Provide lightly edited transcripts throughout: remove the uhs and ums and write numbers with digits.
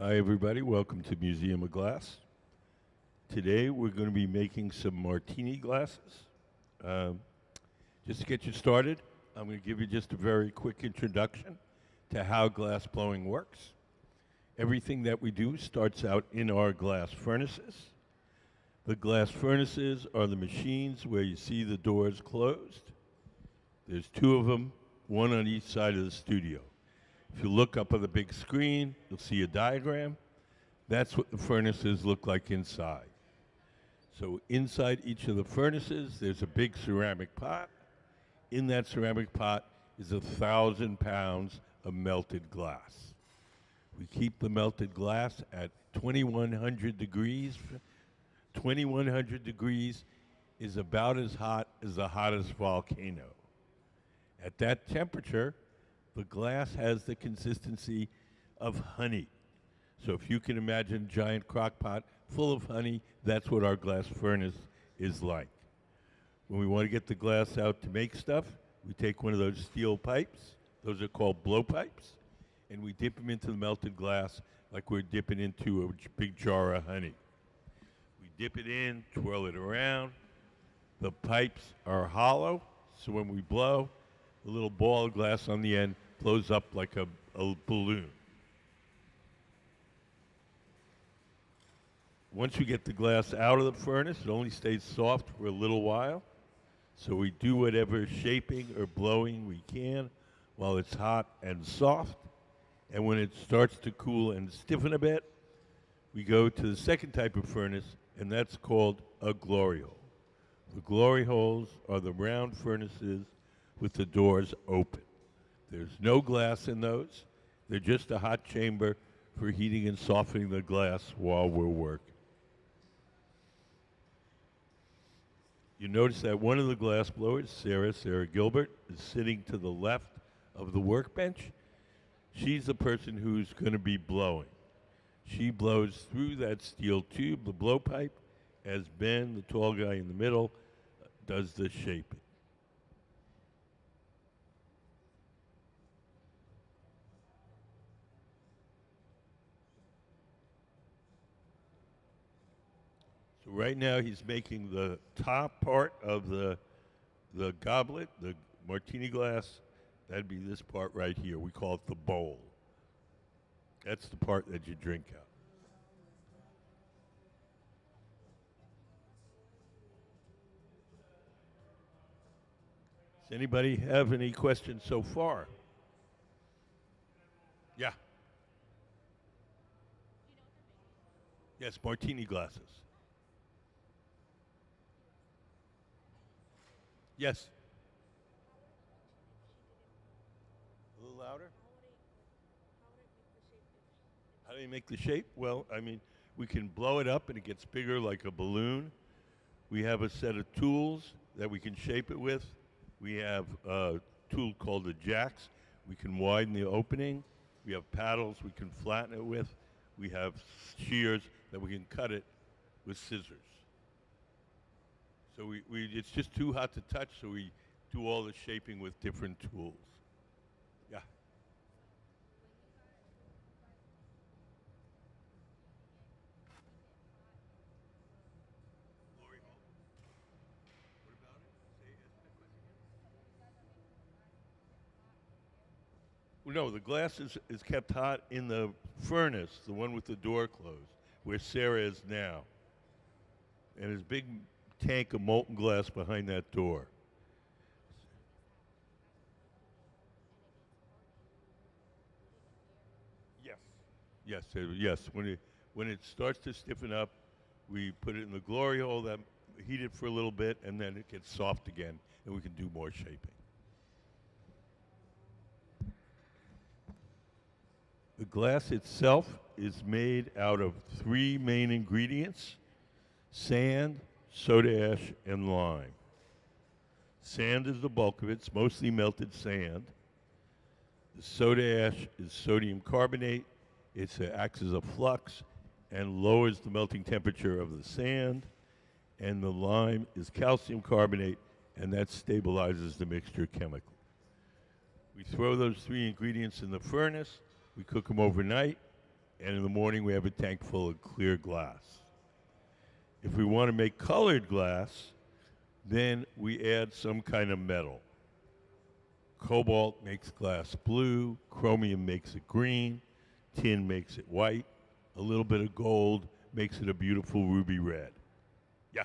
Hi, everybody. Welcome to Museum of Glass. Today, we're going to be making some martini glasses. Um, just to get you started, I'm going to give you just a very quick introduction to how glass blowing works. Everything that we do starts out in our glass furnaces. The glass furnaces are the machines where you see the doors closed. There's two of them, one on each side of the studio. If you look up on the big screen, you'll see a diagram. That's what the furnaces look like inside. So inside each of the furnaces, there's a big ceramic pot. In that ceramic pot is 1,000 pounds of melted glass. We keep the melted glass at 2,100 degrees. 2,100 degrees is about as hot as the hottest volcano. At that temperature, the glass has the consistency of honey. So if you can imagine a giant crock pot full of honey, that's what our glass furnace is like. When we want to get the glass out to make stuff, we take one of those steel pipes. Those are called blowpipes. And we dip them into the melted glass like we're dipping into a big jar of honey. We dip it in, twirl it around. The pipes are hollow, so when we blow, the little ball of glass on the end blows up like a balloon. Once we get the glass out of the furnace, it only stays soft for a little while. So we do whatever shaping or blowing we can while it's hot and soft. And when it starts to cool and stiffen a bit, we go to the second type of furnace, and that's called a glory hole. The glory holes are the round furnaces with the doors open. There's no glass in those. They're just a hot chamber for heating and softening the glass while we're working. You notice that one of the glass blowers, Sarah Gilbert, is sitting to the left of the workbench. She's the person who's going to be blowing. She blows through that steel tube, the blowpipe, as Ben, the tall guy in the middle, does the shaping. So right now he's making the top part of the goblet, the martini glass. That'd be this part right here. We call it the bowl. That's the part that you drink out. Does anybody have any questions so far? Yeah. Yes, martini glasses. Yes. A little louder? How do you make the shape? Well, I mean, we can blow it up and it gets bigger like a balloon. We have a set of tools that we can shape it with. We have a tool called the jacks. We can widen the opening. We have paddles we can flatten it with. We have shears that we can cut it with scissors. So it's just too hot to touch, so we do all the shaping with different tools. Yeah. Glory hole. What about it? Say that question again. Well, no, the glass is kept hot in the furnace, the one with the door closed, where Sarah is now. And there's a big tank of molten glass behind that door. Yes. Yes. When it starts to stiffen up, we put it in the glory hole, that heat it for a little bit, and then it gets soft again, and we can do more shaping. The glass itself is made out of three main ingredients: sand, soda ash, and lime. Sand is the bulk of it. It's mostly melted sand. The soda ash is sodium carbonate. It acts as a flux and lowers the melting temperature of the sand. And the lime is calcium carbonate, and that stabilizes the mixture chemically. We throw those three ingredients in the furnace. We cook them overnight, and in the morning we have a tank full of clear glass. If we want to make colored glass, then we add some kind of metal. Cobalt makes glass blue, chromium makes it green, tin makes it white, a little bit of gold makes it a beautiful ruby red. Yeah.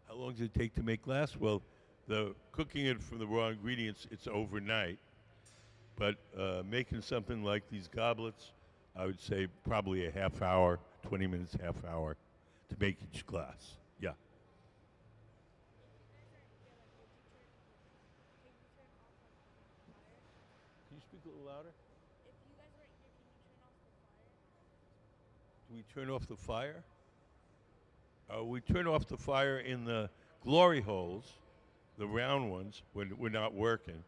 How long does it take to make glass? Well, the cooking it from the raw ingredients, it's overnight. But making something like these goblets, I would say probably a half hour, 20 minutes, half hour to make each glass. Yeah. Can you speak a little louder? Do we turn off the fire? We turn off the fire in the glory holes, the round ones, when we're not working.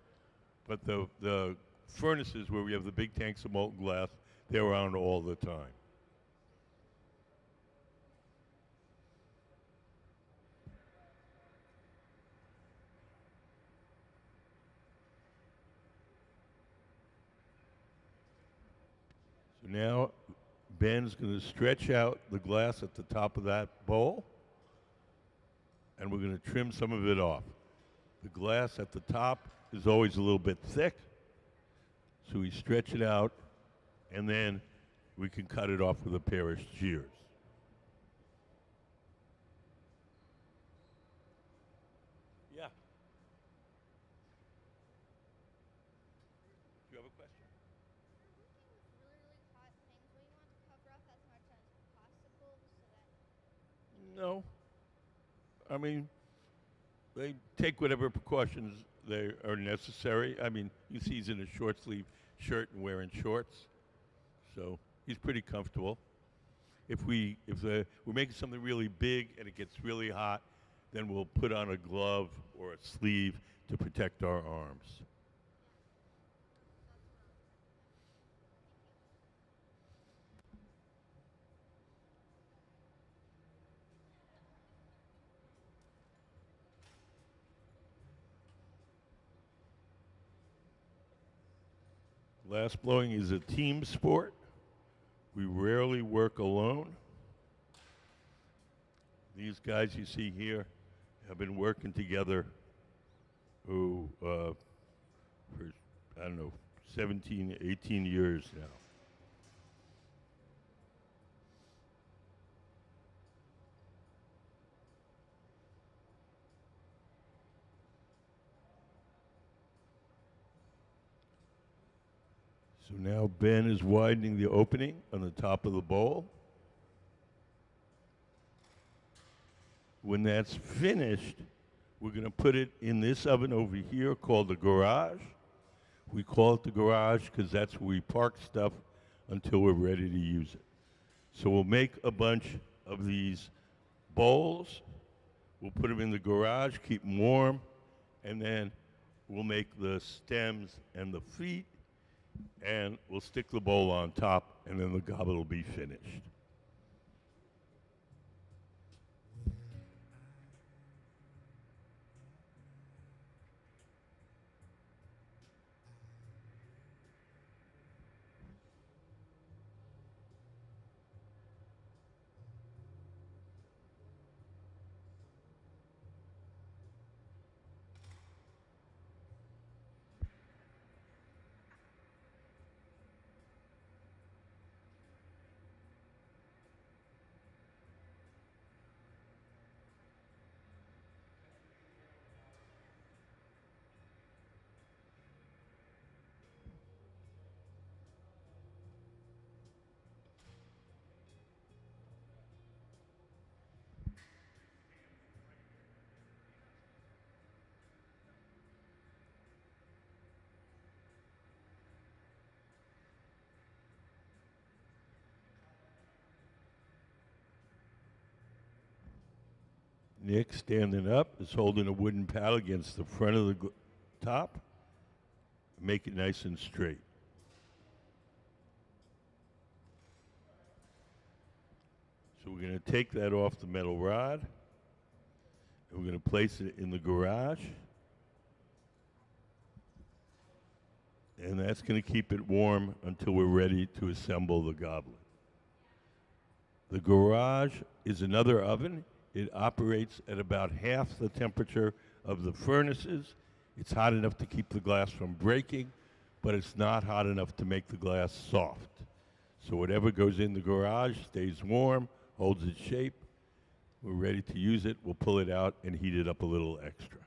But the furnaces where we have the big tanks of molten glass, they're on all the time. So now Ben's going to stretch out the glass at the top of that bowl, and we're going to trim some of it off. The glass at the top is always a little bit thick, so we stretch it out, and then we can cut it off with a pair of shears. Yeah. Do you have a question? No. I mean, they take whatever precautions they are necessary. I mean, you see he's in a short sleeve shirt and wearing shorts, so he's pretty comfortable. If we're making something really big and it gets really hot, then we'll put on a glove or a sleeve to protect our arms. Glass blowing is a team sport. We rarely work alone. These guys you see here have been working together for, I don't know, 17, 18 years now. So now Ben is widening the opening on the top of the bowl. When that's finished, we're going to put it in this oven over here called the garage. We call it the garage because that's where we park stuff until we're ready to use it. So we'll make a bunch of these bowls. We'll put them in the garage, keep them warm, and then we'll make the stems and the feet, and we'll stick the bowl on top, and then the goblet will be finished. Nick, standing up, is holding a wooden paddle against the front of the top. Make it nice and straight. So we're going to take that off the metal rod, and we're going to place it in the garage. and that's going to keep it warm until we're ready to assemble the goblet. The garage is another oven. It operates at about half the temperature of the furnaces. It's hot enough to keep the glass from breaking, but it's not hot enough to make the glass soft. So whatever goes in the garage stays warm, holds its shape. We're ready to use it. We'll pull it out and heat it up a little extra.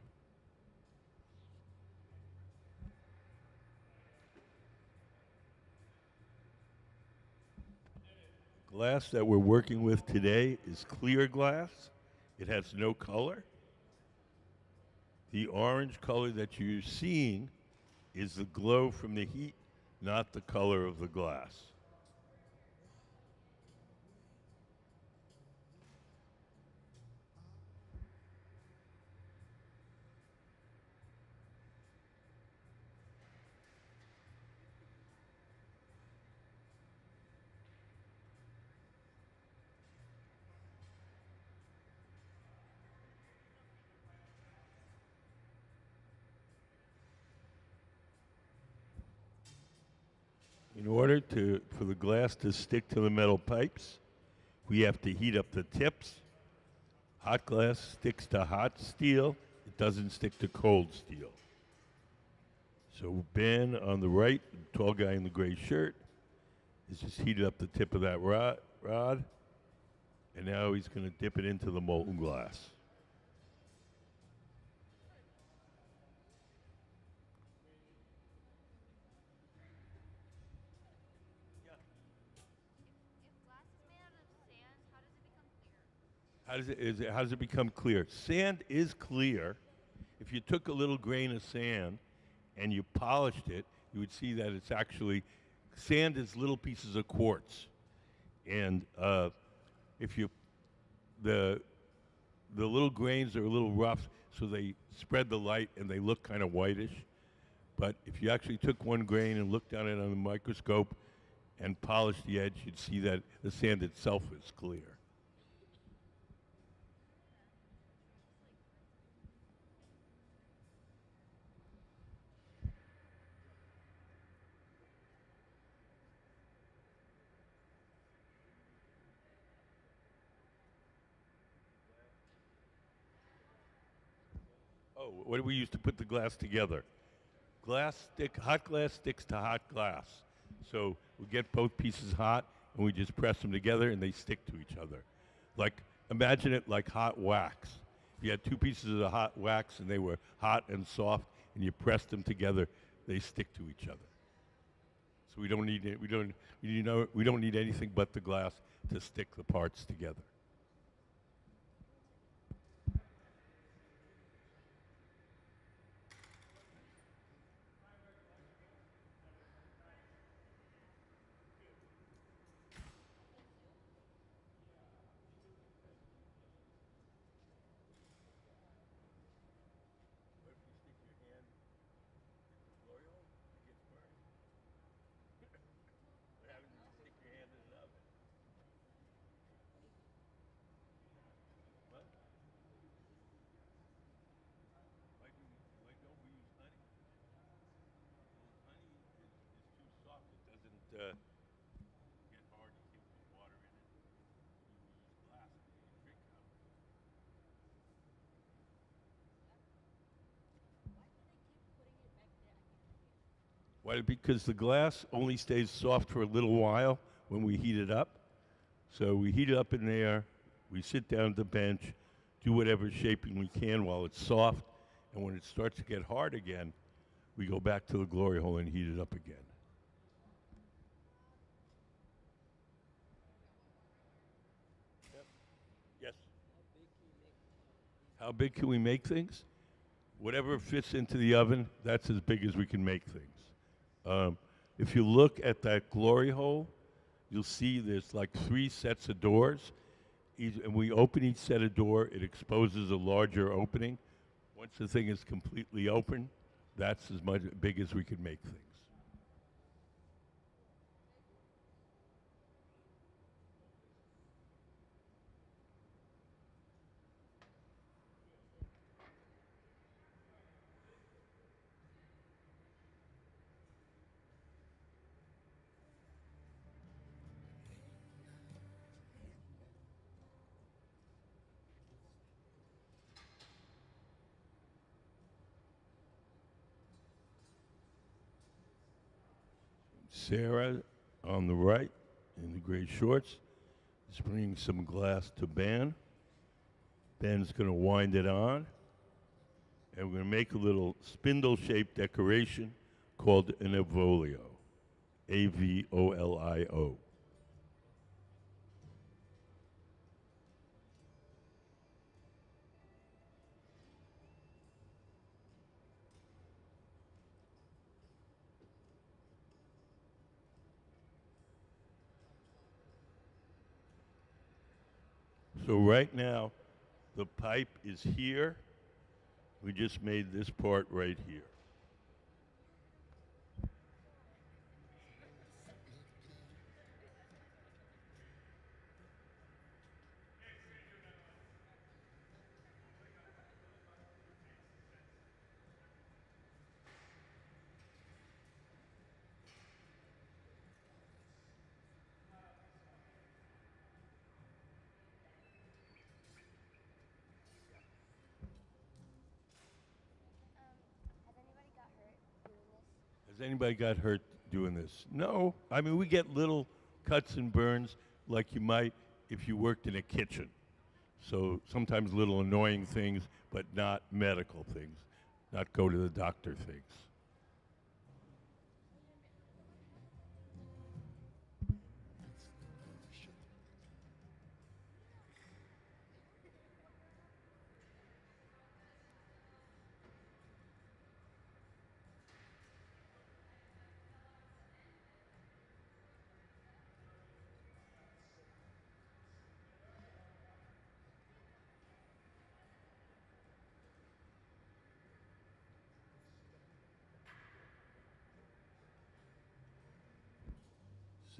Glass that we're working with today is clear glass. It has no color. The orange color that you're seeing is the glow from the heat, not the color of the glass. In order for the glass to stick to the metal pipes, we have to heat up the tips. Hot glass sticks to hot steel. It doesn't stick to cold steel. So Ben on the right, the tall guy in the gray shirt, is just heated up the tip of that rod, and now he's going to dip it into the molten glass. How does it become clear? Sand is clear. If you took a little grain of sand and you polished it, you would see that it's actually, sand is little pieces of quartz. And if you, the little grains are a little rough, so they spread the light and they look kind of whitish. But if you actually took one grain and looked at it on the microscope and polished the edge, you'd see that the sand itself is clear. Oh, what do we use to put the glass together? Hot glass sticks to hot glass. So we get both pieces hot and we just press them together and they stick to each other. Like, imagine it like hot wax. If you had two pieces of hot wax and they were hot and soft and you pressed them together, they stick to each other. So we don't need anything but the glass to stick the parts together. Get hard, you can't put water in it. You use glass and you drink out of it. Why? Because the glass only stays soft for a little while when we heat it up. So we heat it up in there, we sit down at the bench, do whatever shaping we can while it's soft, and when it starts to get hard again, we go back to the glory hole and heat it up again. Yes. How big can we make things? Whatever fits into the oven, that's as big as we can make things. If you look at that glory hole, you'll see there's like 3 sets of doors. And we open each set of door, it exposes a larger opening. Once the thing is completely open, that's as much big as we can make things. Sarah on the right in the gray shorts is bringing some glass to Ben. Ben's going to wind it on, and we're going to make a little spindle-shaped decoration called an avolio, A-V-O-L-I-O. So right now, the pipe is here. We just made this part right here. Has anybody got hurt doing this? No. I mean, we get little cuts and burns like you might if you worked in a kitchen. So sometimes little annoying things, but not medical things, not go to the doctor things.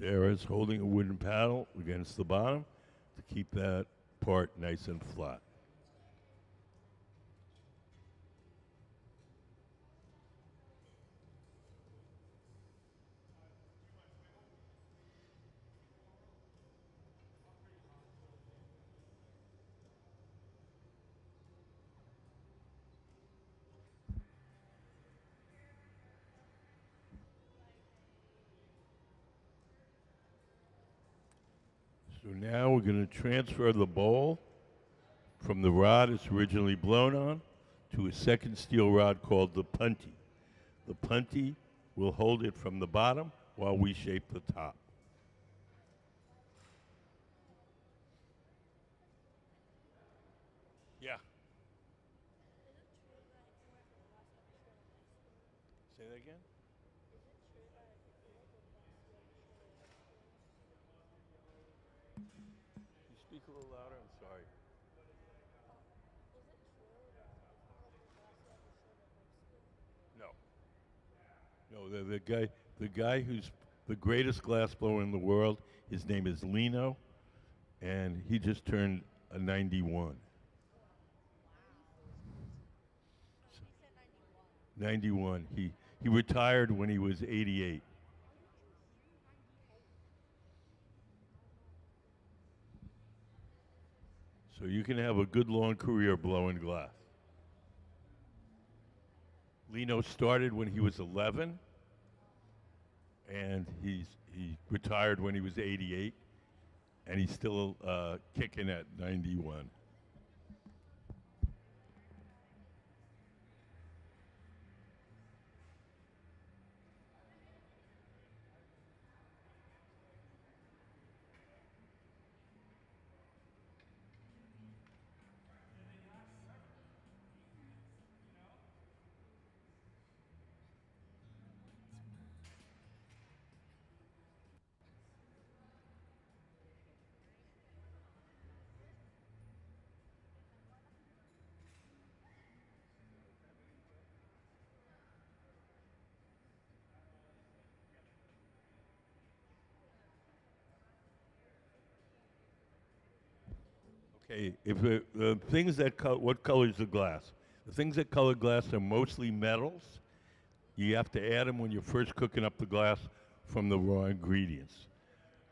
Sarah's holding a wooden paddle against the bottom to keep that part nice and flat. So now we're going to transfer the bowl from the rod it's originally blown on to a second steel rod called the punty. The punty will hold it from the bottom while we shape the top. Yeah. Say that again? Can you speak a little louder? I'm sorry. No. No, the guy who's the greatest glassblower in the world, his name is Lino, and he just turned a 91. 91. He retired when he was 88. So you can have a good long career blowing glass. Lino started when he was 11, and he retired when he was 88, and he's still kicking at 91. Okay, if the things that what colors the glass? The things that color glass are mostly metals. You have to add them when you're first cooking up the glass from the raw ingredients.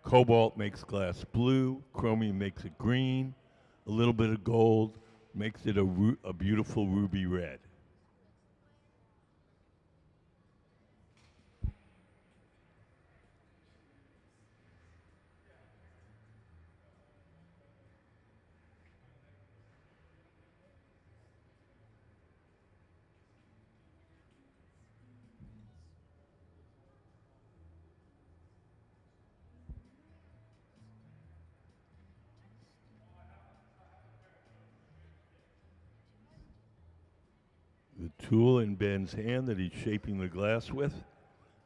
Cobalt makes glass blue. Chromium makes it green. A little bit of gold makes it a beautiful ruby red. tool in Ben's hand that he's shaping the glass with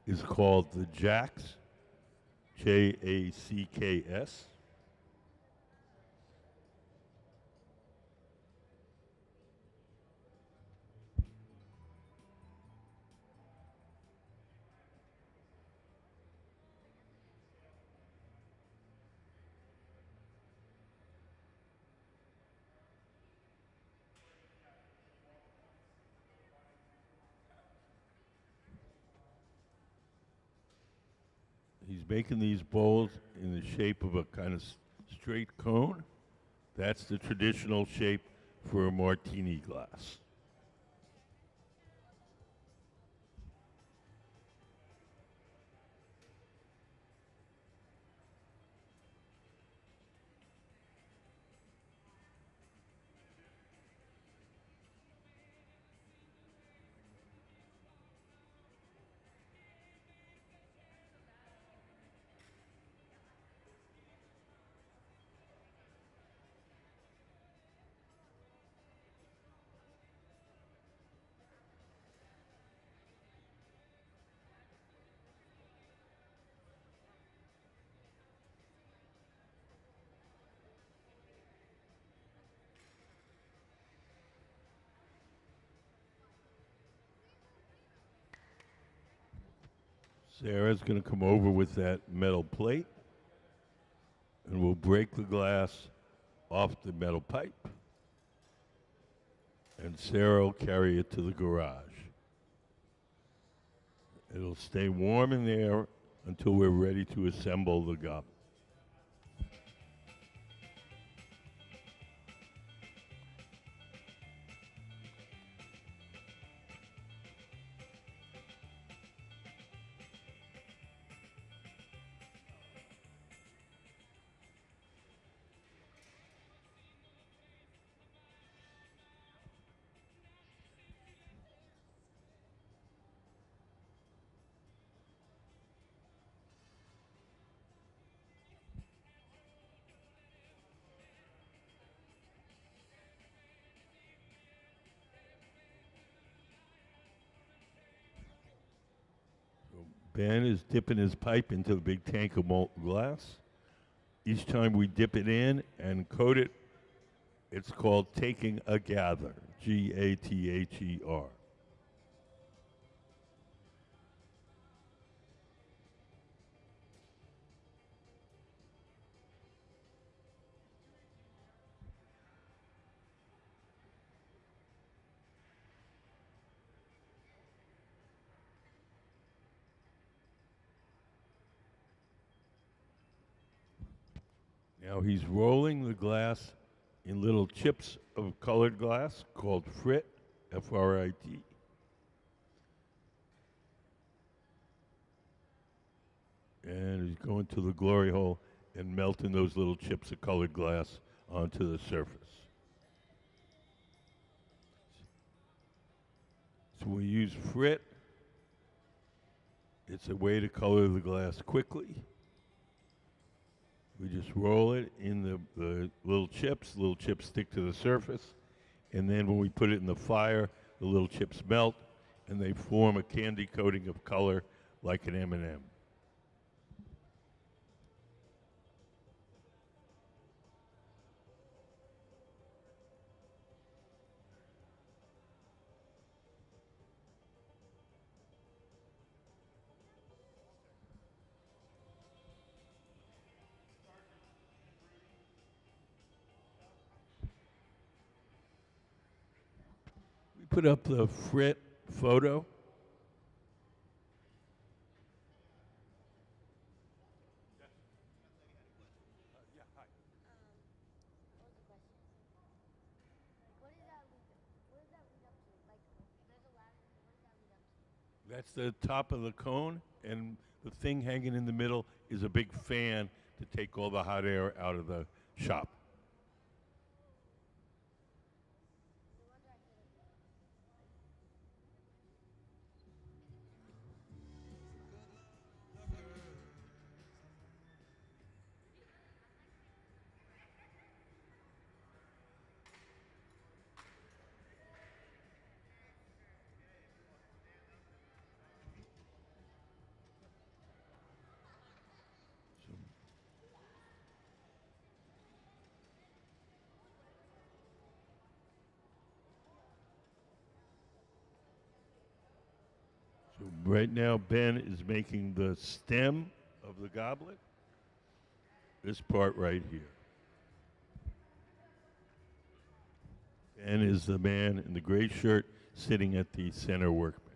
is called the Jacks, Jacks. He's making these bowls in the shape of a kind of straight cone. That's the traditional shape for a martini glass. Sarah's going to come over with that metal plate, and we'll break the glass off the metal pipe, and Sarah will carry it to the garage. It'll stay warm in there until we're ready to assemble the goblet. Ben is dipping his pipe into the big tank of molten glass. Each time we dip it in and coat it, it's called taking a gather, Gather. Now he's rolling the glass in little chips of colored glass called frit, F-R-I-T. And he's going to the glory hole and melting those little chips of colored glass onto the surface. So we use frit. It's a way to color the glass quickly. We just roll it in the little chips stick to the surface, and then when we put it in the fire, the little chips melt, and they form a candy coating of color like an M&M. We put up the frit photo. That's the top of the cone, and the thing hanging in the middle is a big fan to take all the hot air out of the shop. So right now, Ben is making the stem of the goblet. This part right here. Ben is the man in the gray shirt sitting at the center workbench.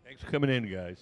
Thanks for coming in, guys.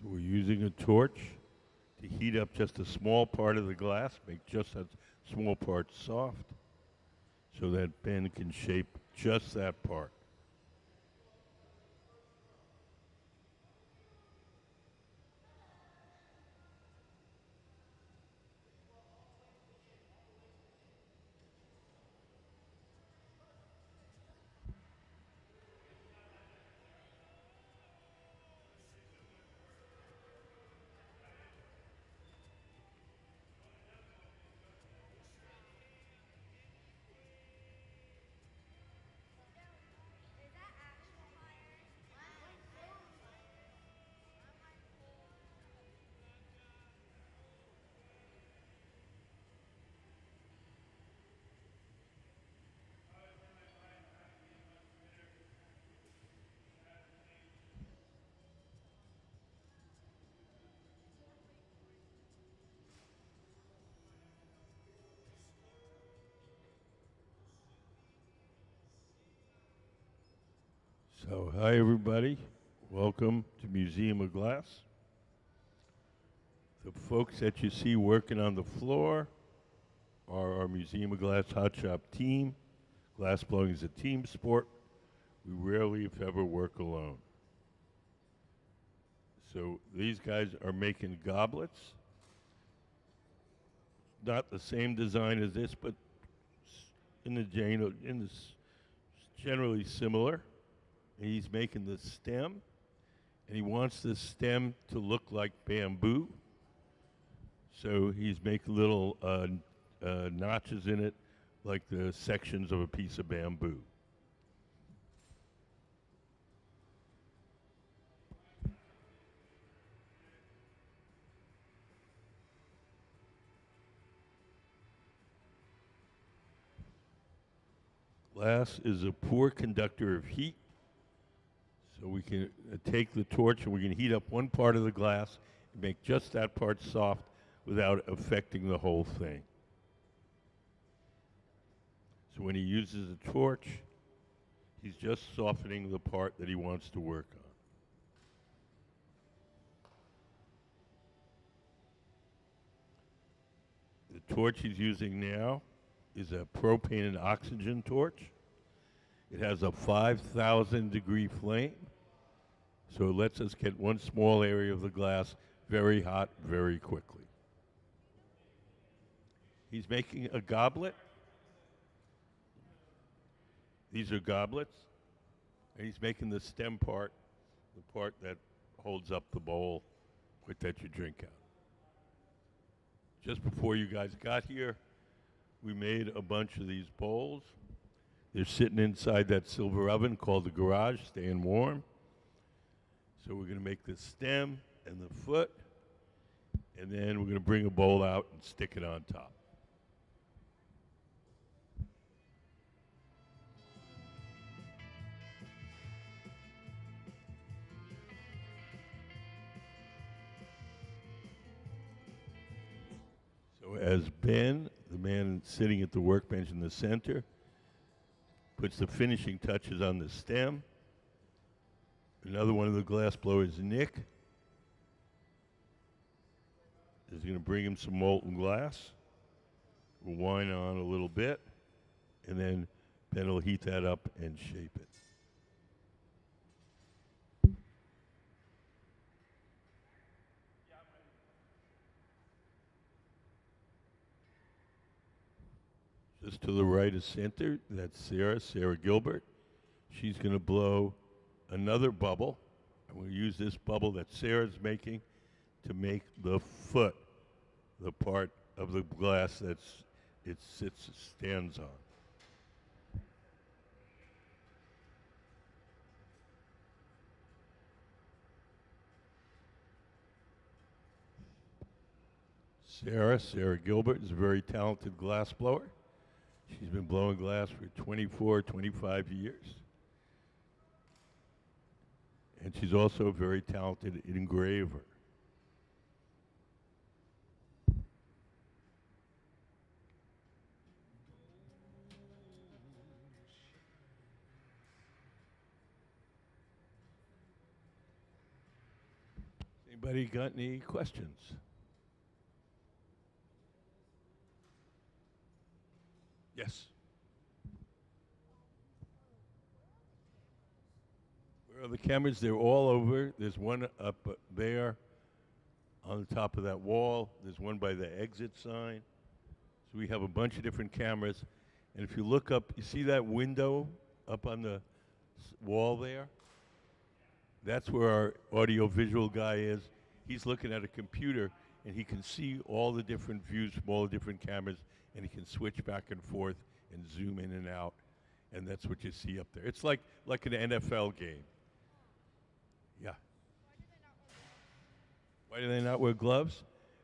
So we're using a torch to heat up just a small part of the glass, make just that small part soft, so that Ben can shape just that part. So, hi everybody. Welcome to Museum of Glass. The folks that you see working on the floor are our Museum of Glass Hot Shop team. Glass blowing is a team sport. We rarely, if ever, work alone. So these guys are making goblets. Not the same design as this, but generally similar. And he's making the stem, and he wants the stem to look like bamboo. So he's making little notches in it, like the sections of a piece of bamboo. Glass is a poor conductor of heat. So we can take the torch and we can heat up one part of the glass and make just that part soft without affecting the whole thing. So when he uses a torch, he's just softening the part that he wants to work on. The torch he's using now is a propane and oxygen torch. It has a 5,000 degree flame, so it lets us get one small area of the glass very hot very quickly. He's making a goblet. These are goblets, and he's making the stem part, the part that holds up the bowl that you drink out. Just before you guys got here, we made a bunch of these bowls. They're sitting inside that silver oven called the garage, staying warm. So we're going to make the stem and the foot, and then we're going to bring a bowl out and stick it on top. So as Ben, the man sitting at the workbench in the center, puts the finishing touches on the stem, another one of the glass blowers, Nick, is going to bring him some molten glass. We'll wine on a little bit. and then Ben will heat that up and shape it. Just to the right of center, that's Sarah Gilbert. She's going to blow another bubble. And we'll use this bubble that Sarah's making to make the foot, the part of the glass that's stands on. Sarah Gilbert is a very talented glass blower. She's been blowing glass for 24, 25 years. And she's also a very talented engraver. Anybody got any questions? Yes. Where are the cameras? They're all over. There's one up there on the top of that wall. There's one by the exit sign. So we have a bunch of different cameras. And if you look up, you see that window up on the wall there? That's where our audio-visual guy is. He's looking at a computer, and he can see all the different views from all the different cameras, and he can switch back and forth and zoom in and out, and that's what you see up there. It's like an NFL game. Yeah. Why do they not wear gloves?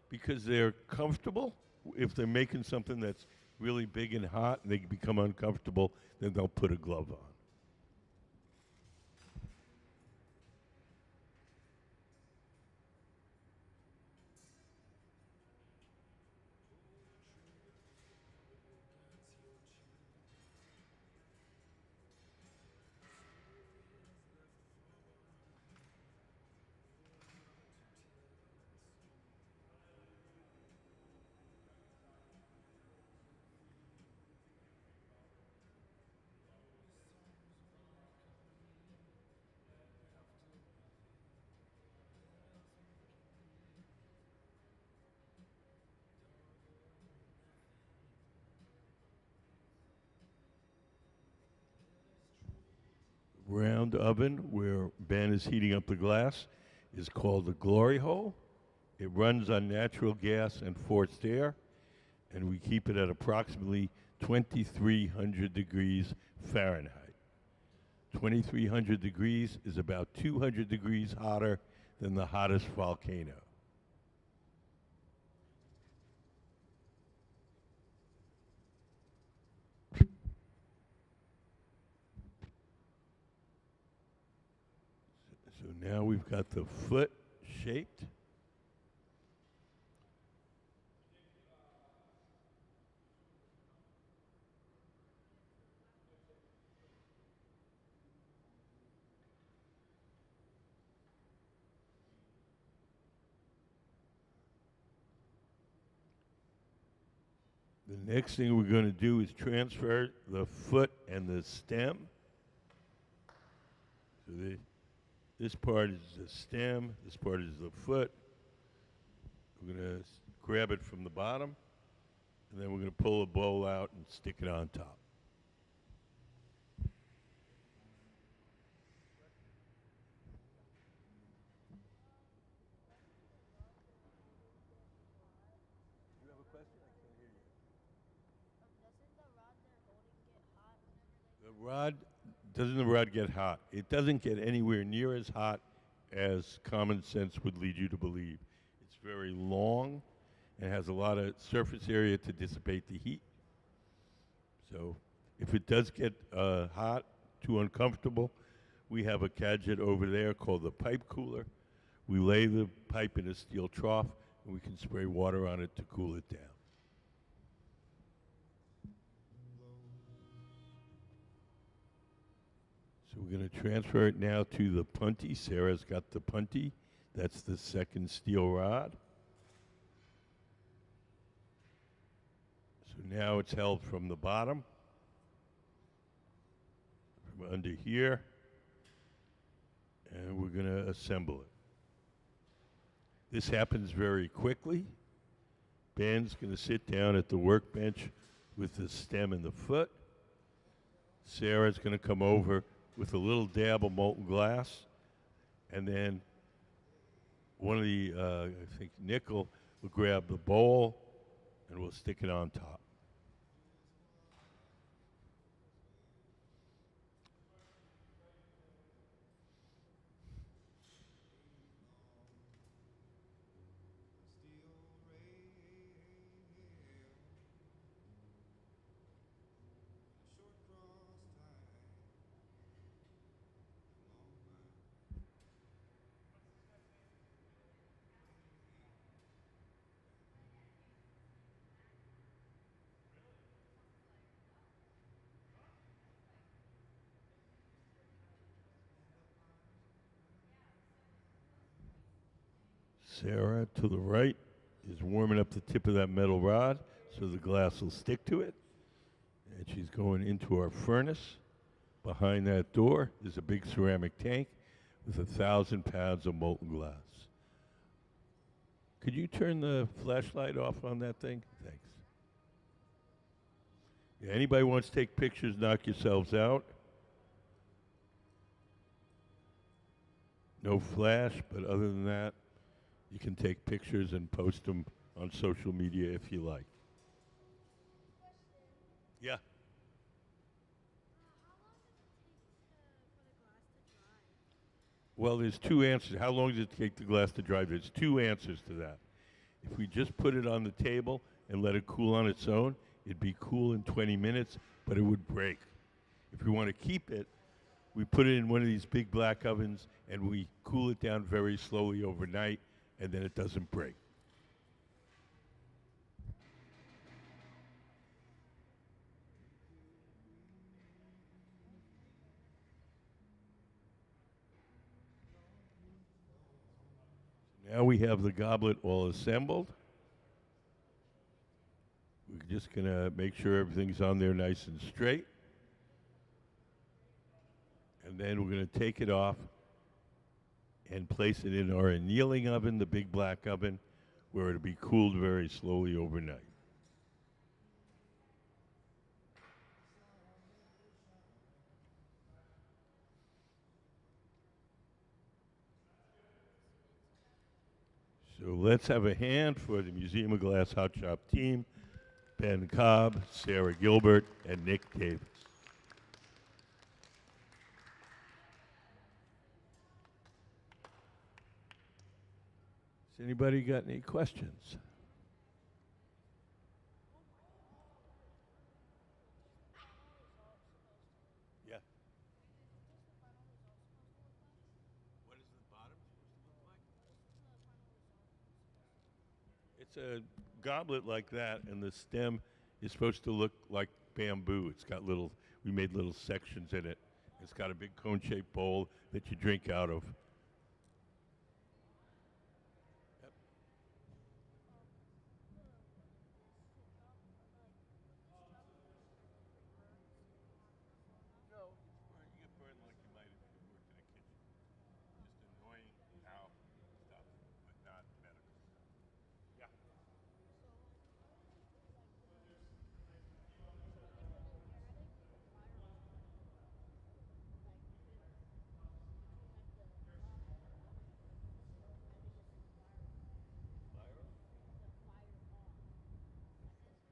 Because they're comfortable. If they're making something that's really big and hot and they become uncomfortable, then they'll put a glove on. Round oven where Ben is heating up the glass is called the glory hole. It runs on natural gas and forced air, and we keep it at approximately 2,300 degrees Fahrenheit. 2,300 degrees is about 200 degrees hotter than the hottest volcano. So now we've got the foot shaped. The next thing we're going to do is transfer the foot and the stem. So this part is the stem, this part is the foot. We're going to grab it from the bottom, and then we're going to pull the bowl out and stick it on top. You have a question? I can't hear you. Doesn't the rod get hot? It doesn't get anywhere near as hot as common sense would lead you to believe. It's very long and has a lot of surface area to dissipate the heat. So if it does get hot, too uncomfortable, we have a gadget over there called the pipe cooler. We lay the pipe in a steel trough, and we can spray water on it to cool it down. So we're going to transfer it now to the punty. Sarah's got the punty. That's the second steel rod. So now it's held from the bottom. from under here, and we're going to assemble it. This happens very quickly. Ben's going to sit down at the workbench with the stem and the foot. Sarah's going to come over with a little dab of molten glass, and then one of the, I think Nickel will grab the bowl, and we'll stick it on top. Sarah, to the right, is warming up the tip of that metal rod so the glass will stick to it. And she's going into our furnace. Behind that door is a big ceramic tank with 1,000 pounds of molten glass. Could you turn the flashlight off on that thing? Thanks. Yeah, anybody wants to take pictures, knock yourselves out. No flash, but other than that, you can take pictures and post them on social media if you like. Yeah. Well, there's two answers. How long does it take the glass to dry? There's two answers to that. If we just put it on the table and let it cool on its own, it'd be cool in 20 minutes, but it would break. If we want to keep it, we put it in one of these big black ovens and we cool it down very slowly overnight, and then it doesn't break. Now we have the goblet all assembled. We're just going to make sure everything's on there nice and straight. And then we're going to take it off and place it in our annealing oven, the big black oven, where it'll be cooled very slowly overnight. So let's have a hand for the Museum of Glass Hot Shop team, Ben Cobb, Sarah Gilbert, and Nick Davis. Has anybody got any questions? Yeah. What is the bottom supposed to look like? It's a goblet like that, and the stem is supposed to look like bamboo. It's got little, we made little sections in it. It's got a big cone-shaped bowl that you drink out of.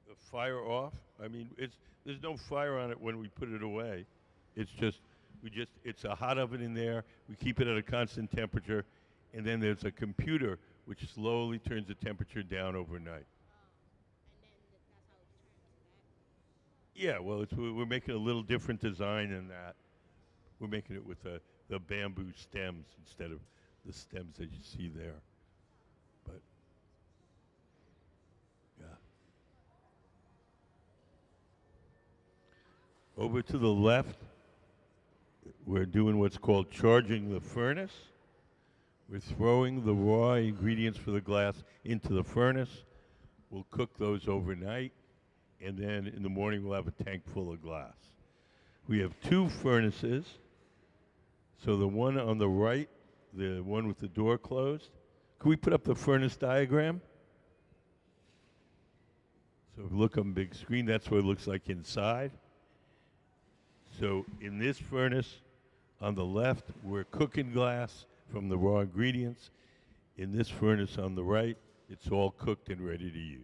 The fire off. I mean, there's no fire on it when we put it away. It's just it's a hot oven in there. We keep it at a constant temperature, and then there's a computer which slowly turns the temperature down overnight. Yeah, well, we're making a little different design than that. We're making it with the bamboo stems instead of the stems that you see there. But yeah. Over to the left, we're doing what's called charging the furnace. We're throwing the raw ingredients for the glass into the furnace. We'll cook those overnight, and then in the morning we'll have a tank full of glass. We have two furnaces. So the one on the right, the one with the door closed. Can we put up the furnace diagram? So if you look on big screen, that's what it looks like inside. So in this furnace, on the left, we're cooking glass from the raw ingredients. In this furnace on the right, it's all cooked and ready to use.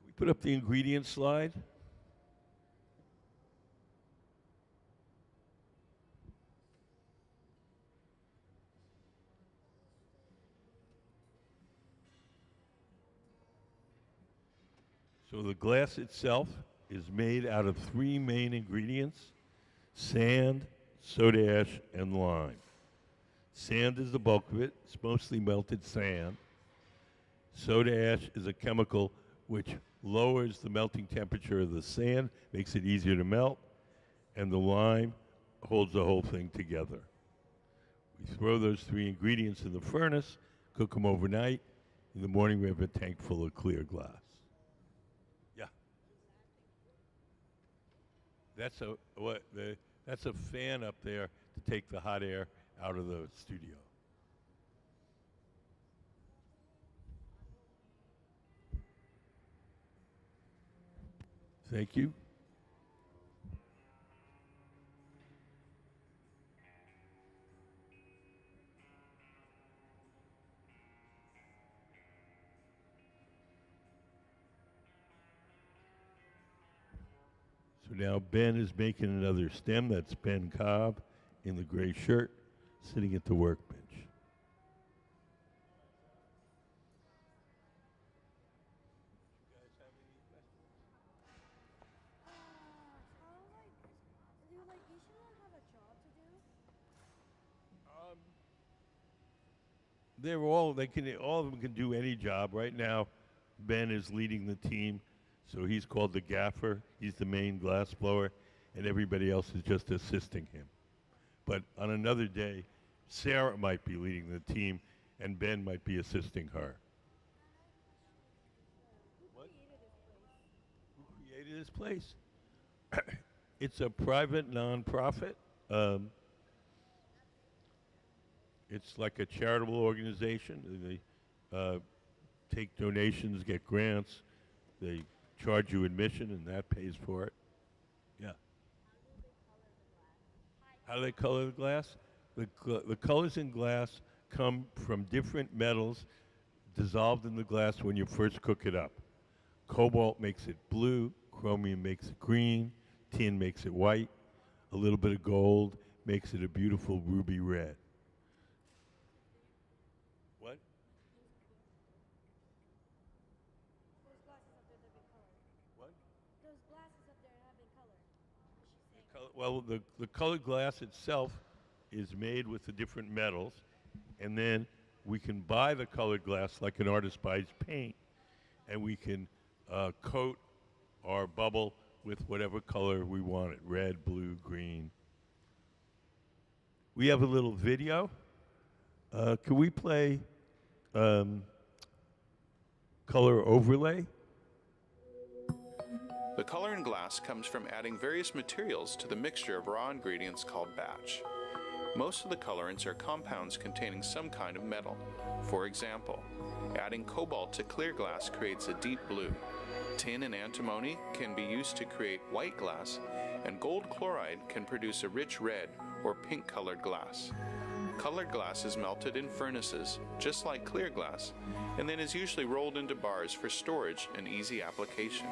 We put up the ingredient slide. So the glass itself is made out of three main ingredients: sand, soda ash, and lime. Sand is the bulk of it. It's mostly melted sand. Soda ash is a chemical which lowers the melting temperature of the sand, makes it easier to melt, and the lime holds the whole thing together. We throw those three ingredients in the furnace, cook them overnight. In the morning, we have a tank full of clear glass. Yeah. That's a fan up there to take the hot air out of the studio. Thank you. So now Ben is making another stem. That's Ben Cobb in the gray shirt, sitting at the workbench. All of them can do any job. Right now, Ben is leading the team, so he's called the gaffer. He's the main glass blower, and everybody else is just assisting him. But on another day, Sarah might be leading the team, and Ben might be assisting her. What? Who created this place? It's a private nonprofit. It's like a charitable organization. They take donations, get grants. They charge you admission, and that pays for it. Yeah. How do they color the glass? The colors in glass come from different metals dissolved in the glass when you first cook it up. Cobalt makes it blue, chromium makes it green, tin makes it white, a little bit of gold makes it a beautiful ruby red. What? Those glasses up there that have been colored. What? Those glasses up there have been colored. Well, the colored glass itself is made with the different metals, and then we can buy the colored glass like an artist buys paint, and we can coat our bubble with whatever color we want it: red, blue, green. We have a little video. Can we play color overlay? The color in glass comes from adding various materials to the mixture of raw ingredients called batch. Most of the colorants are compounds containing some kind of metal. For example, adding cobalt to clear glass creates a deep blue. Tin and antimony can be used to create white glass, and gold chloride can produce a rich red or pink colored glass. Colored glass is melted in furnaces, just like clear glass, and then is usually rolled into bars for storage and easy application.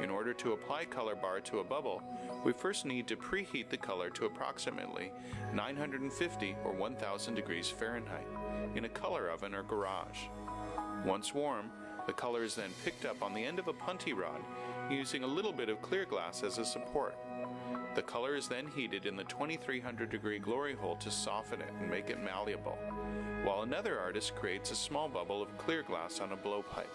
In order to apply color bar to a bubble, we first need to preheat the color to approximately 950 or 1000 degrees Fahrenheit in a color oven or garage. Once warm, the color is then picked up on the end of a punty rod using a little bit of clear glass as a support. The color is then heated in the 2300 degree glory hole to soften it and make it malleable, while another artist creates a small bubble of clear glass on a blowpipe.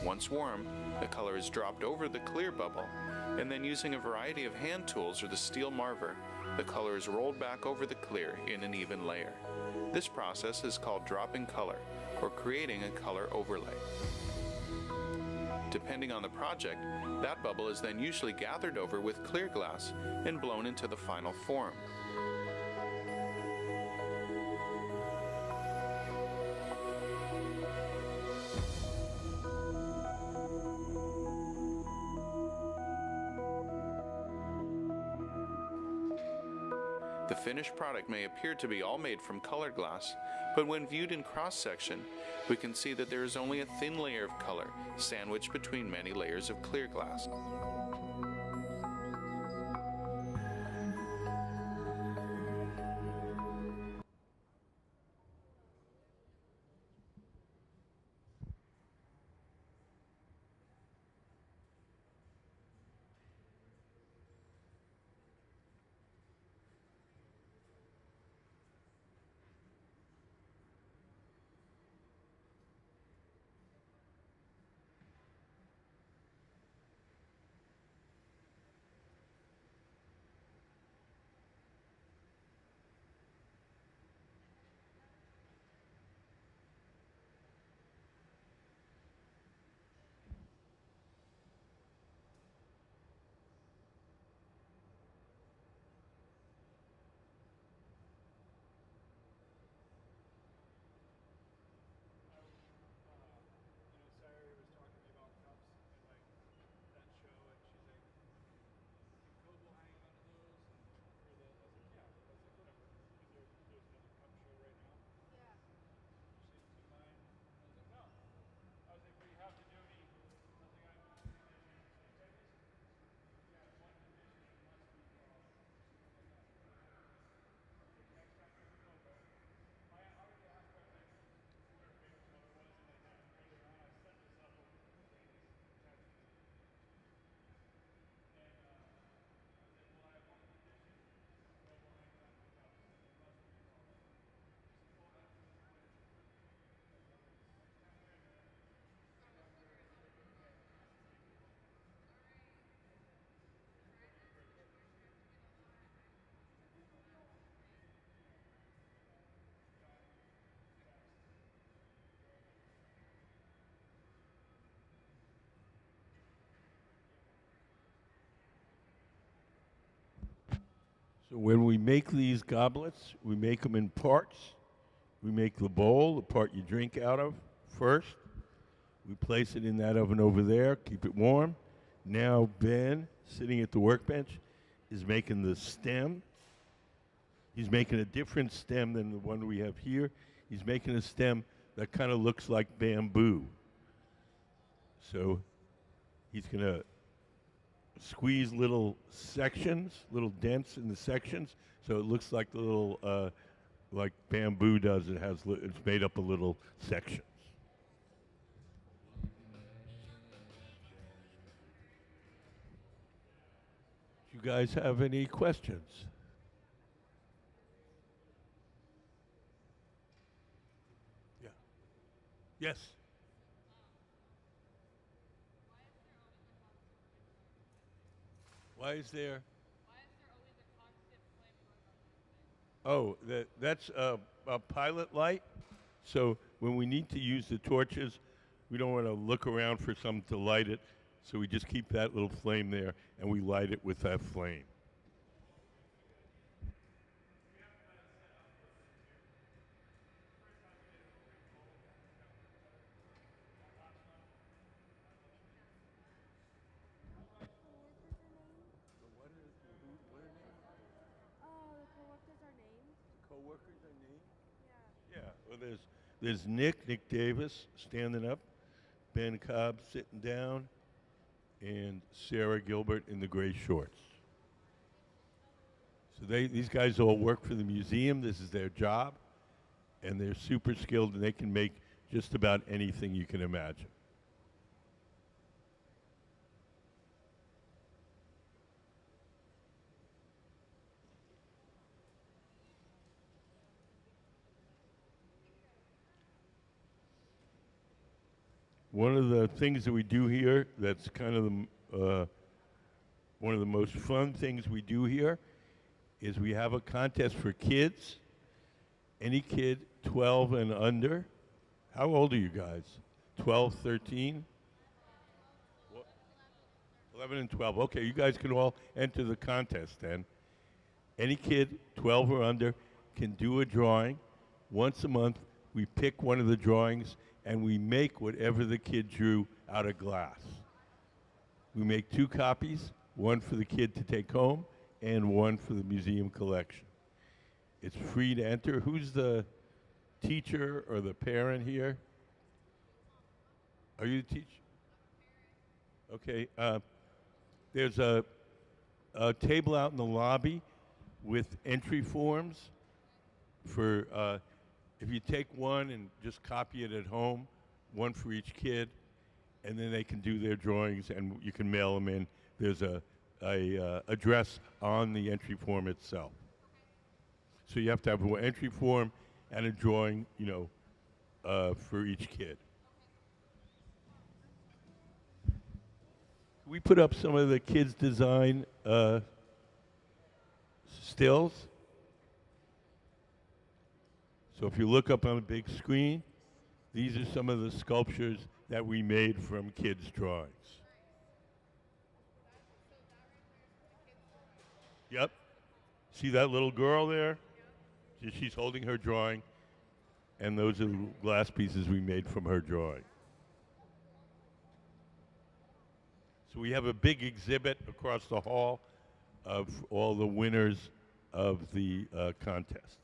Once warm, the color is dropped over the clear bubble, and then using a variety of hand tools or the steel marver, the color is rolled back over the clear in an even layer. This process is called dropping color, or creating a color overlay. Depending on the project, that bubble is then usually gathered over with clear glass and blown into the final form. The finished product may appear to be all made from colored glass, but when viewed in cross-section, we can see that there is only a thin layer of color sandwiched between many layers of clear glass. So when we make these goblets, we make them in parts. We make the bowl, the part you drink out of, first. We place it in that oven over there, keep it warm. Now Ben, sitting at the workbench, is making the stem. He's making a different stem than the one we have here. He's making a stem that kind of looks like bamboo. So he's going to squeeze little sections, little dents in the sections, so it looks like the little, like bamboo does. It has, it's made up of little sections. Do you guys have any questions? Yeah. Yes. Why is there? Oh, that's a pilot light. So when we need to use the torches, we don't want to look around for something to light it. So we just keep that little flame there, and we light it with that flame. Coworkers are named? Yeah. Yeah. Well, there's Nick Davis standing up, Ben Cobb sitting down, and Sarah Gilbert in the gray shorts. So these guys all work for the museum. This is their job, and they're super skilled, and they can make just about anything you can imagine. One of the things that we do here that's kind of one of the most fun things we do here is we have a contest for kids. Any kid 12 and under. How old are you guys? 12, 13? 11 and 12. Okay, you guys can all enter the contest then. Any kid, 12 or under, can do a drawing. Once a month, we pick one of the drawings and we make whatever the kid drew out of glass. We make 2 copies, one for the kid to take home and one for the museum collection. It's free to enter. Who's the teacher or the parent here? Are you the teacher? Okay. There's a table out in the lobby with entry forms for if you take one and just copy it at home, one for each kid, and then they can do their drawings and you can mail them in. There's a address on the entry form itself. So you have to have an entry form and a drawing, for each kid. We put up some of the kids' design stills. So if you look up on the big screen, these are some of the sculptures that we made from kids' drawings. Yep. See that little girl there? She's holding her drawing, and those are the glass pieces we made from her drawing. So we have a big exhibit across the hall of all the winners of the contest.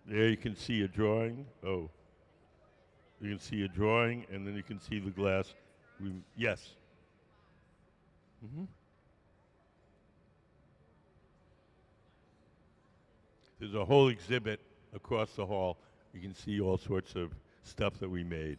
There you can see a drawing. Oh, you can see a drawing, and then you can see the glass. Yes. Mm-hmm. There's a whole exhibit across the hall. You can see all sorts of stuff that we made.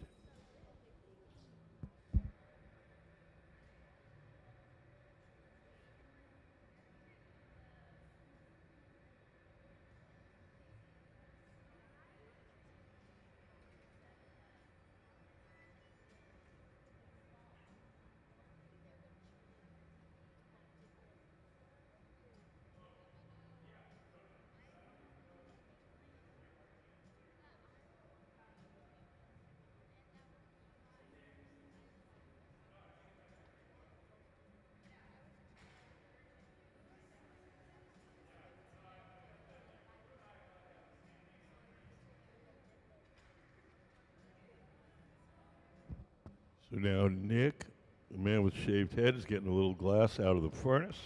So now Nick, the man with shaved head, is getting a little glass out of the furnace.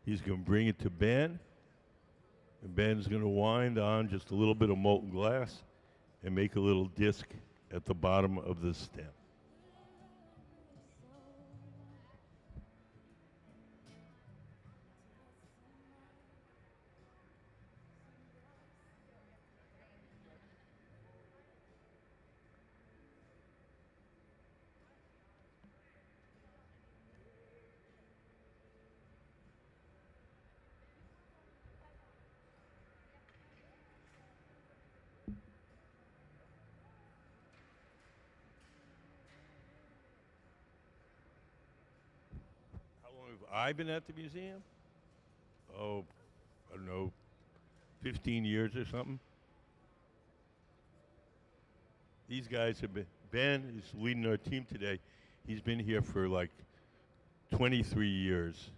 He's going to bring it to Ben. And Ben's going to wind on just a little bit of molten glass and make a little disc at the bottom of the stem. How long have I been at the museum? Oh, I don't know, 15 years or something. These guys have been, Ben is leading our team today. He's been here for like 23 years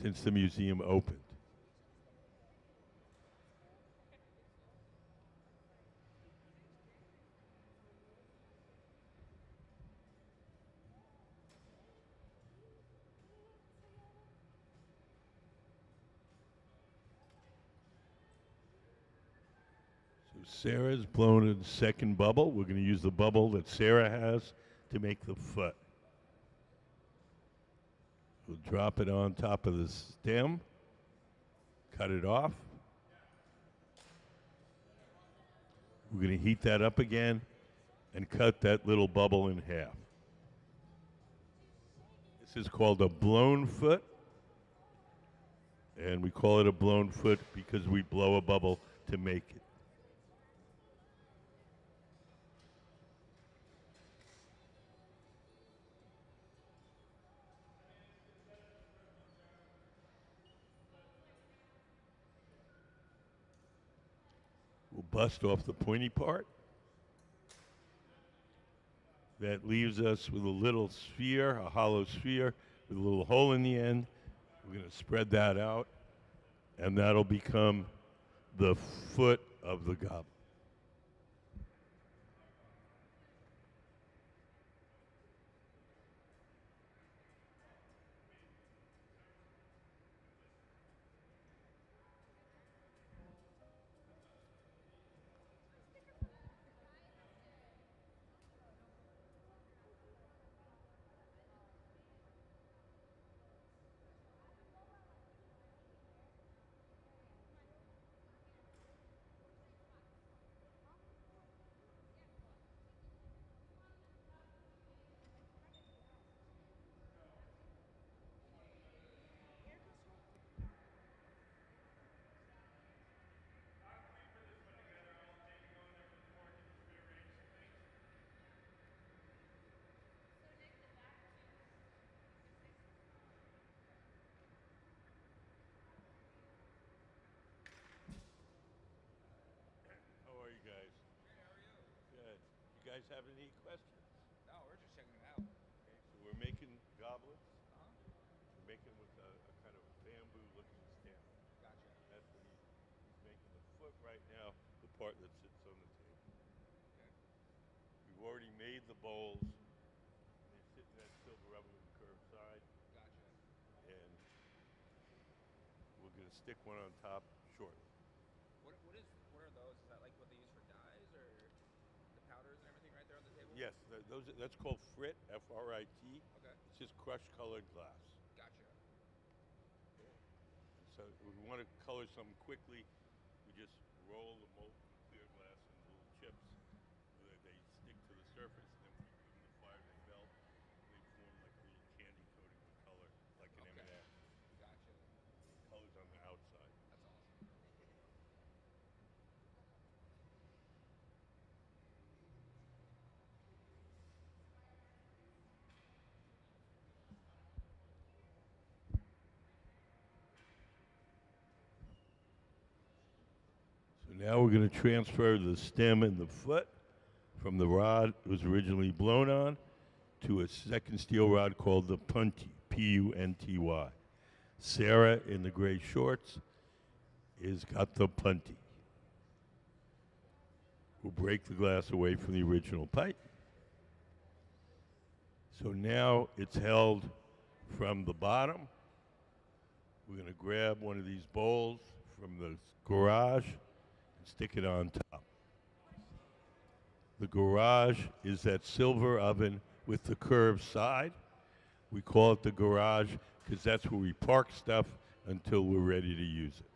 since the museum opened. Sarah's blown a second bubble. We're going to use the bubble that Sarah has to make the foot. We'll drop it on top of the stem, cut it off. We're going to heat that up again and cut that little bubble in half. This is called a blown foot, and we call it a blown foot because we blow a bubble to make it. We'll bust off the pointy part. That leaves us with a little sphere, a hollow sphere with a little hole in the end. We're going to spread that out, and that'll become the foot of the goblet. How are you guys? Good. You guys have any questions? No, we're just checking it out. Okay, so we're making goblets. Uh-huh. We're making with a kind of bamboo-looking stem. Gotcha. That's what he's making the foot right now, the part that sits on the table. Okay. We've already made the bowls. They sit in that silver oven with the curved side, Gotcha. and we're going to stick one on top shortly. What are those? Is that like what they use for dyes or the powders and everything right there on the table? Yes, that's called frit, F-R-I-T. Okay. It's just crushed colored glass. Gotcha. So if we want to color something quickly, we just roll the molten clear glass in little chips. They stick to the surface, and then when you put them in the fire, they melt. They form like a little candy coating with color, like an Okay. M&M. Gotcha. Colors on the outside. That's awesome. So now we're going to transfer the stem and the foot from the rod it was originally blown on to a second steel rod called the punty, P-U-N-T-Y. Sarah in the gray shorts is got the punty. We'll break the glass away from the original pipe. So now it's held from the bottom. We're going to grab one of these bowls from the garage and stick it on top. The garage is that silver oven with the curved side. We call it the garage because that's where we park stuff until we're ready to use it.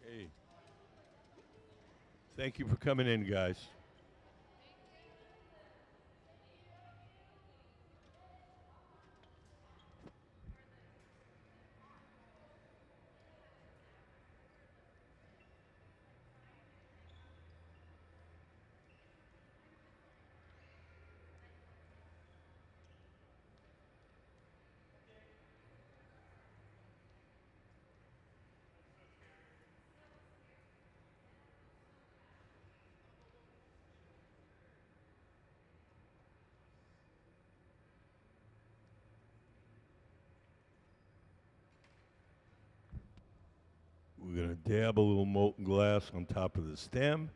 Hey. Thank you for coming in, guys. We're going to dab a little molten glass on top of the stem.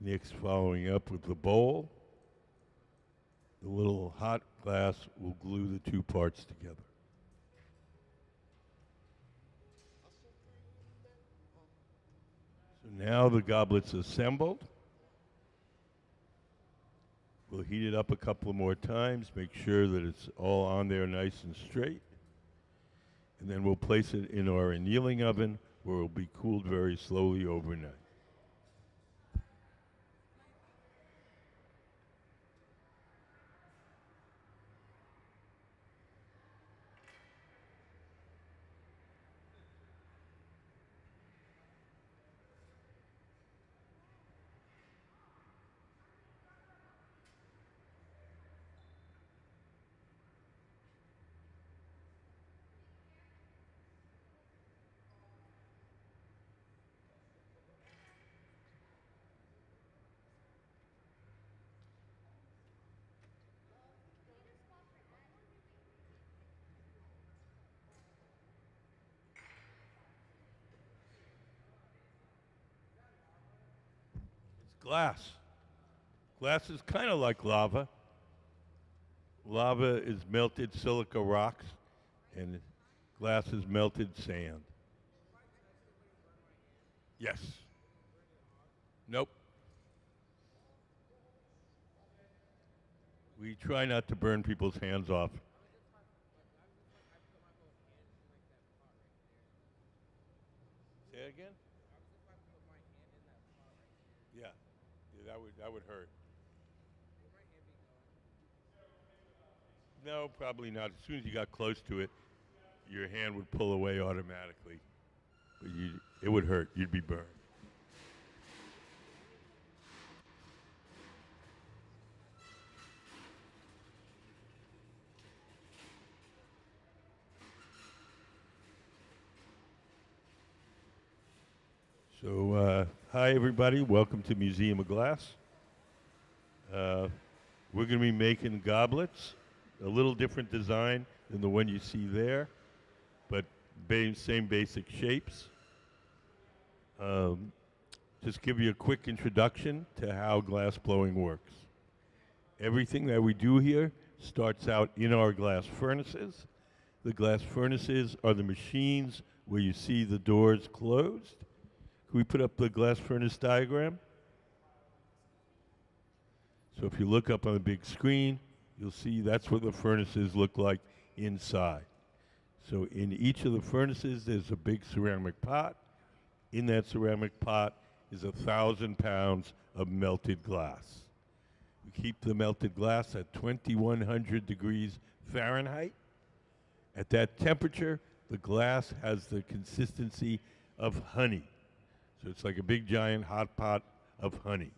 Next, following up with the bowl. The little hot glass will glue the two parts together. So now the goblet's assembled. We'll heat it up a couple more times, make sure that it's all on there nice and straight. And then we'll place it in our annealing oven where it will be cooled very slowly overnight. Glass. Glass is kind of like lava. Lava is melted silica rocks, and glass is melted sand. Yes. Nope. We try not to burn people's hands off. Say it again? Yeah. Yeah, that would hurt. No, probably not. As soon as you got close to it, your hand would pull away automatically. But it would hurt. You'd be burned. So, hi everybody. Welcome to Museum of Glass. We're going to be making goblets, a little different design than the one you see there, but same basic shapes. Just give you a quick introduction to how glass blowing works. Everything that we do here starts out in our glass furnaces. The glass furnaces are the machines where you see the doors closed. Can we put up the glass furnace diagram? So if you look up on the big screen, you'll see that's what the furnaces look like inside. So in each of the furnaces, there's a big ceramic pot. In that ceramic pot is 1,000 pounds of melted glass. We keep the melted glass at 2,100 degrees Fahrenheit. At that temperature, the glass has the consistency of honey. So it's like a big giant hot pot of honey.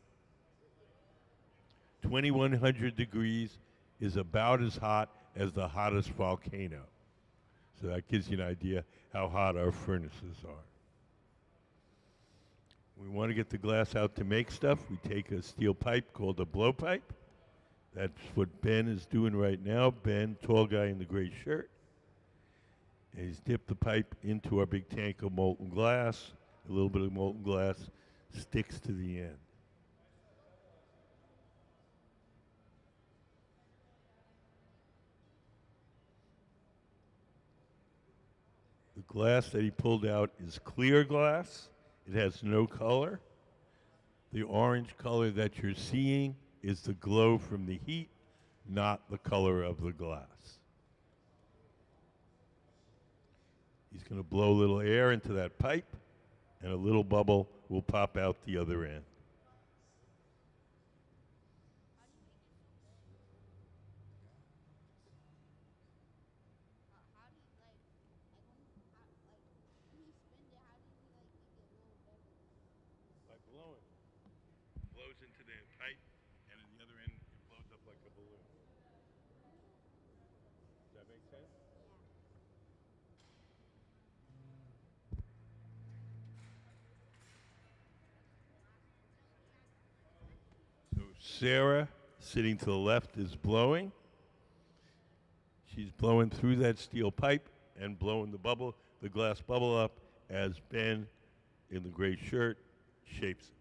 2,100 degrees is about as hot as the hottest volcano. So that gives you an idea how hot our furnaces are. We want to get the glass out to make stuff. We take a steel pipe called a blowpipe. That's what Ben is doing right now. Ben, tall guy in the gray shirt. And he's dipped the pipe into our big tank of molten glass. A little bit of molten glass sticks to the end. The glass that he pulled out is clear glass. It has no color. The orange color that you're seeing is the glow from the heat, not the color of the glass. He's going to blow a little air into that pipe, and a little bubble will pop out the other end. By blowing. Blows into the pipe, and at the other end, it blows up like a balloon. Does that make sense? So Sarah, sitting to the left, is blowing. She's blowing through that steel pipe and blowing the glass bubble up as Ben, in the gray shirt, shapes it.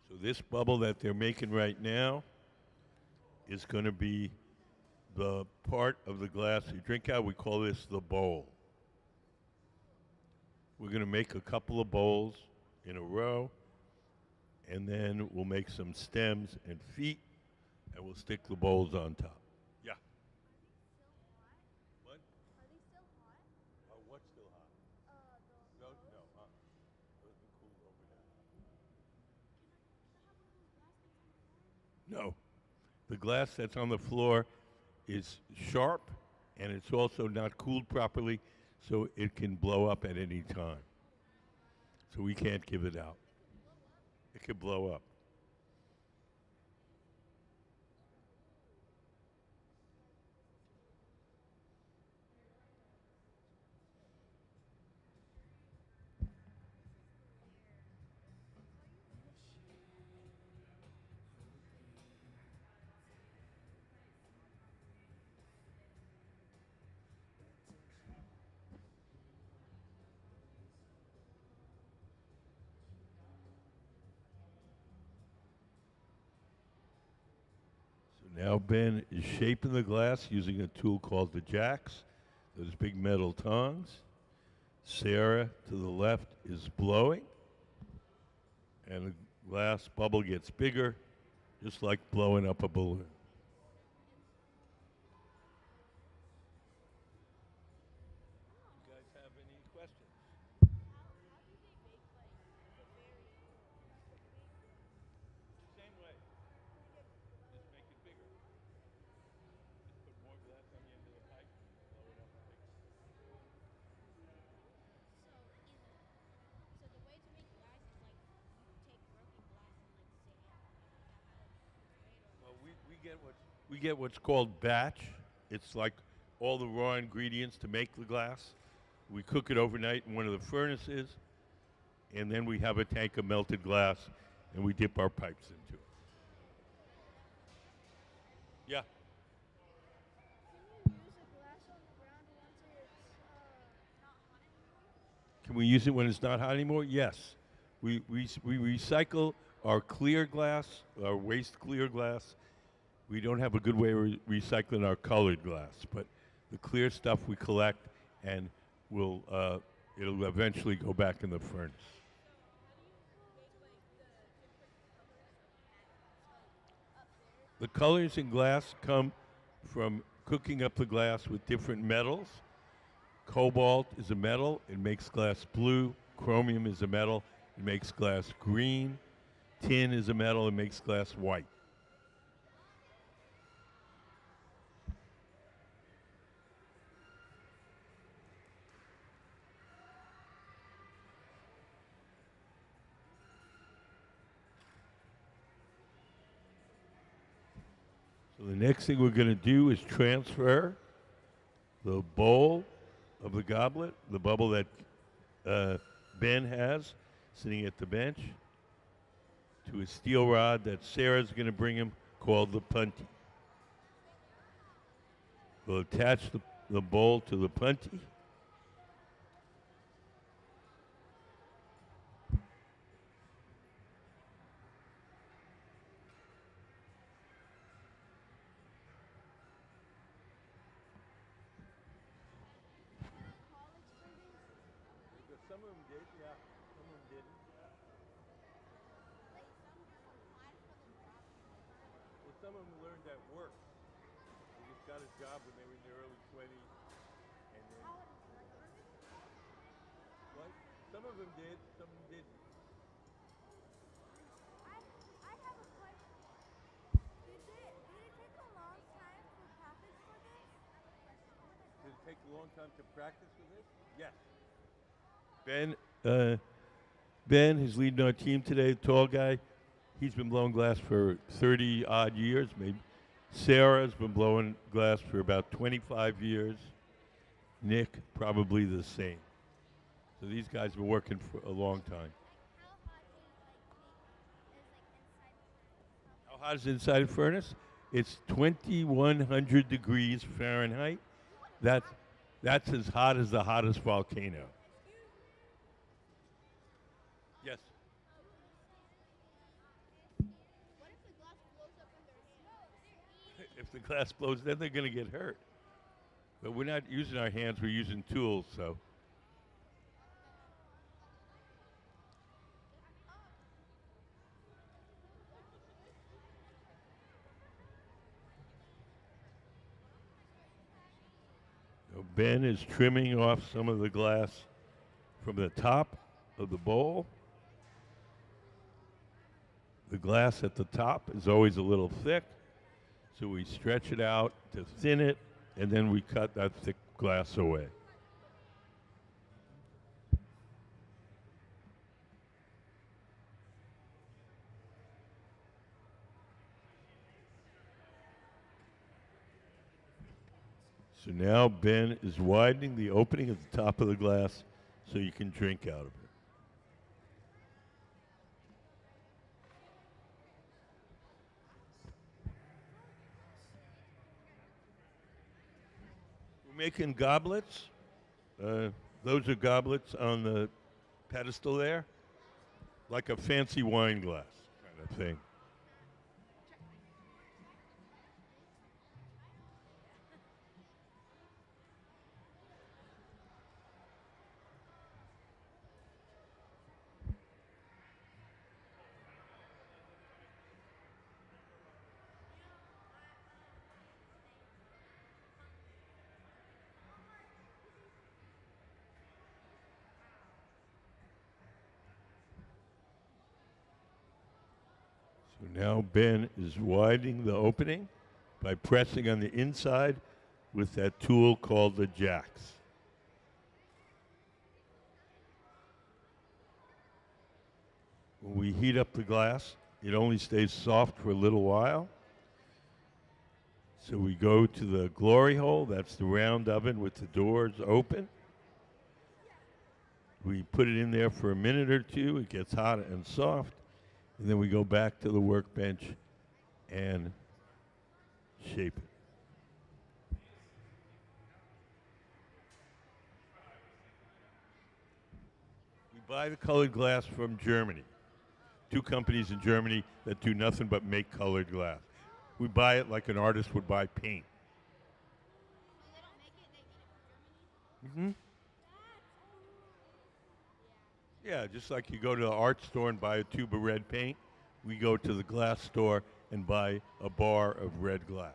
So this bubble that they're making right now is going to be the part of the glass you drink out. We call this the bowl. We're going to make a couple of bowls in a row, and then we'll make some stems and feet, and we'll stick the bowls on top. Yeah. What? Are they still hot? What's still hot? The No. Those are cooled over now. No. The glass that's on the floor is sharp, and it's also not cooled properly, so it can blow up at any time. So we can't give it out. It could blow up. Now Ben is shaping the glass using a tool called the jacks, those big metal tongs. Sarah to the left is blowing, and the glass bubble gets bigger, just like blowing up a balloon. You guys have any questions? Same way. Just make it bigger. Just put more glass on the end of the pipe, blow it up bigger. So the way to make glass is like you take broken glass and like sand. Well, we get what's called batch. It's like all the raw ingredients to make the glass. We cook it overnight in one of the furnaces, and then we have a tank of melted glass, and we dip our pipes into it. Yeah. Can you use a glass on the ground once it's not hot anymore? Can we use it when it's not hot anymore? Yes. We recycle our clear glass, our waste clear glass. We don't have a good way of recycling our colored glass, but the clear stuff we collect, and it'll eventually go back in the furnace. The colors in glass come from cooking up the glass with different metals. Cobalt is a metal, it makes glass blue. Chromium is a metal, it makes glass green. Tin is a metal, it makes glass white. So the next thing we're going to do is transfer the bowl of the goblet, the bubble that Ben has sitting at the bench, to a steel rod that Sarah's going to bring him called the punty. We'll attach the bowl to the punty. Some of them did, yeah. Some of them didn't. Well, some of them learned at work. They just got a job when they were in their early 20s. And then, what? Some of them did, some of them didn't. I have a question. Did it take a long time to practice for this? Did it take a long time to practice for this? Yes. Ben is leading our team today, the tall guy. He's been blowing glass for 30 odd years, maybe. Sarah's been blowing glass for about 25 years. Nick, probably the same. So these guys have been working for a long time. How hot is inside a furnace? It's 2,100 degrees Fahrenheit. That's as hot as the hottest volcano. Yes. What if the glass blows up in their hands? If the glass blows, then they're going to get hurt. But we're not using our hands, we're using tools, so. So Ben is trimming off some of the glass from the top of the bowl. The glass at the top is always a little thick, so we stretch it out to thin it, and then we cut that thick glass away. So now Ben is widening the opening at the top of the glass so you can drink out of it. We're making goblets. Those are goblets on the pedestal there, like a fancy wine glass kind of thing. So now Ben is widening the opening by pressing on the inside with that tool called the jacks. When we heat up the glass, it only stays soft for a little while. So we go to the glory hole, that's the round oven with the doors open. We put it in there for a minute or two, it gets hot and soft, and then we go back to the workbench and shape it. We buy the colored glass from Germany. 2 companies in Germany that do nothing but make colored glass. We buy it like an artist would buy paint. So they don't make it, they get it from Germany? Mm-hmm. Yeah, just like you go to the art store and buy a tube of red paint, we go to the glass store and buy a bar of red glass.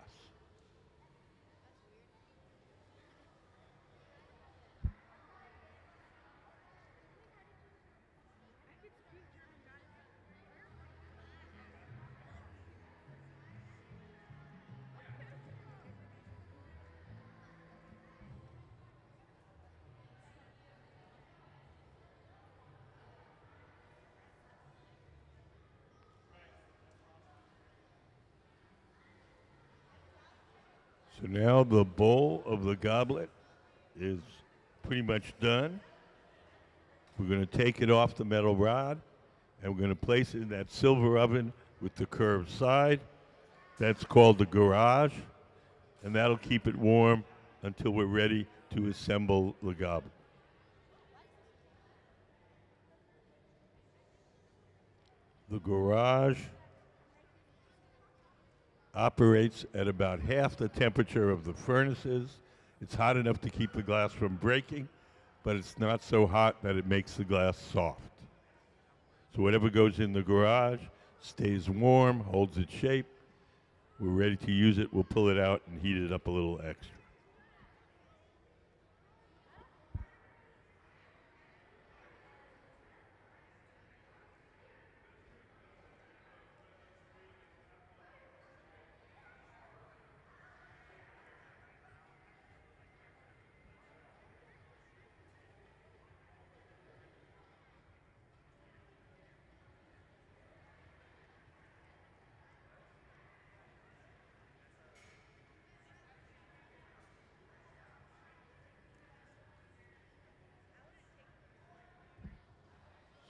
So now the bowl of the goblet is pretty much done. We're going to take it off the metal rod and we're going to place it in that silver oven with the curved side. That's called the garage, and that'll keep it warm until we're ready to assemble the goblet. The garage operates at about half the temperature of the furnaces. It's hot enough to keep the glass from breaking, but it's not so hot that it makes the glass soft. So whatever goes in the garage stays warm, holds its shape. We're ready to use it. We'll pull it out and heat it up a little extra.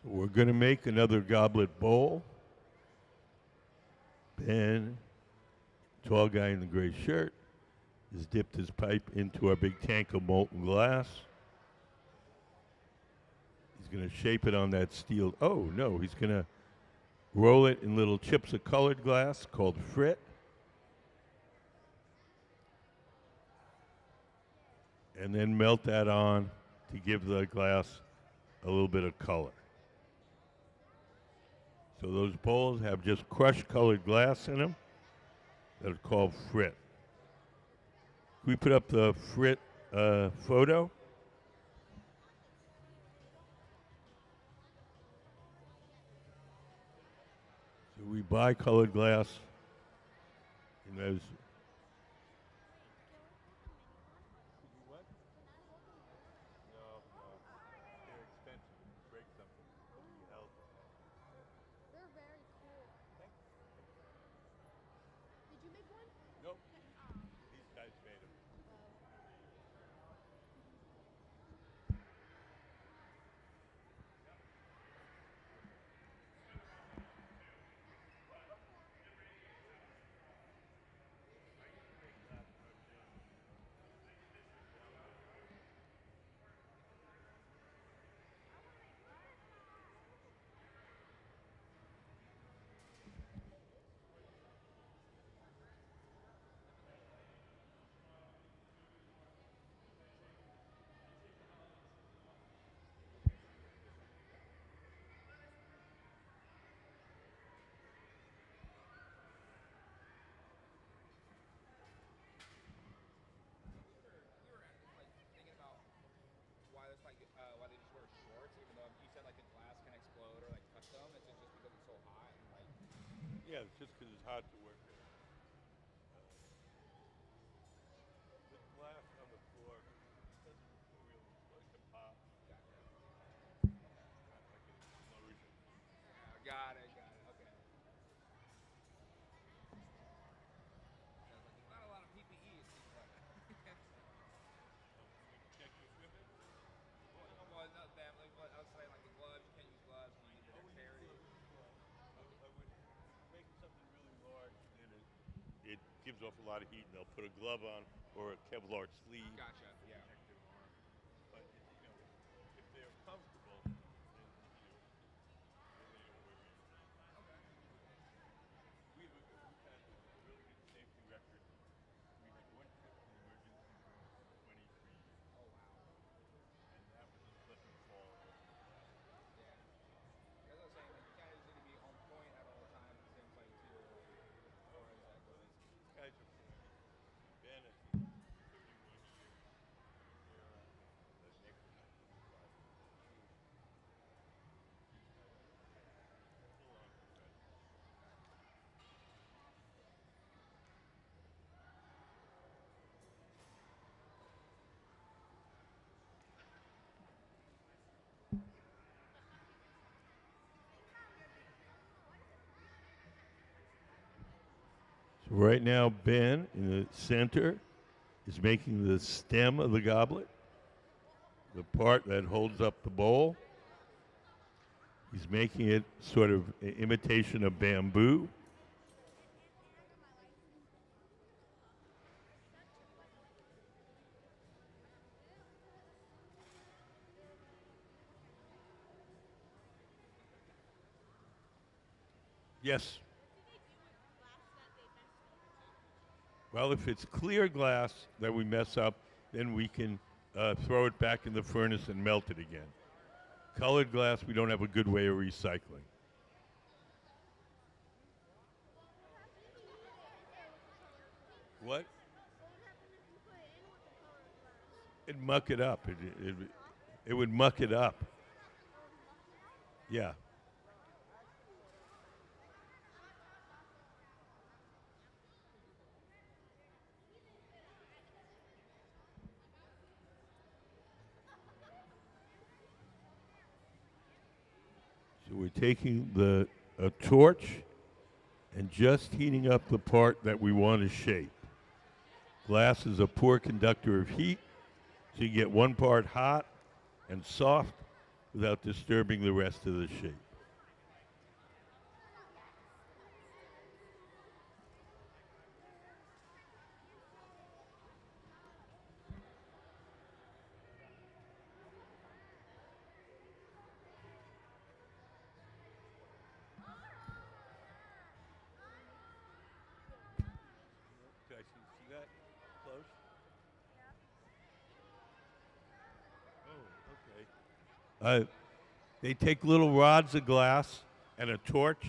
So we're going to make another goblet bowl. Ben, tall guy in the gray shirt, has dipped his pipe into our big tank of molten glass. He's going to shape it on that steel. Oh, no, he's going to roll it in little chips of colored glass called frit. And then melt that on to give the glass a little bit of color. So those bowls have just crushed colored glass in them that are called frit. Can we put up the frit photo? So we buy colored glass in those. They're very cool. Did you make one? Nope. These guys made them. Yeah, it's just because it's hard to work there. The glass on the floor doesn't really like to pop, Gotcha. not like an explosion. Yeah, got it, got it. Okay. I was like, there's not a lot of PPE, it seems like. You check your equipment. Well, not that, like, what I was saying, like the gloves, you can't use gloves, you need the Oh, we use dexterity. gloves. Yeah. I would, if you make something really large, then it gives off a lot of heat, and they'll put a glove on or a Kevlar sleeve Gotcha, to yeah. protect their arm. But if they're comfortable, then then they don't wear anything. Okay. We've had a really good safety record. We had one trip to the emergency room in 23 years, Oh, wow. and that was a slip and fall all over the glass. Yeah. As I was saying, like, you kind of just need to be on point at all times, it seems like, too, like, as Oh far as yeah. that Well, goes. these guys are pros. Ben, I think, 31 years. Sarah, next to 25. She's full on professional. So right now, Ben in the center is making the stem of the goblet, the part that holds up the bowl. He's making it sort of an imitation of bamboo. Yes. Well, if it's clear glass that we mess up, then we can throw it back in the furnace and melt it again. Colored glass, we don't have a good way of recycling. What? It'd muck it up. It would muck it up. Yeah. So we're taking a torch and just heating up the part that we want to shape. Glass is a poor conductor of heat, so you get one part hot and soft without disturbing the rest of the shape. Can I see that close? Oh, okay. They take little rods of glass and a torch,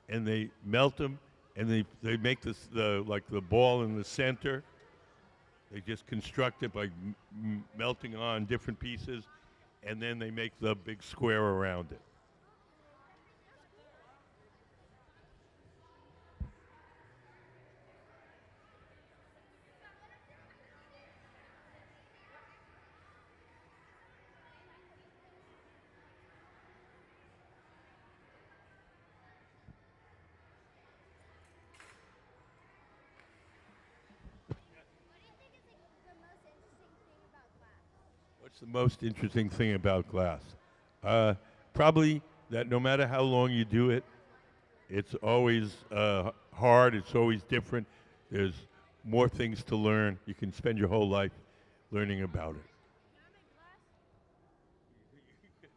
and they melt them, and they make this like the ball in the center. They just construct it by melting on different pieces, and then they make the big square around it. What's the most interesting thing about glass? Probably that no matter how long you do it, it's always hard. It's always different. There's more things to learn. You can spend your whole life learning about it.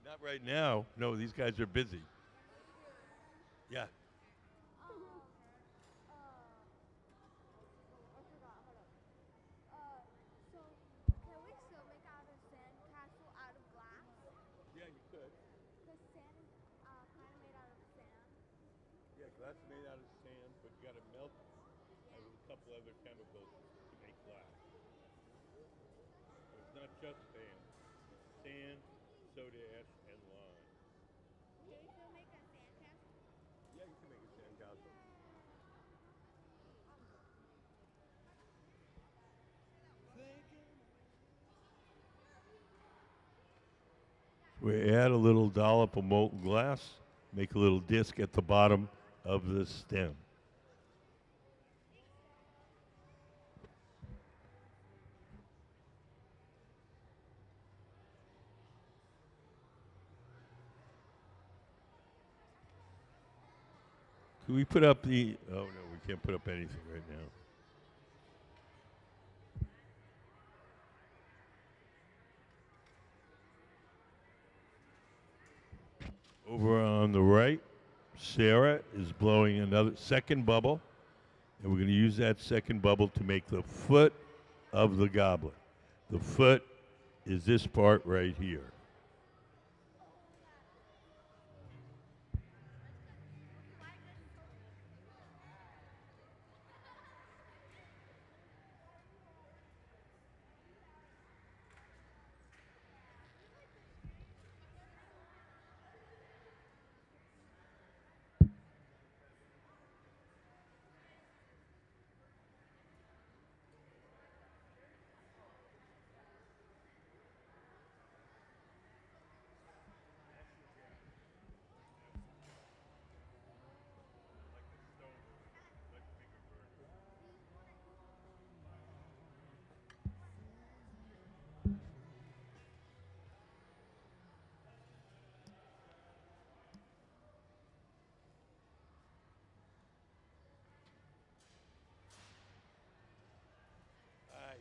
Not right now. No, these guys are busy. Yeah. So can we still make out a sand castle out of glass? Yeah, you could. Because sand is kind of made out of sand. Yeah, glass is made out of sand, but you got to melt it with a couple other chemicals to make glass. So it's not just sand. It's sand, soda ash, and lime. Can we still make a sand castle? Yeah, you can make a sand castle. We add a little dollop of molten glass, make a little disc at the bottom of the stem. Can we put up the, oh no, we can't put up anything right now. Over on the right, Sarah is blowing another second bubble, and we're going to use that second bubble to make the foot of the goblet. The foot is this part right here. Hi.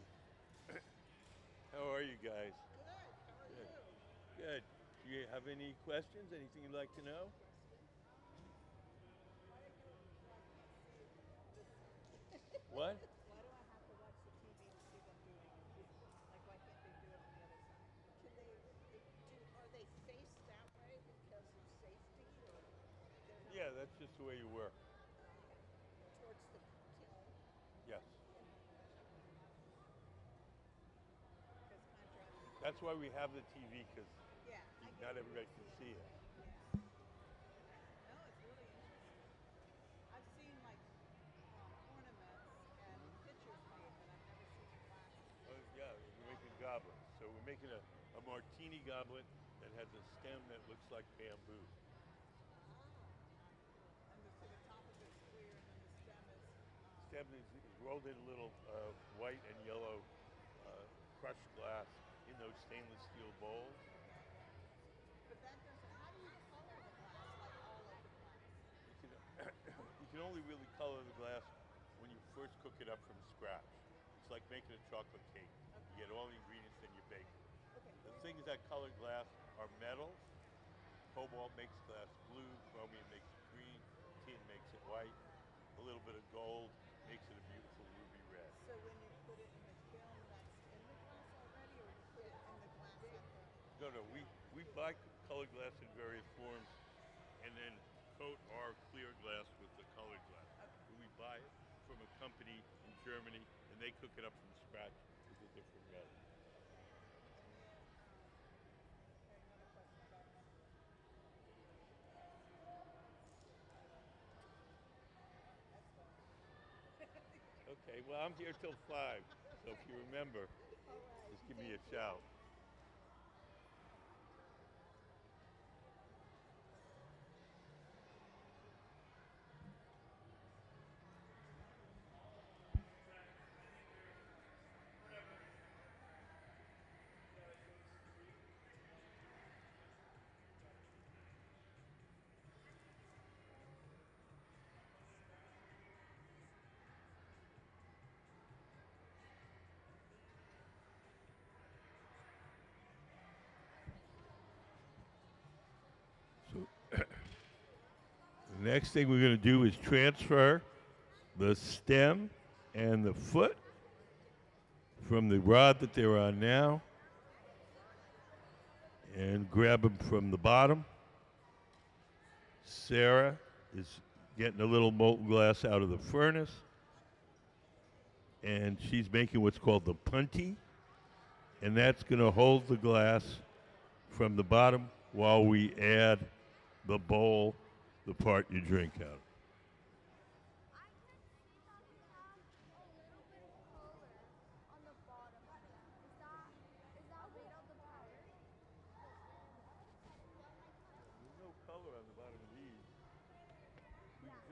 How are you guys? Good. Good. Do you have any questions? Anything you'd like to know? What? Why do I have to watch the TV and see them doing it? Like, why can't they do it on the other side? Can they, are they faced that way because of safety, or they're not Yeah, that's just the way you work. towards the kiln? Yes. Because contrast. That's why we have the TV, because Yeah, I get not it. everybody can see it. Yeah. No, it's really interesting. I've seen like ornaments and pictures made, but I've never seen the glasses. Yeah, we're making goblets. So we're making a martini goblet that has a stem that looks like bamboo. And so the top of it's clear, and then the stem is. Stem is rolled in a little white and yellow crushed glass in those stainless steel bowls. But that doesn't. How do you color the glass? Like all of the glass? You can only really color the glass when you first cook it up from scratch. It's like making a chocolate cake. You get all the ingredients, then you bake it. Okay. The things that color glass are metals. Cobalt makes glass blue, chromium makes it green, tin makes it white, a little bit of gold makes it a beautiful ruby red. So when you put it in the kiln, that's in the glass already, or you put it in the glass at the? No, we buy colored glass in various forms and then coat our clear glass with the colored glass. Okay. We buy it from a company in Germany, and they cook it up from scratch with a different metal. And then, another question about money. That's fine. Okay, well, I'm here till 5, so if you remember, All right. just give me a shout. So the next thing we're going to do is transfer the stem and the foot from the rod that they're on now and grab them from the bottom. Sarah is getting a little molten glass out of the furnace, and she's making what's called the punty, and that's going to hold the glass from the bottom while we add the bowl, the part you drink out of. I can see that we have a little bit of color on the bottom. Is that made of the powder?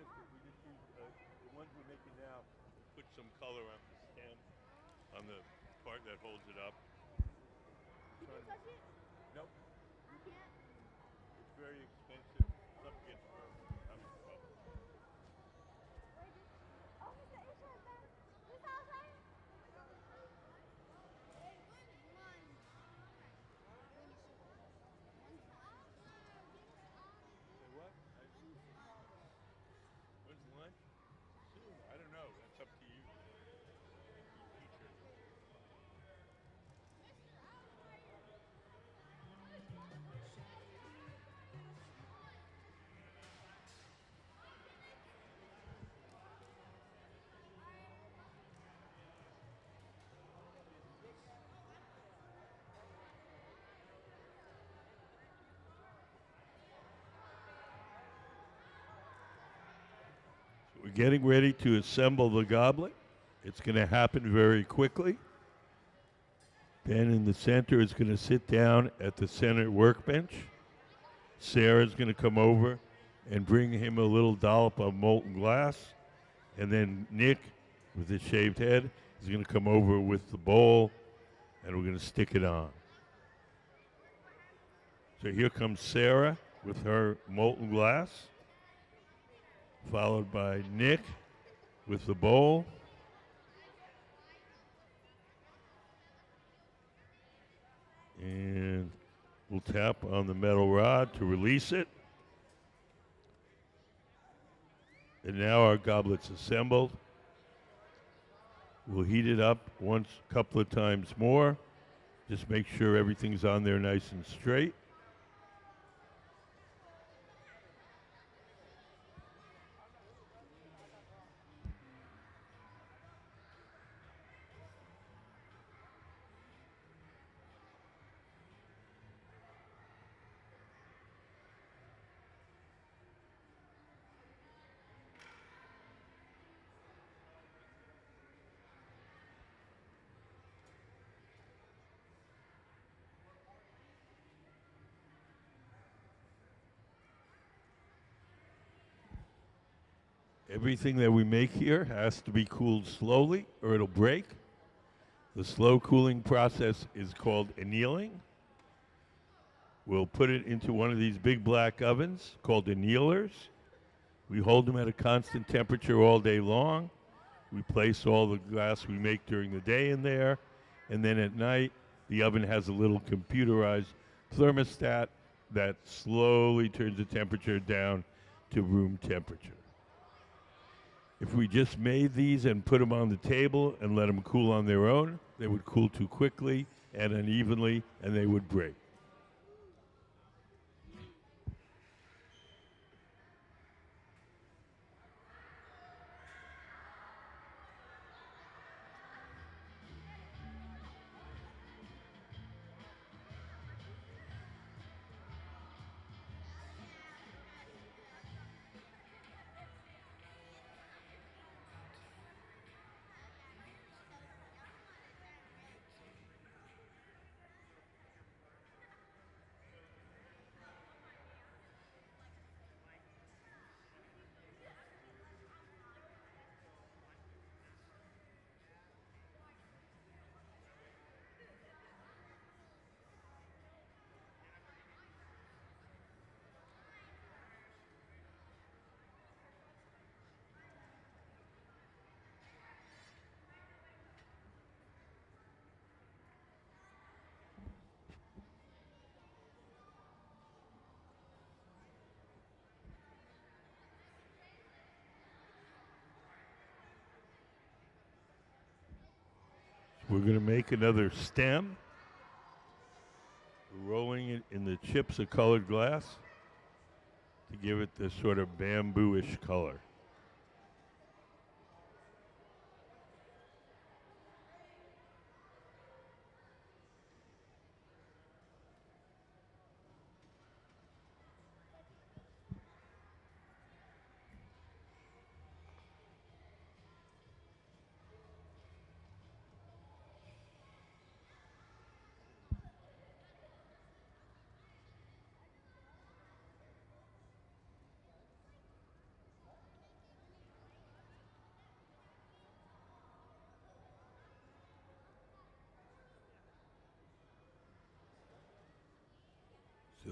just use the ones we're making now. We put some color on the stem, on the part that holds it up. You can touch it? Nope, You can't? it's very expensive. Something gets burned. I'm in trouble. Wait, this. Oh, it's the H.R. thing. This outside? Wait, when's lunch? When's Say what? When's lunch? Soon. I don't know. That's up to you. You teacher. We're getting ready to assemble the goblet. It's going to happen very quickly. Ben in the center is going to sit down at the center workbench. Sarah's going to come over and bring him a little dollop of molten glass. And then Nick, with his shaved head, is going to come over with the bowl, and we're going to stick it on. So here comes Sarah with her molten glass, followed by Nick with the bowl. And we'll tap on the metal rod to release it. And now our goblet's assembled. We'll heat it up once, a couple of times more. Just make sure everything's on there nice and straight. Everything that we make here has to be cooled slowly or it'll break. The slow cooling process is called annealing. We'll put it into one of these big black ovens called annealers. We hold them at a constant temperature all day long. We place all the glass we make during the day in there. And then at night, the oven has a little computerized thermostat that slowly turns the temperature down to room temperature. If we just made these and put them on the table and let them cool on their own, they would cool too quickly and unevenly, and they would break. We're going to make another stem. We're rolling it in the chips of colored glass to give it this sort of bamboo-ish color.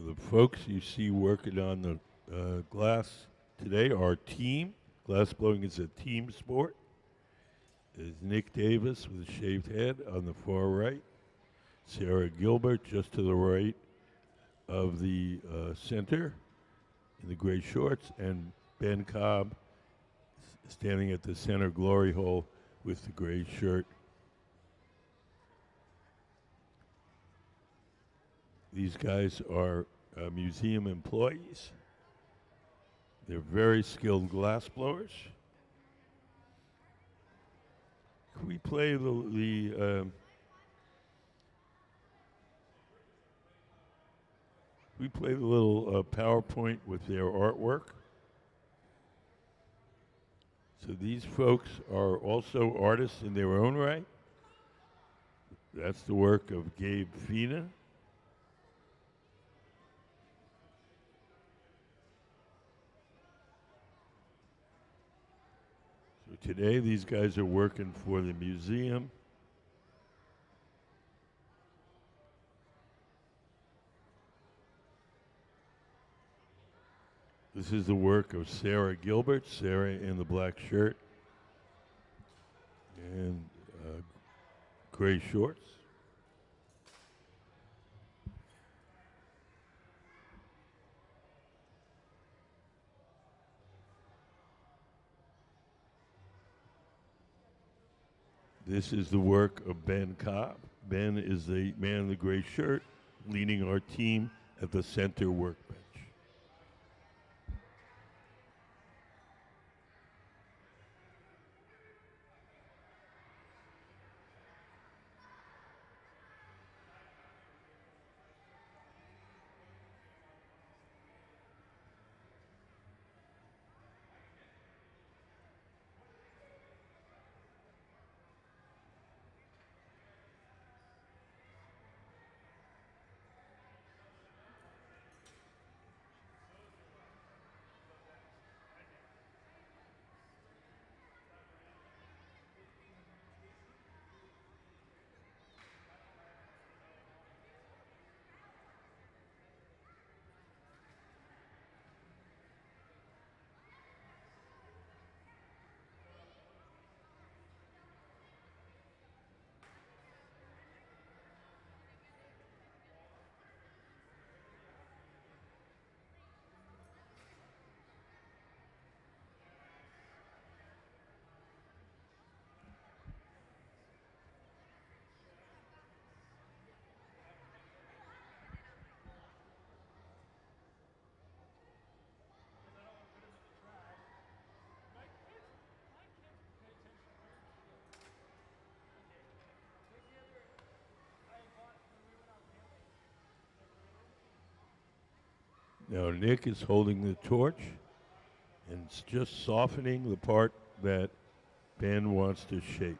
The folks you see working on the glass today are team. Glass blowing is a team sport. There's Nick Davis with a shaved head on the far right. Sarah Gilbert just to the right of the center in the gray shorts, and Ben Cobb standing at the center glory hole with the gray shirt. These guys are museum employees. They're very skilled glass blowers. Can we play we play the little PowerPoint with their artwork? So these folks are also artists in their own right. That's the work of Gabe Fina. So today these guys are working for the museum. This is the work of Sarah Gilbert, Sarah in the black shirt and gray shorts. This is the work of Ben Cobb. Ben is the man in the gray shirt leading our team at the center workbench. Now Nick is holding the torch and it's just softening the part that Ben wants to shape.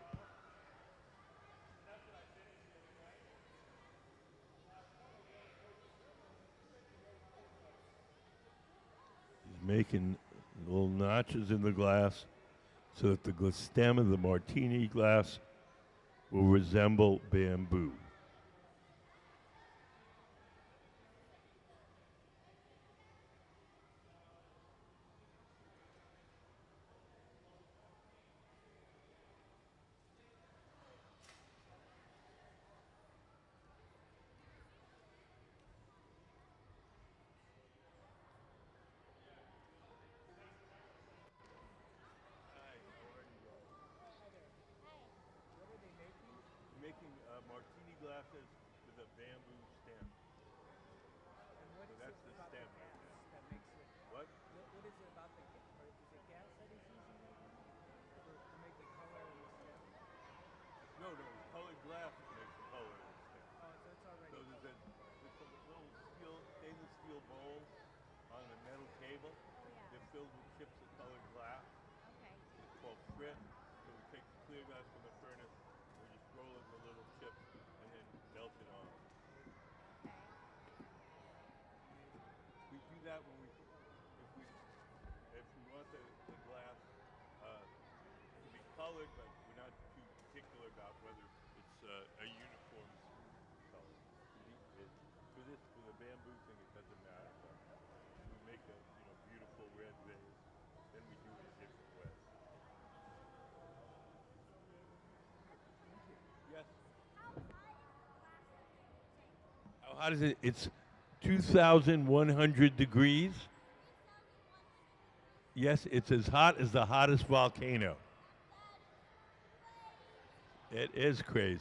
He's making little notches in the glass so that the stem of the martini glass will resemble bamboo. Making martini glasses with a bamboo stem. And what So is that's it the about stem the right gas there. that makes it? What? What is it about the or is it gas that he's using right now to make the color in the stem? No, colored glass makes the color in the stem. Oh, so it's already. So there's some little stainless steel bowls on a metal table. Oh yeah. They're filled with chips of colored glass. Okay. It's called frit. So we take the clear glass from the furnace, we just roll it in the little chips, and then melt it on. Okay. We do that when if we want the glass to be colored, but we're not too particular about whether it's a uniform color. For the bamboo thing, it doesn't matter. hot is it? It's 2,100 degrees. Yes, it's as hot as the hottest volcano. It is crazy.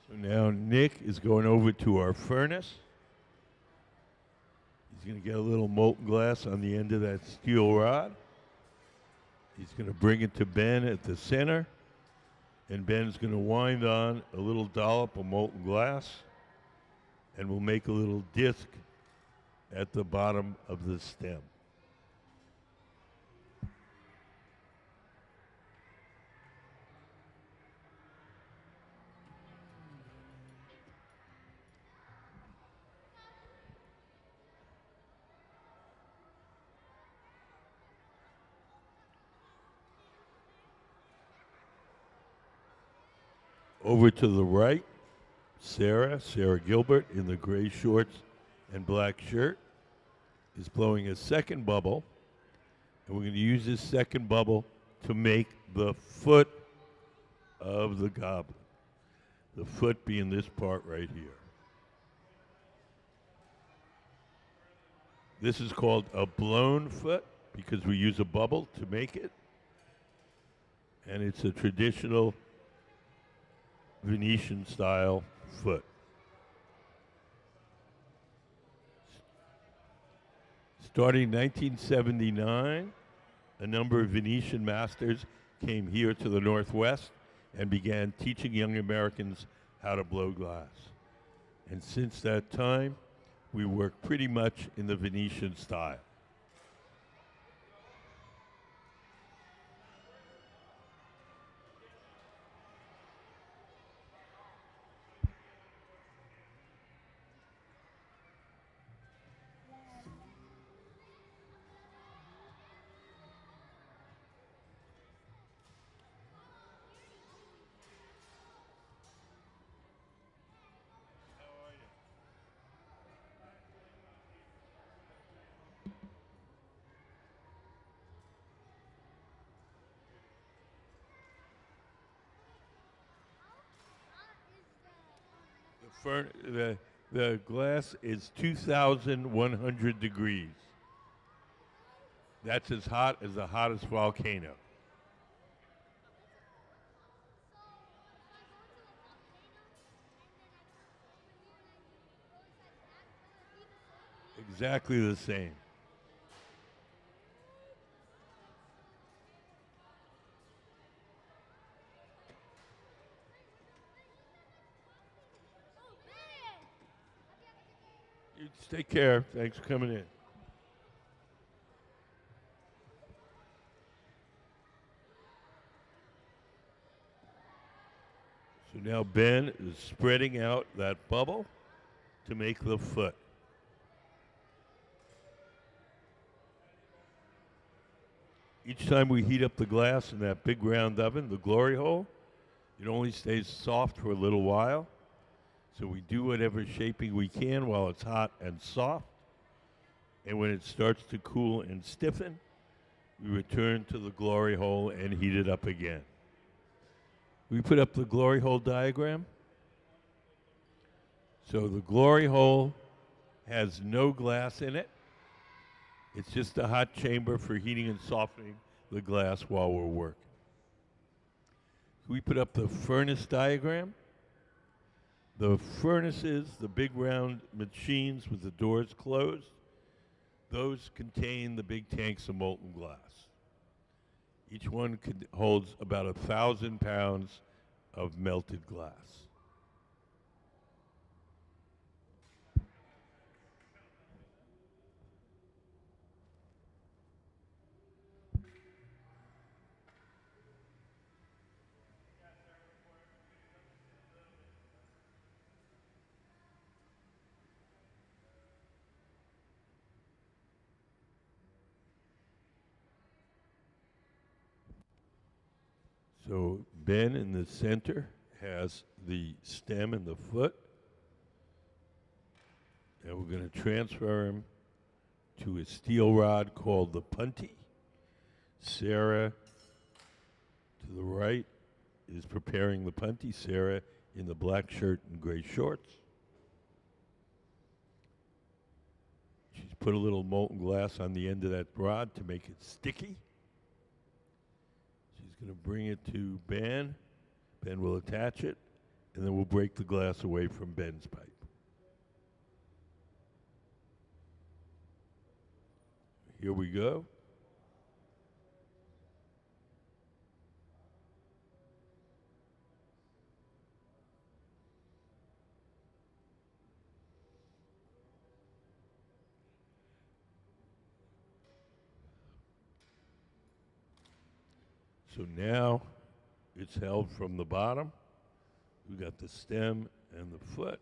So now Nick is going over to our furnace. He's going to get a little molten glass on the end of that steel rod. He's going to bring it to Ben at the center. And Ben's going to wind on a little dollop of molten glass. And we'll make a little disc at the bottom of the stem. Over to the right, Sarah Gilbert in the gray shorts and black shirt is blowing a second bubble. And we're going to use this second bubble to make the foot of the goblet. The foot being this part right here. This is called a blown foot because we use a bubble to make it. And it's a traditional Venetian style foot. Starting 1979, a number of Venetian masters came here to the Northwest and began teaching young Americans how to blow glass. And since that time, we work pretty much in the Venetian style. The glass is 2,100 degrees. That's as hot as the hottest volcano. Exactly the same. You just take care. Thanks for coming in. So now Ben is spreading out that bubble to make the foot. Each time we heat up the glass in that big round oven, the glory hole, it only stays soft for a little while. So we do whatever shaping we can while it's hot and soft. And when it starts to cool and stiffen, we return to the glory hole and heat it up again. We put up the glory hole diagram. So the glory hole has no glass in it. It's just a hot chamber for heating and softening the glass while we're working. We put up the furnace diagram. The furnaces, the big round machines with the doors closed, those contain the big tanks of molten glass. Each one holds about 1,000 pounds of melted glass. So Ben in the center has the stem and the foot. And we're going to transfer him to a steel rod called the punty. Sarah to the right is preparing the punty. Sarah in the black shirt and gray shorts. She's put a little molten glass on the end of that rod to make it sticky. She's going to bring it to Ben. Ben will attach it, and then we'll break the glass away from Ben's pipe. Here we go. So now it's held from the bottom. We got the stem and the foot.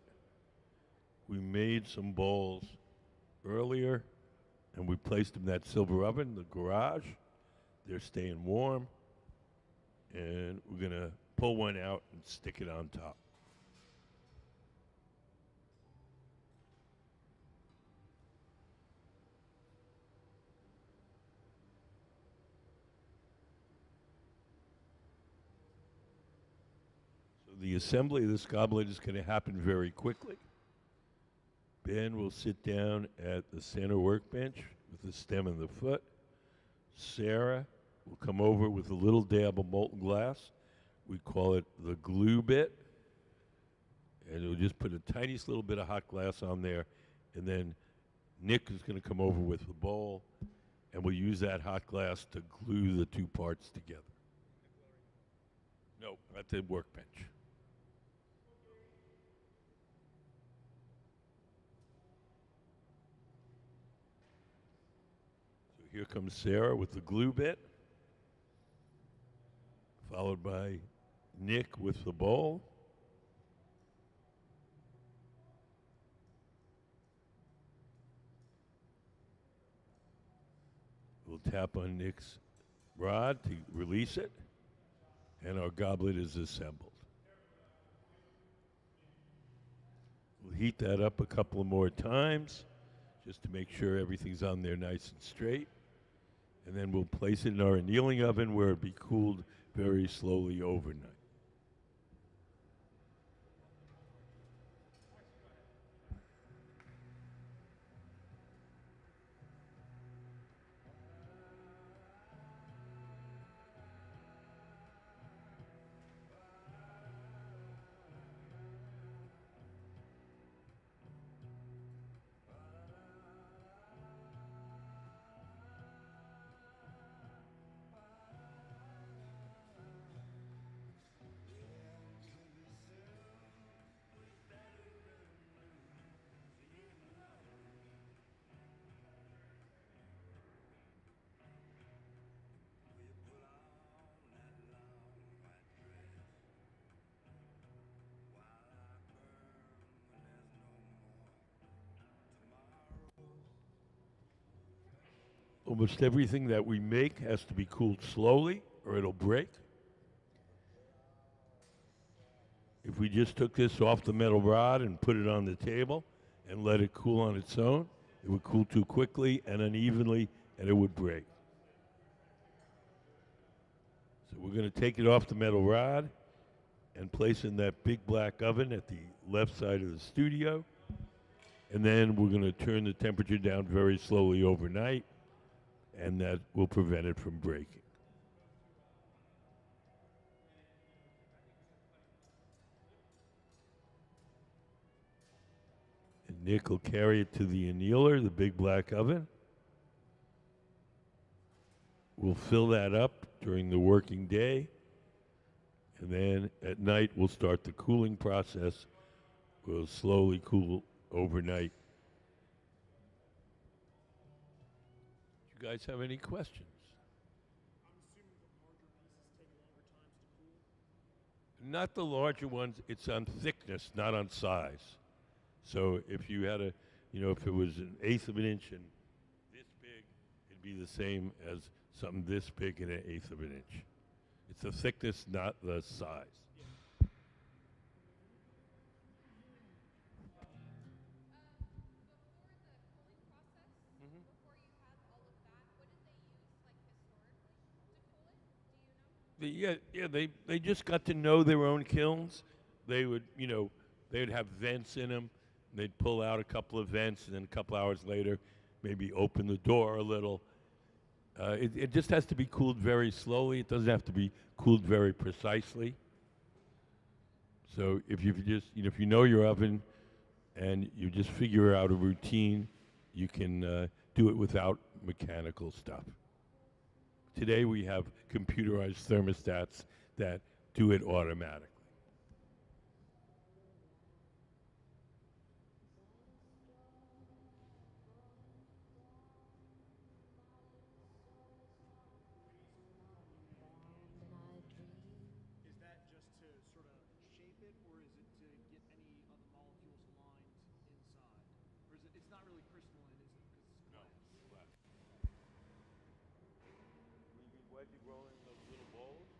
We made some bowls earlier, and we placed them in that silver oven in the garage. They're staying warm, and we're gonna pull one out and stick it on top. So the assembly of this goblet is gonna happen very quickly. Ben will sit down at the center workbench with the stem and the foot. Sarah will come over with a little dab of molten glass. We call it the glue bit. And we'll just put a tiniest little bit of hot glass on there. And then Nick is going to come over with the bowl, and we'll use that hot glass to glue the two parts together. No, at the workbench. Here comes Sarah with the glue bit, followed by Nick with the bowl. We'll tap on Nick's rod to release it, and our goblet is assembled. We'll heat that up a couple of more times just to make sure everything's on there nice and straight. And then we'll place it in our annealing oven where it'll be cooled very slowly overnight. Almost everything that we make has to be cooled slowly or it'll break. If we just took this off the metal rod and put it on the table and let it cool on its own, it would cool too quickly and unevenly and it would break. So we're going to take it off the metal rod and place it in that big black oven at the left side of the studio. And then we're going to turn the temperature down very slowly overnight, and that will prevent it from breaking. And Nick will carry it to the annealer, the big black oven. We'll fill that up during the working day, and then at night we'll start the cooling process. We'll slowly cool overnight. Do you guys have any questions? Not the larger ones, it's on thickness, not on size. So if you had if it was an eighth of an inch and this big, it'd be the same as something this big and an eighth of an inch. It's the thickness, not the size. They just got to know their own kilns. They would, they'd have vents in them. They'd pull out a couple of vents, and then a couple hours later, maybe open the door a little. It just has to be cooled very slowly. It doesn't have to be cooled very precisely. So if you just, if you know your oven and you just figure out a routine, you can do it without mechanical stuff. Today we have computerized thermostats that do it automatically. Is that just to sort of shape it, or is it to get any of the molecules aligned inside? Or is it? It's not really crystalline, is it? Because it's glass. Why is he rolling those little bowls?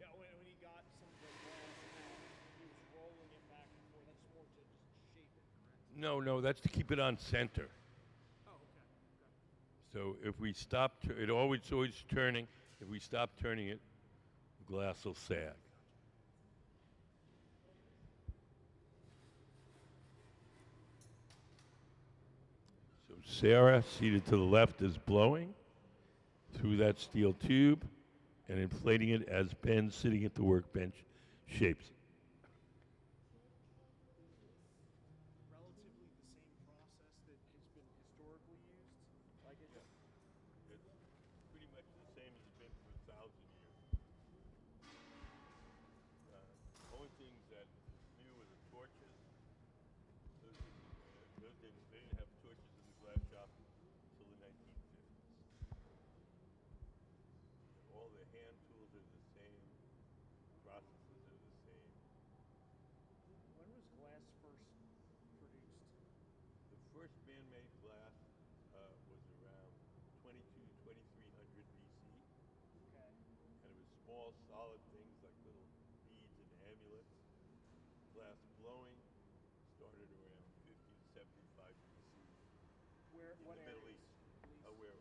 Yeah, when he got some of the glass out, he was rolling it back and forth. That's more to just shape it, correct? No, that's to keep it on center. Oh, okay. So if we stop, it's always turning. If we stop turning it, the glass will sag. So Sarah, seated to the left, is blowing through that steel tube and inflating it as Ben, sitting at the workbench, shapes it. Relatively the same process that has been historically used. Like it. It's pretty much the same as it's been for 1,000 years. Only things that new are the torches. They didn't have torches in the glass shop until the 1950s. All the hand tools are the same, processes are the same. When was glass first produced? The first man-made glass was around 2300 BC, Okay. and it was small, solid things like little beads and amulets. Glass blowing started around 50 to 75 BC Where? in What the Middle areas? East, where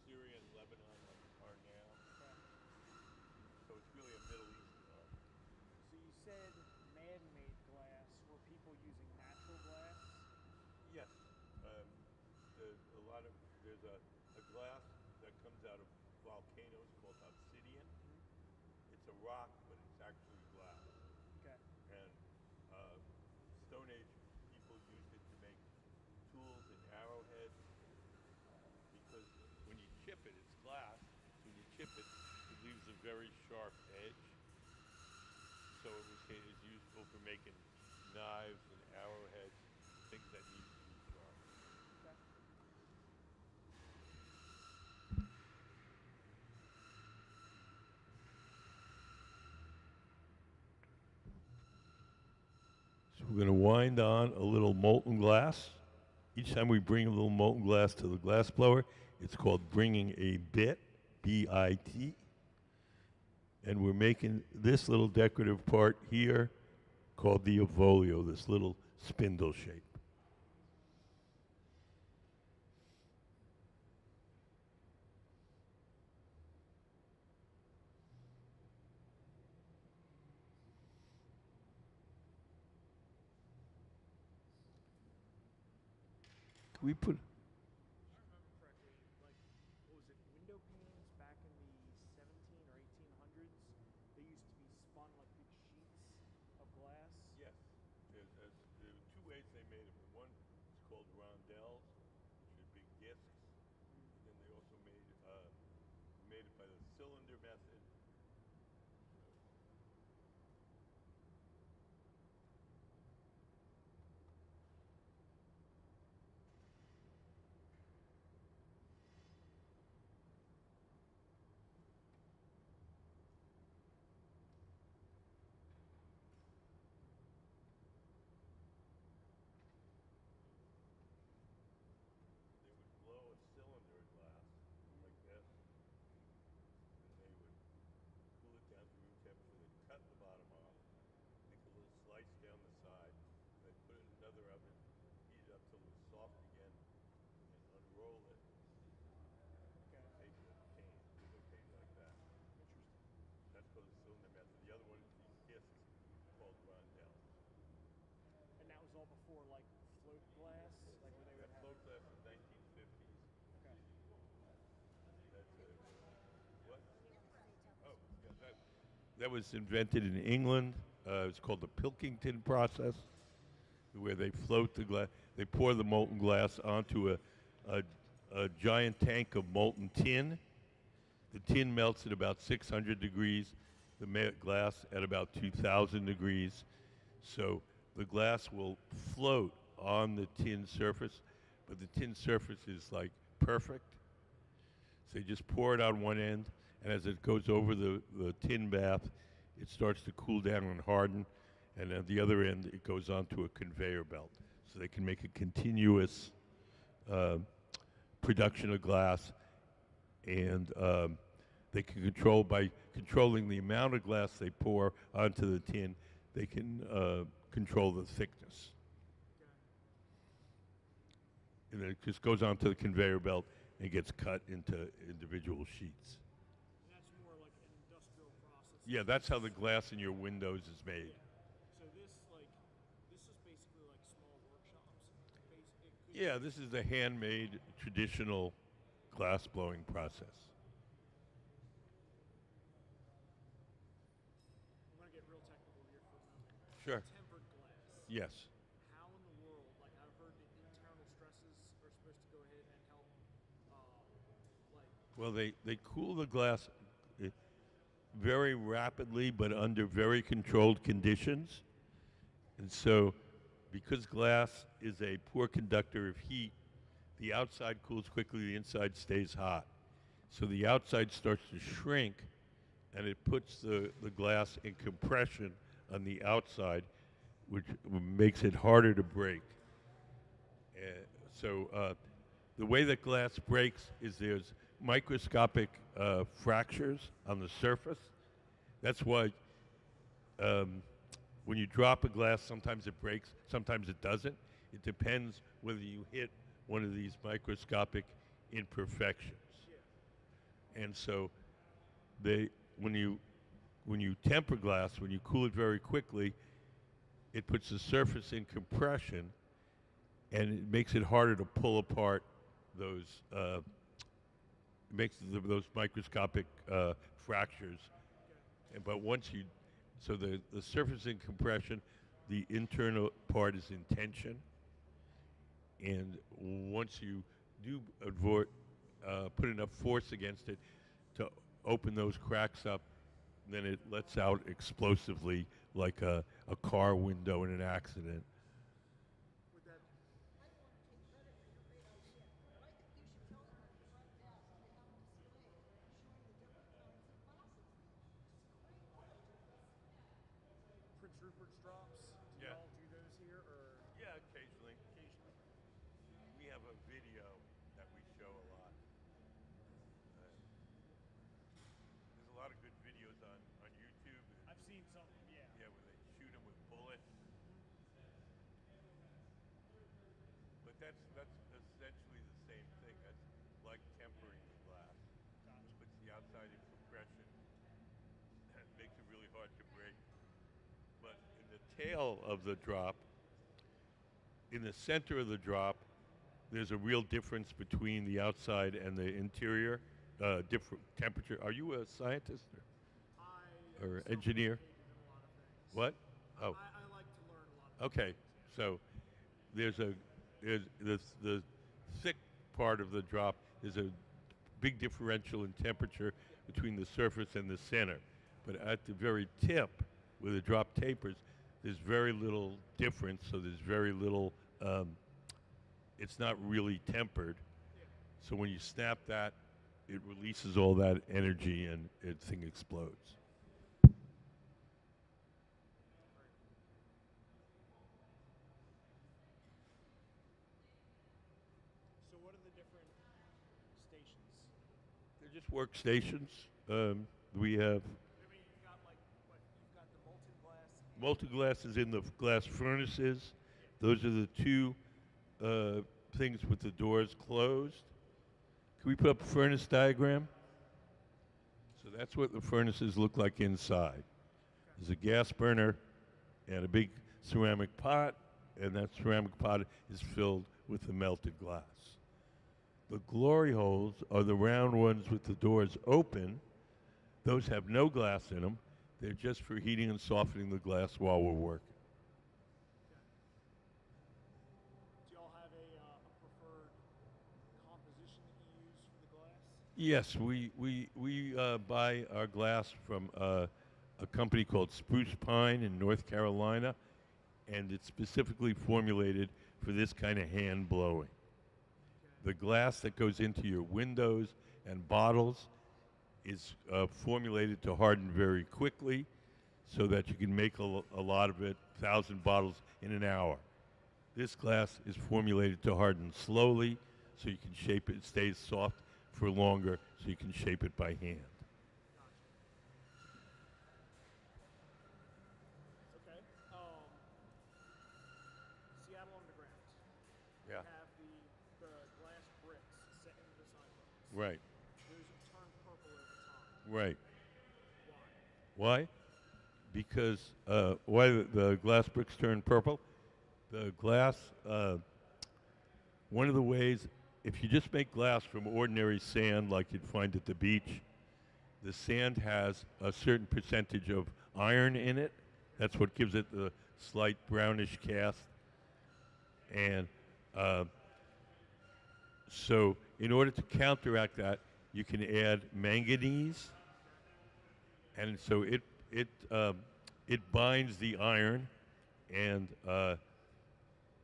Syria and Lebanon are now. Okay. So it's really a Middle Eastern art. So you said man-made glass. Were people using natural glass? Yes, um, there's a glass that comes out of volcanoes called obsidian. It's a rock, but it's actually glass. Okay. And Stone Age people used it to make tools and arrowheads because when you chip it, it's glass. When you chip it, it leaves a very sharp edge. So it is useful for making knives and arrowheads, things that need to be sharp. Okay. So we're going to wind on a little molten glass. Each time we bring a little molten glass to the glass blower, it's called bringing a bit, B-I-T. And we're making this little decorative part here called the avolio, this little spindle shape. Can we put... I remember correctly, like, what was it, window panes back in the 17 or 1800s? They used to be spun like big sheets of glass. Yes. There were two ways they made them. One is called rondelles, which are big discs. And then they also made it by the cylinder method. They would blow a cylinder of glass like this, and they would saw before, like float glass, like where they would have. Float glass in 1950s. Okay. What? Oh, yeah, that was invented in England. It's called the Pilkington process, where they float the glass. They pour the molten glass onto a giant tank of molten tin. The tin melts at about 600 degrees, the glass at about 2,000 degrees. So the glass will float on the tin surface, but the tin surface is like perfect. So you just pour it on one end, and as it goes over the tin bath, it starts to cool down and harden, and at the other end, it goes onto a conveyor belt. So they can make a continuous production of glass, and they can control, by controlling the amount of glass they pour onto the tin, they can control the thickness. And then it just goes onto the conveyor belt and gets cut into individual sheets. And that's more like an industrial process. Yeah, that's how the glass in your windows is made. So this is basically like small workshops. Yeah, this is the handmade traditional glass blowing process. I'm gonna get real technical here for a moment. Sure. Tempered glass. Yes. How in the world? Like I've heard that internal stresses are supposed to go ahead and help. Well, they cool the glass very rapidly, but under very controlled conditions. And so, because glass is a poor conductor of heat, the outside cools quickly, the inside stays hot. So the outside starts to shrink, and it puts the glass in compression on the outside, which makes it harder to break. The way that glass breaks is there's microscopic fractures on the surface. That's why when you drop a glass, sometimes it breaks, sometimes it doesn't. It depends whether you hit one of these microscopic imperfections. And so when you temper glass, when you cool it very quickly, it puts the surface in compression, and it makes it harder to pull apart those those microscopic fractures. But once you, so the surface in compression, the internal part is in tension, and once you do put enough force against it to open those cracks up, then it lets out explosively like a car window in an accident. Prince Rupert's drops. Do Yeah. y'all do those here or? Yeah, occasionally. We have a video that we show a lot. There's a lot of good videos on YouTube. I've seen some. Yeah. Yeah, where they shoot them with bullets. But that's essentially the same thing. That's like tempering the glass. Puts the outside in compression. It makes it really hard to break. But in the tail of the drop, in the center of the drop, there's a real difference between the outside and the interior. Different temperature. Are you a scientist or engineer? What? Oh. I like to learn a lot. Okay. So there's the thick part of the drop is a big differential in temperature between the surface and the center. But at the very tip, where the drop tapers, there's very little difference. So there's very little. It's not really tempered. So when you snap that, it releases all that energy and the thing explodes. So what are the different stations? They're just workstations. We have I mean, you've got like what? You've got the molten glass. molten glass is in the glass furnaces. Those are the two things with the doors closed. Can we put up a furnace diagram? So that's what the furnaces look like inside. There's a gas burner and a big ceramic pot, and that ceramic pot is filled with the melted glass. The glory holes are the round ones with the doors open. Those have no glass in them. They're just for heating and softening the glass while we're working. Do y'all have a preferred composition that you use for the glass? Yes, we buy our glass from a company called Spruce Pine in North Carolina, and it's specifically formulated for this kind of hand blowing. The glass that goes into your windows and bottles is formulated to harden very quickly so that you can make a lot of it, 1,000 bottles in an hour. This glass is formulated to harden slowly so you can shape it. It stays soft for longer so you can shape it by hand. Okay. Seattle Underground. Yeah. They have the glass bricks set into the sidewalks. Right, Those have turned purple over time. right. Why? Why? Because why the glass bricks turn purple? The glass, one of the ways, if you just make glass from ordinary sand like you'd find at the beach, the sand has a certain percentage of iron in it. That's what gives it the slight brownish cast. And so in order to counteract that, you can add manganese. And so it binds the iron, and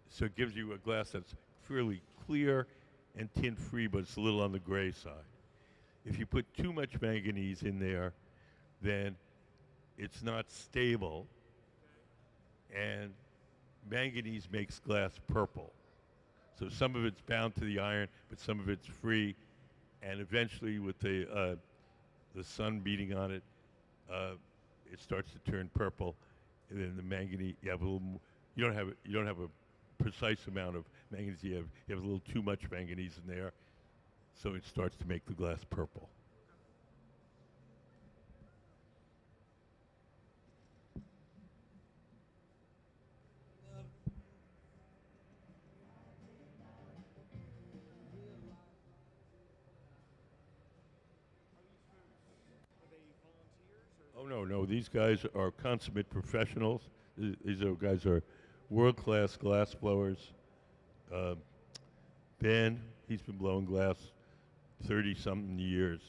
so it gives you a glass that's fairly clear and tint-free, but it's a little on the gray side. If you put too much manganese in there, then it's not stable, and manganese makes glass purple. So some of it's bound to the iron, but some of it's free, and eventually, with the sun beating on it, it starts to turn purple, and then the manganese. You have a little. You don't have a precise amount of manganese. You have a little too much manganese in there, so it starts to make the glass purple. Are they volunteers or? Oh no, these guys are consummate professionals. These are guys are world-class glass blowers. Uh, Ben, he's been blowing glass 30-something years.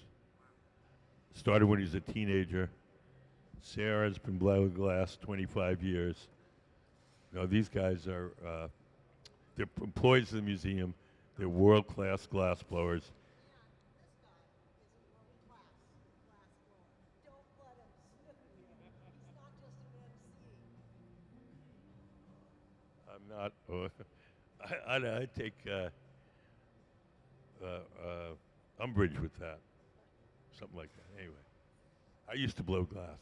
Started when he was a teenager. Sarah's been blowing glass 25 years. Now these guys are they're employees of the museum. They're world-class glass blowers. Don't let him snook. He's not just a MC. I'm not. I take umbrage with that. Something like that. Anyway, I used to blow glass.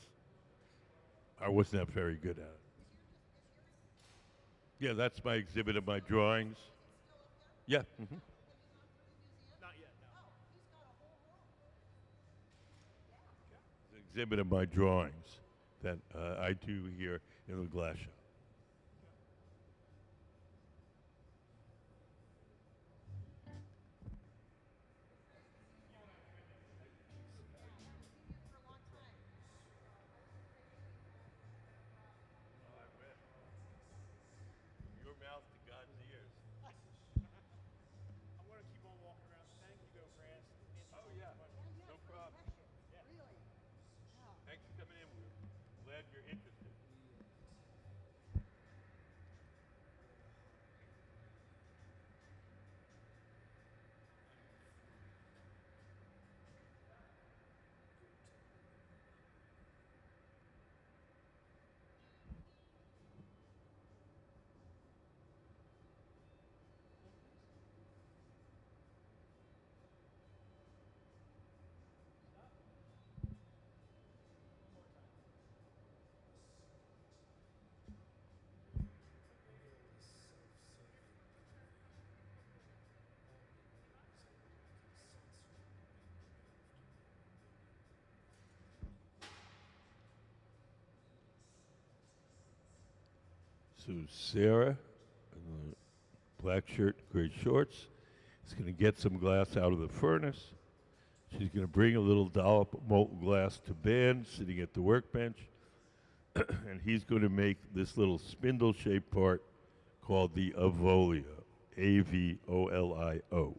I wasn't that very good at it. Yeah, that's my exhibit of my drawings. Yeah. Mm-hmm. Not yet, no. The exhibit of my drawings that I do here in the glass shop. Your mouth to God's ears. I'm gonna keep on walking around. Thank you though for answering Oh, all these yeah. questions. No problem. Really? Thanks for coming in. We're glad you're interested. So Sarah Black shirt, gray shorts. He's going to get some glass out of the furnace. She's going to bring a little dollop of molten glass to Ben, sitting at the workbench. And he's going to make this little spindle-shaped part called the Avolio, A-V-O-L-I-O.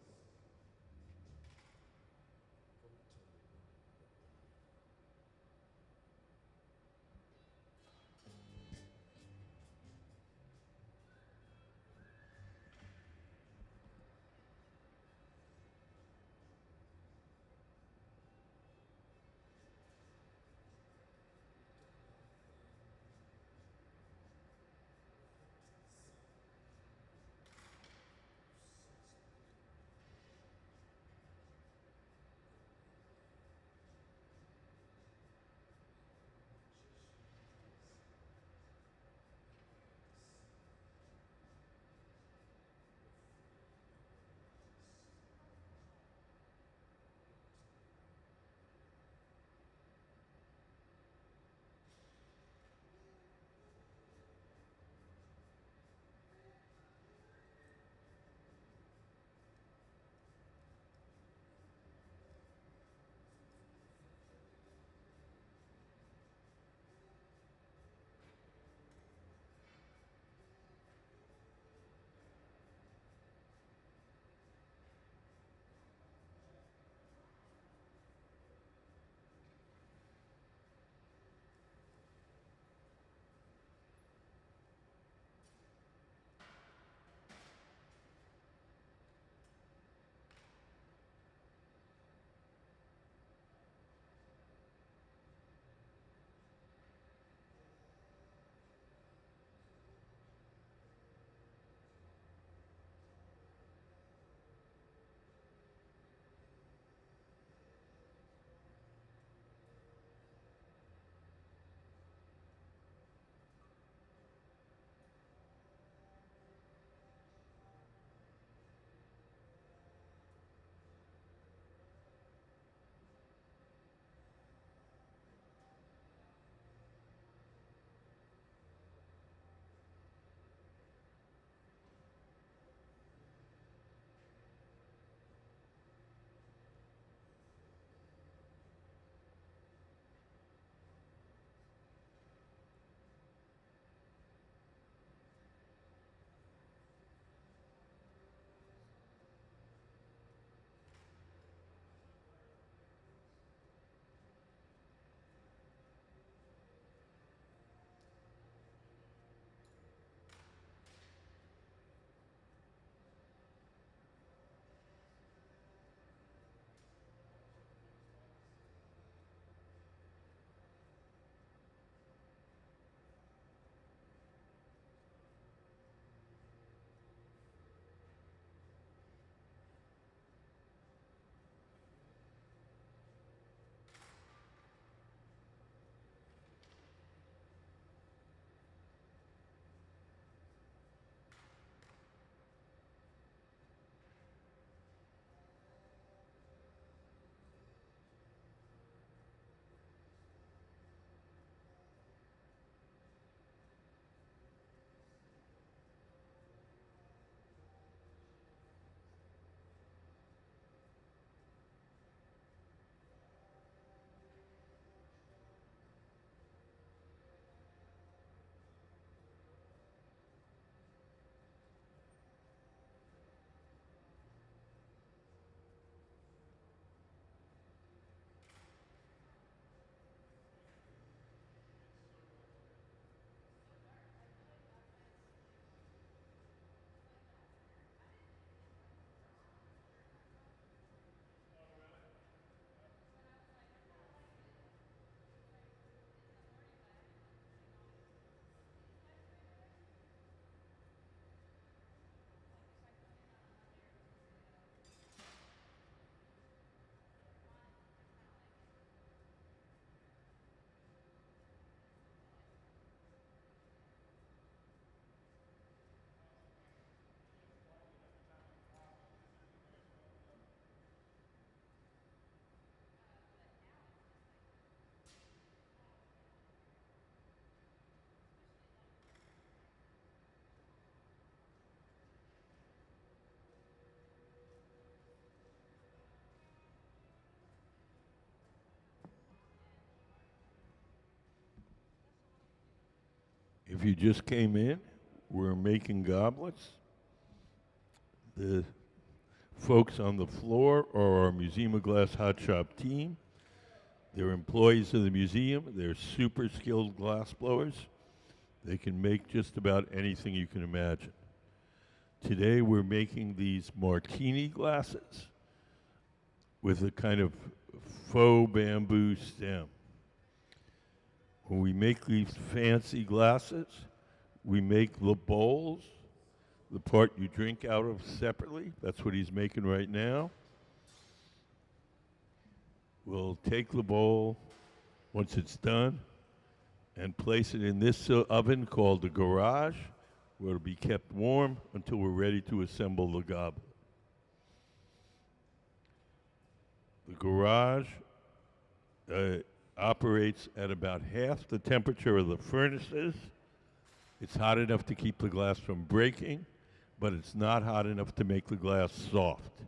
If you just came in, we're making goblets. The folks on the floor are our Museum of Glass Hot Shop team. They're employees of the museum. They're super skilled glass blowers. They can make just about anything you can imagine. Today we're making these martini glasses with a kind of faux bamboo stem. When we make these fancy glasses, we make the bowls, the part you drink out of separately. That's what he's making right now. We'll take the bowl once it's done and place it in this oven called the garage, where it'll be kept warm until we're ready to assemble the goblet. The garage operates at about half the temperature of the furnaces. It's hot enough to keep the glass from breaking, but it's not hot enough to make the glass soft.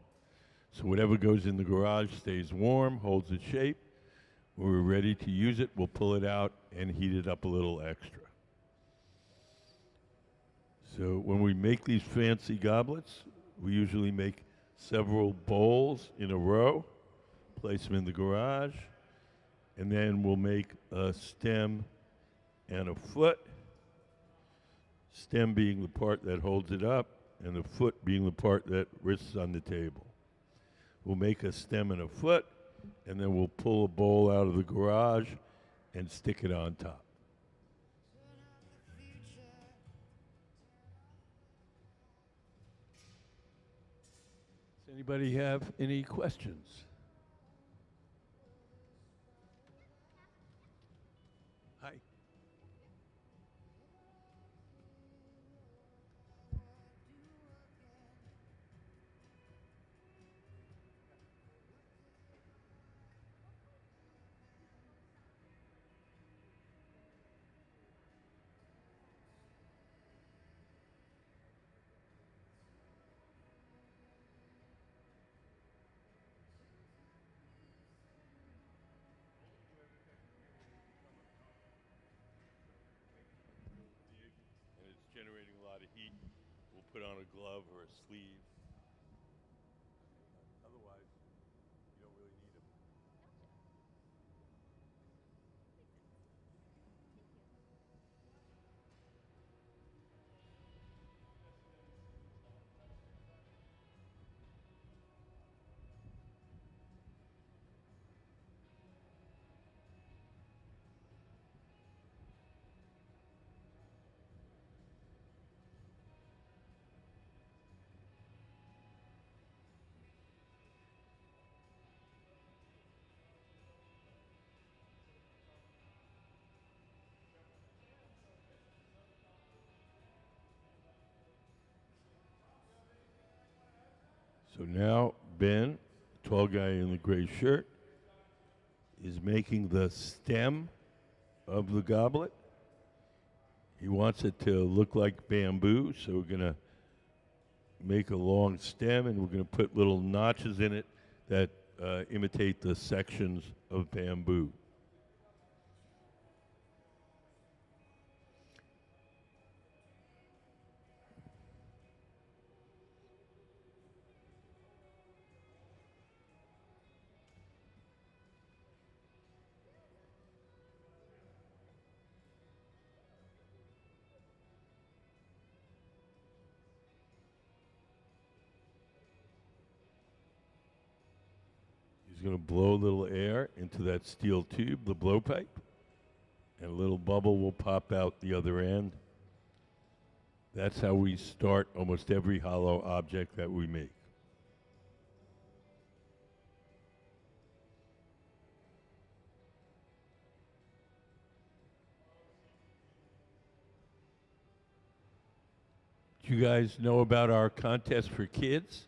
So whatever goes in the garage stays warm, holds its shape. When we're ready to use it, we'll pull it out and heat it up a little extra. So when we make these fancy goblets, we usually make several bowls in a row, place them in the garage, and then we'll make a stem and a foot. Stem being the part that holds it up, and the foot being the part that rests on the table. We'll make a stem and a foot, and then we'll pull a bowl out of the garage and stick it on top. Does anybody have any questions? Hi. And it's generating a lot of heat. We'll put on a glove or a sleeve. Otherwise, you don't really need them. So now Ben, tall guy in the gray shirt, is making the stem of the goblet. He wants it to look like bamboo, so we're gonna make a long stem and we're gonna put little notches in it that imitate the sections of bamboo. He's going to blow a little air into that steel tube, the blowpipe, and a little bubble will pop out the other end. That's how we start almost every hollow object that we make. Do you guys know about our contest for kids?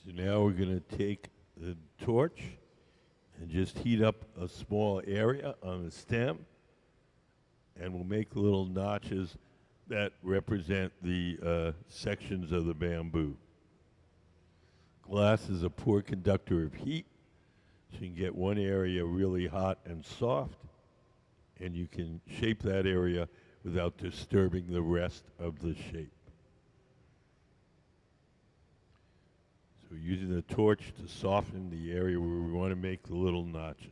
So now we're going to take the torch and just heat up a small area on the stem, and we'll make little notches that represent the sections of the bamboo. Glass is a poor conductor of heat, so you can get one area really hot and soft, and you can shape that area without disturbing the rest of the shape. So we're using the torch to soften the area where we want to make the little notches.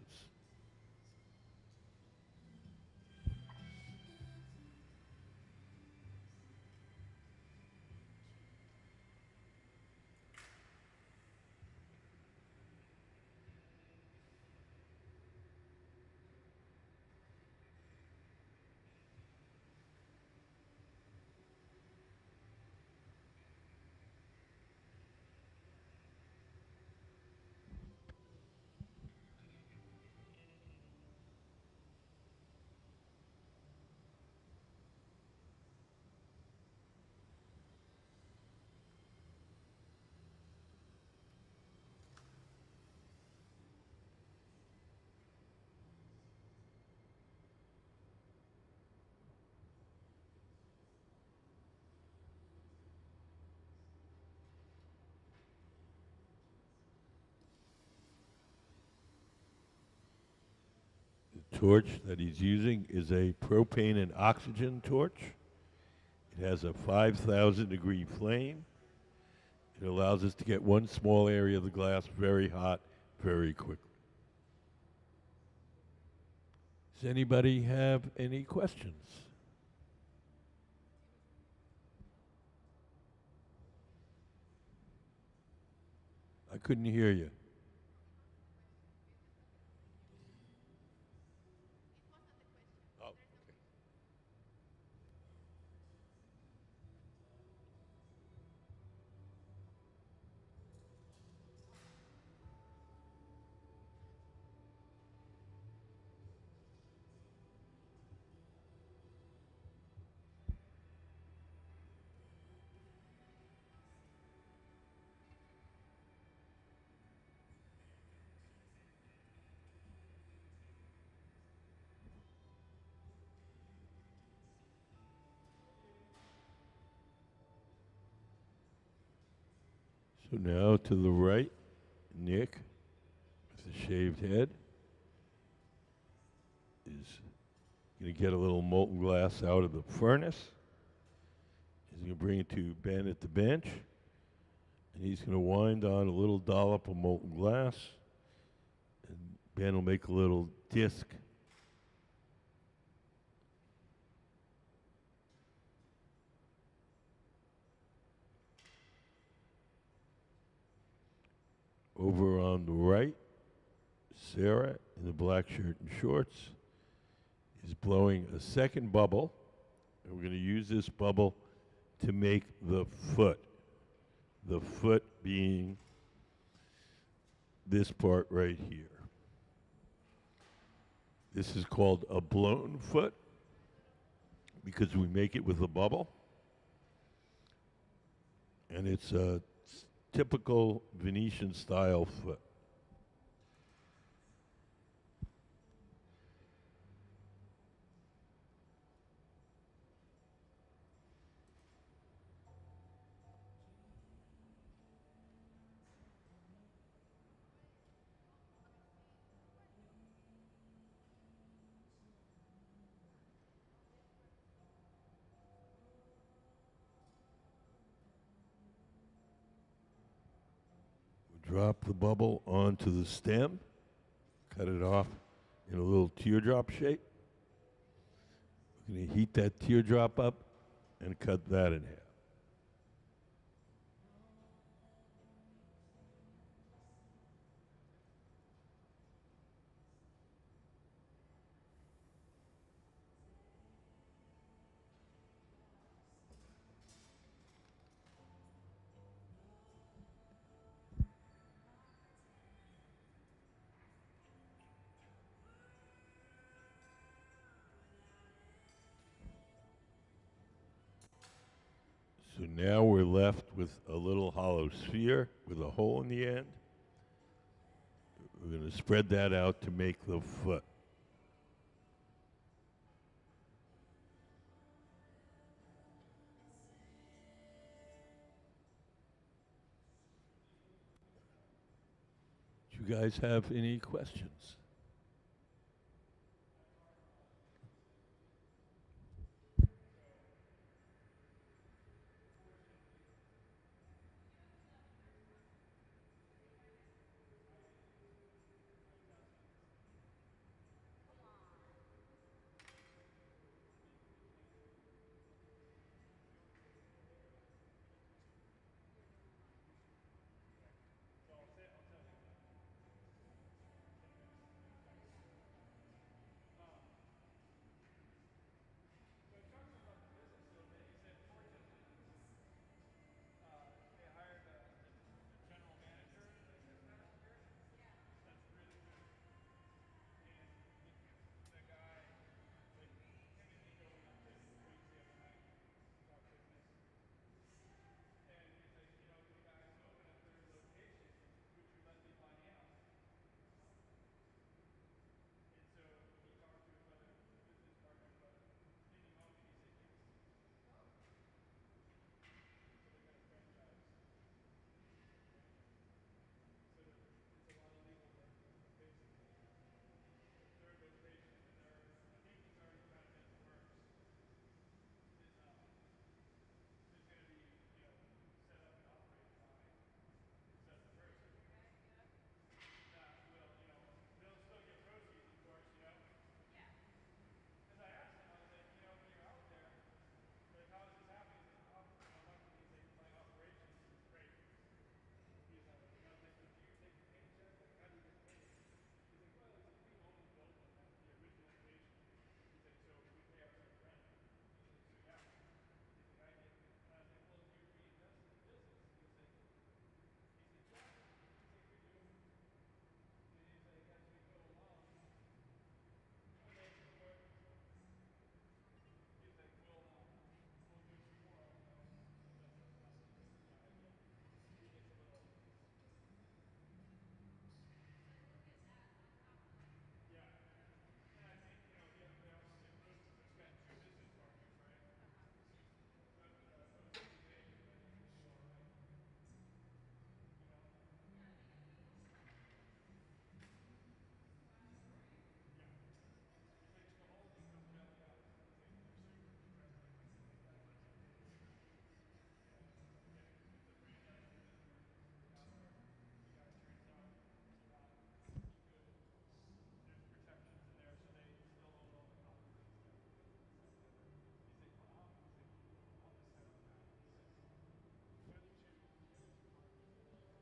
The torch that he's using is a propane and oxygen torch. It has a 5,000 degree flame. It allows us to get one small area of the glass very hot very quickly. Does anybody have any questions? I couldn't hear you. Oh, okay. So now to the right, Nick, with the shaved head, is going to get a little molten glass out of the furnace. He's going to bring it to Ben at the bench, and he's going to wind on a little dollop of molten glass, and Ben will make a little disc. Over on the right, Sarah in the black shirt and shorts is blowing a second bubble, and we're going to use this bubble to make the foot. The foot being this part right here. This is called a blown foot because we make it with a bubble, and it's a typical Venetian style foot. Drop the bubble onto the stem, cut it off in a little teardrop shape. We're going to heat that teardrop up and cut that in half. So now we're left with a little hollow sphere with a hole in the end. We're going to spread that out to make the foot. Do you guys have any questions?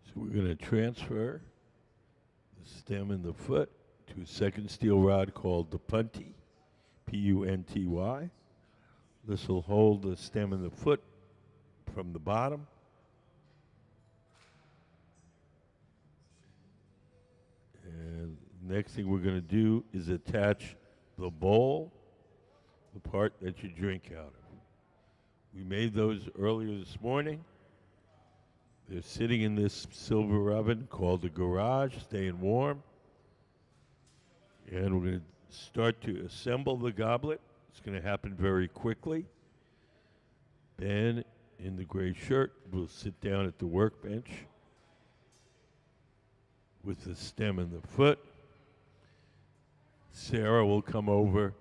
So we're going to transfer the stem and the foot to a second steel rod called the punty, P-U-N-T-Y. This will hold the stem and the foot from the bottom. And the next thing we're going to do is attach the bowl, the part that you drink out of. We made those earlier this morning. They're sitting in this silver oven called the garage, staying warm. And we're going to start to assemble the goblet. It's going to happen very quickly. Ben, in the gray shirt, will sit down at the workbench with the stem and the foot. Sarah will come over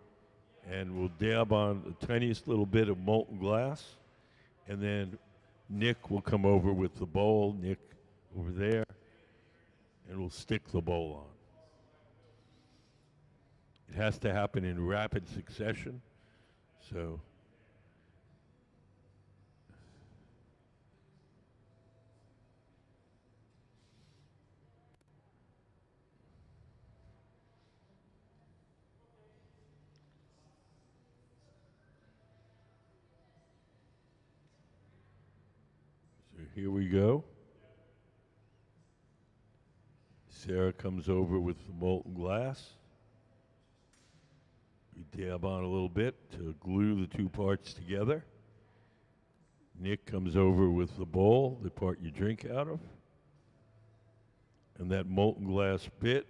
and will dab on the tiniest little bit of molten glass. And then Nick will come over with the bowl, Nick over there, and we'll stick the bowl on. It has to happen in rapid succession, so here we go. Sarah comes over with the molten glass. We dab on a little bit to glue the two parts together. Nick comes over with the bowl, the part you drink out of, and that molten glass bit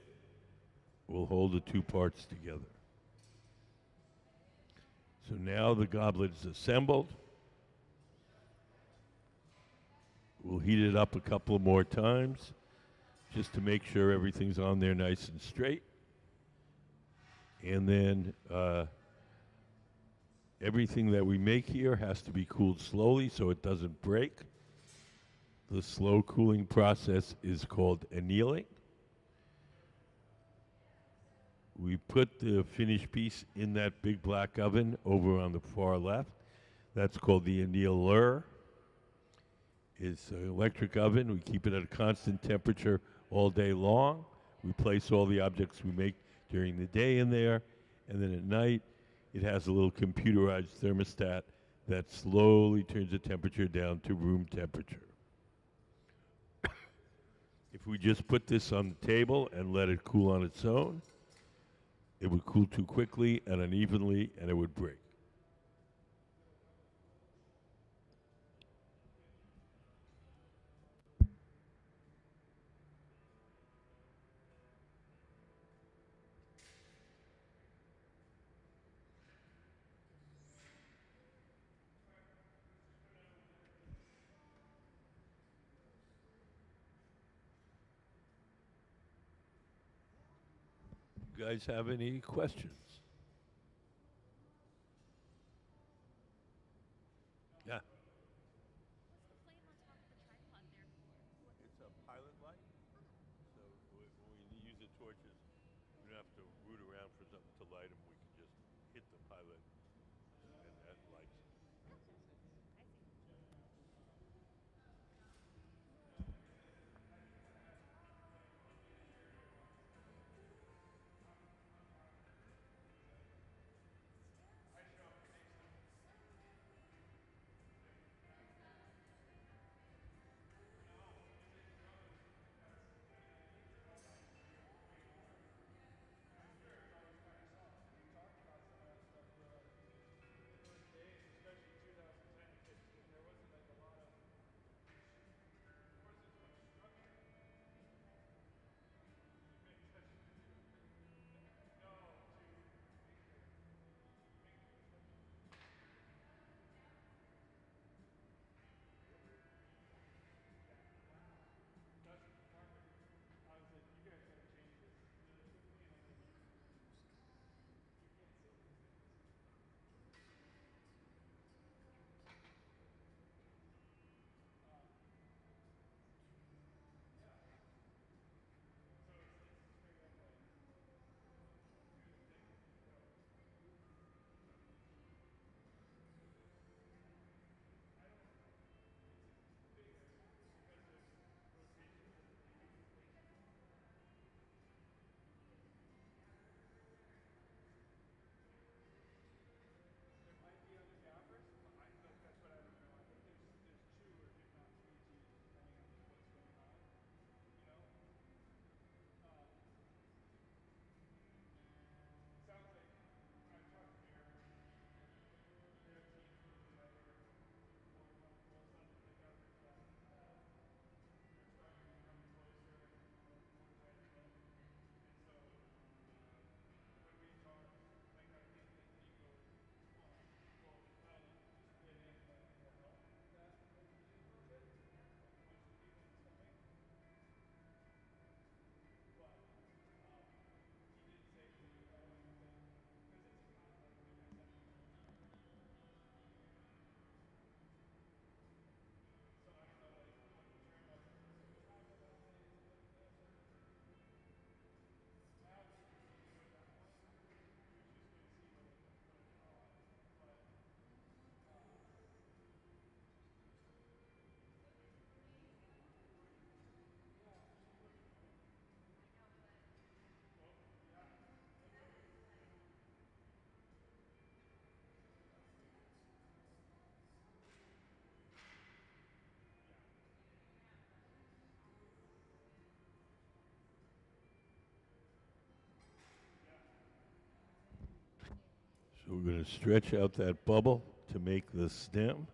will hold the two parts together. So now the goblet is assembled. We'll heat it up a couple more times just to make sure everything's on there nice and straight. And then everything that we make here has to be cooled slowly so it doesn't break. The slow cooling process is called annealing. We put the finished piece in that big black oven over on the far left. That's called the annealer. It's an electric oven. We keep it at a constant temperature all day long. We place all the objects we make during the day in there, and then at night it has a little computerized thermostat that slowly turns the temperature down to room temperature. If we just put this on the table and let it cool on its own, it would cool too quickly and unevenly, and it would break. You guys have any questions? Yeah. It's a pilot light. So when we use the torches, we don't have to root around for something to light them. We can just hit the pilot and that lights it. So we're going to stretch out that bubble to make the stem.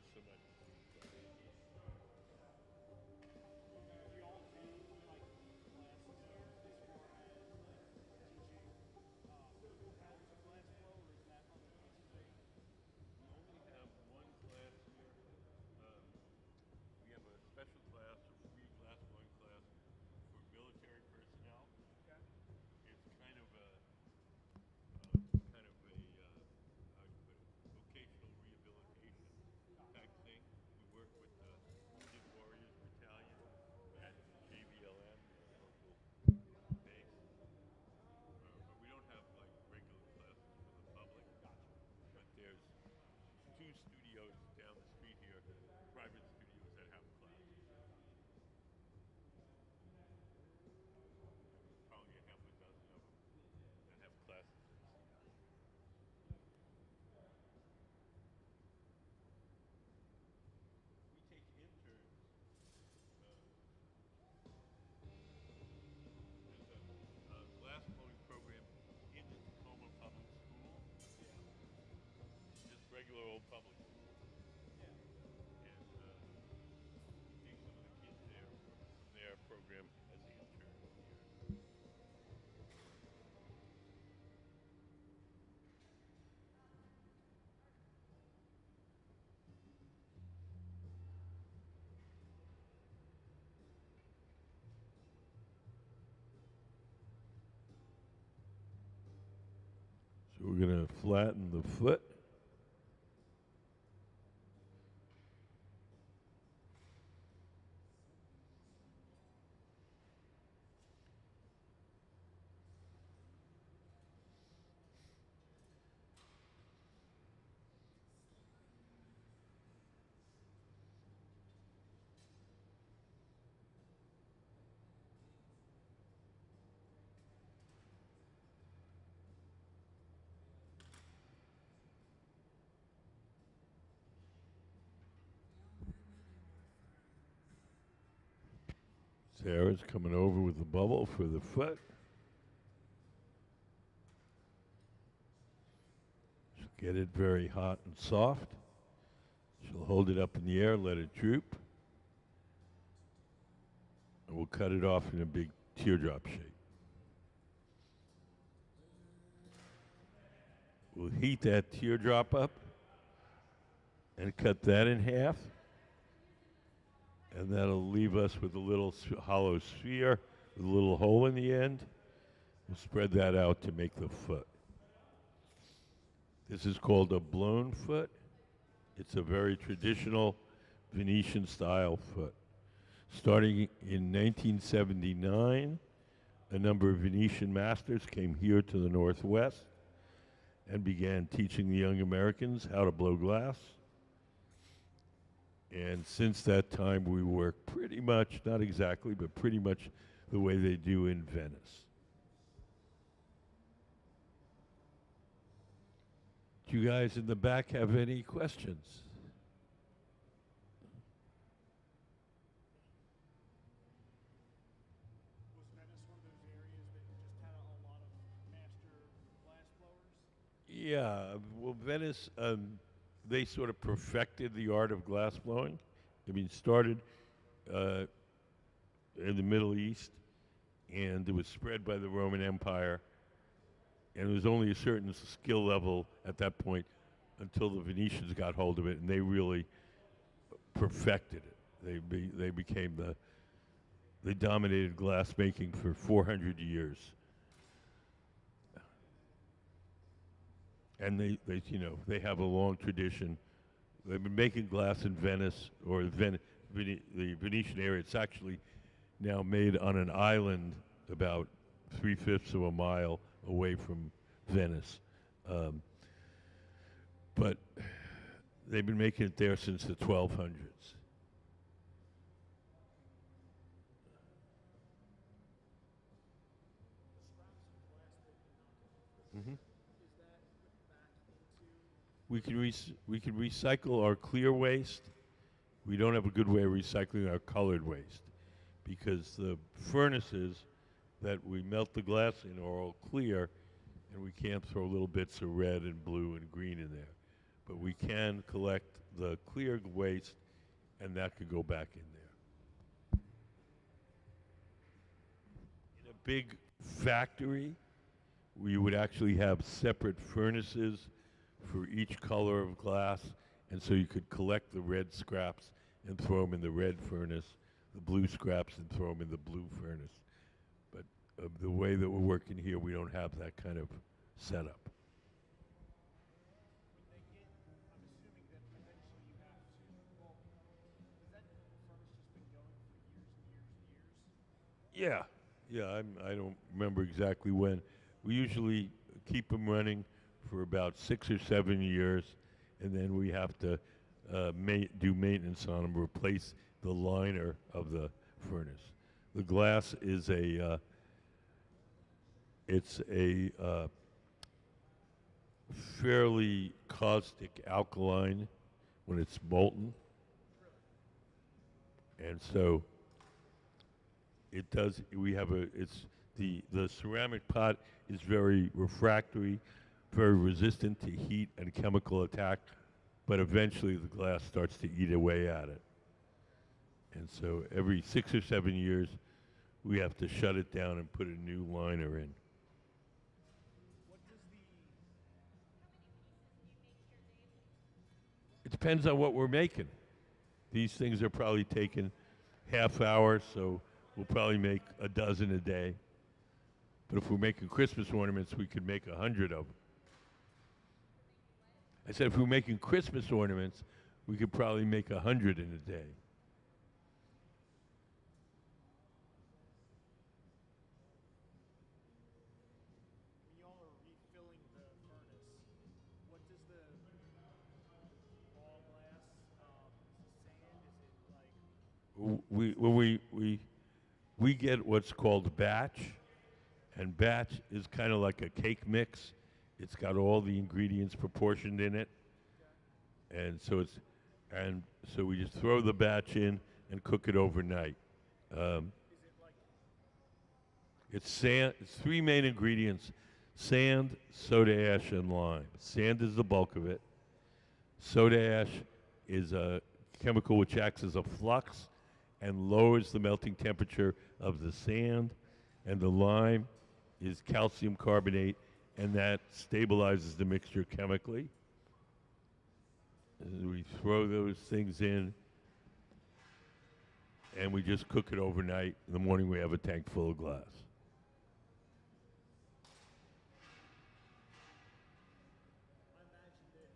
not so much. Do y'all do like classes there as far as like teaching equal patterns of glass flow, or is that other places? We only have one class here. Um, we have a special class, a free glass blowing class for military personnel. Okay. It's kind of a vocational rehabilitation type thing. We work with the Wounded Warriors Battalion at JBLM, the local base. But we don't have like regular classes for the public. But there's two studios down the street here, private studios that have classes. Probably a half a dozen of them that have classes in Seattle. We take interns. There's a glass blowing program in the Tacoma Public School, just regular old public school. And we take some of the kids there from their program as interns here. So we're going to flatten the foot. Sarah's coming over with the bubble for the foot. She'll get it very hot and soft. She'll hold it up in the air, let it droop. And we'll cut it off in a big teardrop shape. We'll heat that teardrop up and cut that in half. And that'll leave us with a little hollow sphere with a little hole in the end. We'll spread that out to make the foot. This is called a blown foot. It's a very traditional Venetian style foot. Starting in 1979, a number of Venetian masters came here to the Northwest and began teaching the young Americans how to blow glass. And since that time, we work pretty much, not exactly, but pretty much the way they do in Venice. Do you guys in the back have any questions? Was Venice one of those areas that just had a lot of master glass blowers? Yeah, well, Venice, they sort of perfected the art of glass blowing. I mean, started in the Middle East, and it was spread by the Roman Empire. And there was only a certain skill level at that point until the Venetians got hold of it, and they really perfected it. They became they dominated glass making for 400 years. And they have a long tradition. They've been making glass in Venice or the Venetian area. It's actually now made on an island about 3/5 of a mile away from Venice. But they've been making it there since the 1200s. Mm-hmm. We can recycle our clear waste. We don't have a good way of recycling our colored waste because the furnaces that we melt the glass in are all clear, and we can't throw little bits of red and blue and green in there. But we can collect the clear waste, and that could go back in there. In a big factory, we would actually have separate furnaces for each color of glass, and so you could collect the red scraps and throw them in the red furnace, the blue scraps and throw them in the blue furnace. But the way that we're working here, we don't have that kind of setup. When they get, I'm assuming that eventually you have to. Well, has that furnace just been going for years and years and years? Yeah, I don't remember exactly when. We usually keep them running for about 6 or 7 years, and then we have to do maintenance on them, replace the liner of the furnace. The glass is it's a fairly caustic alkaline when it's molten, and so it does. We have the ceramic pot is very refractory, very resistant to heat and chemical attack, but eventually the glass starts to eat away at it. And so every 6 or 7 years, we have to shut it down and put a new liner in. What does the It depends on what we're making. These things are probably taking half hour, so we'll probably make a dozen a day. But if we're making Christmas ornaments, we could make 100 of them. I said if we're making Christmas ornaments, we could probably make 100 in a day. when y'all are refilling the furnace, what does the raw glass? Is it sand? Is it like When we get what's called batch, and batch is kind of like a cake mix. It's got all the ingredients proportioned in it, and so we just throw the batch in and cook it overnight. is it like It's sand. It's 3 main ingredients: sand, soda ash, and lime. Sand is the bulk of it. Soda ash is a chemical which acts as a flux and lowers the melting temperature of the sand, and the lime is calcium carbonate, and that stabilizes the mixture chemically. And we throw those things in, and we just cook it overnight. In the morning, we have a tank full of glass. I imagine that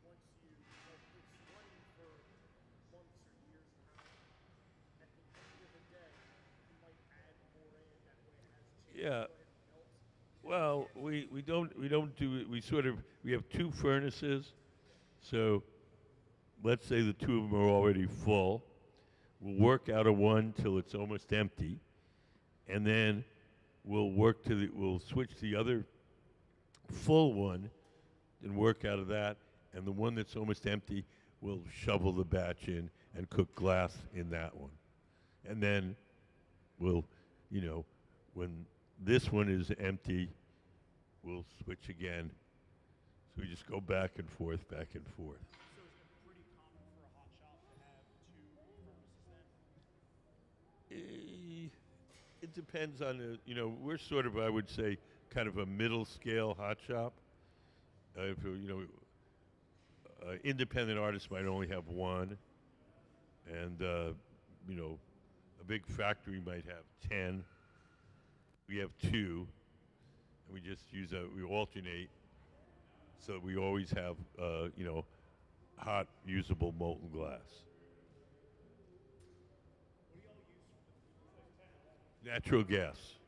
once you like it's running for months or years now, at the end of the day, you might add more in that way it has a chance Yeah. to go ahead and melt. Well, we don't do it. We have 2 furnaces, so let's say the 2 of them are already full. We'll work out of one till it's almost empty, and then we'll switch the other full one and work out of that, and the one that's almost empty, we'll shovel the batch in and cook glass in that one, and then we'll, when this one is empty, we'll switch again. So we just go back and forth, back and forth. So is it pretty common for a hot shop to have 2 furnaces then? It depends on we're sort of, I would say, kind of a middle scale hot shop. Independent artists might only have 1, and a big factory might have 10. We have 2, and we just we alternate, so that we always have hot, usable molten glass. Natural gas.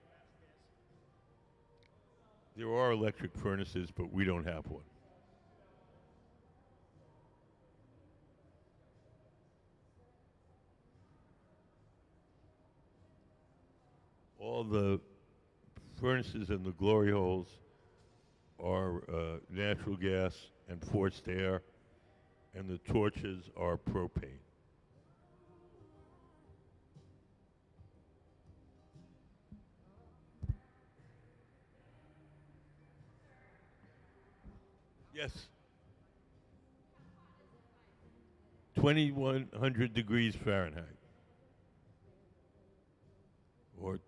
There are electric furnaces, but we don't have one. All the furnaces and the glory holes are natural gas and forced air, and the torches are propane. Yes. 2100 degrees Fahrenheit, or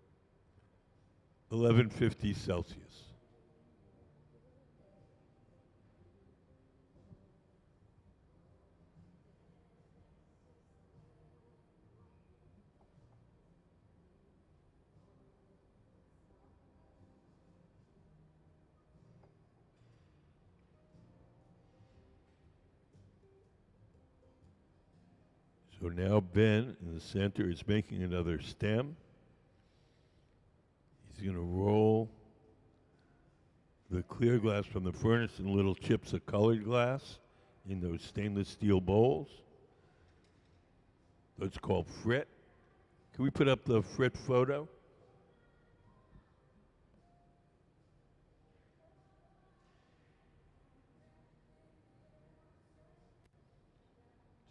1150 Celsius. So now Ben in the center is making another stem. He's going to roll the clear glass from the furnace in little chips of colored glass in those stainless steel bowls. That's called frit. Can we put up the frit photo?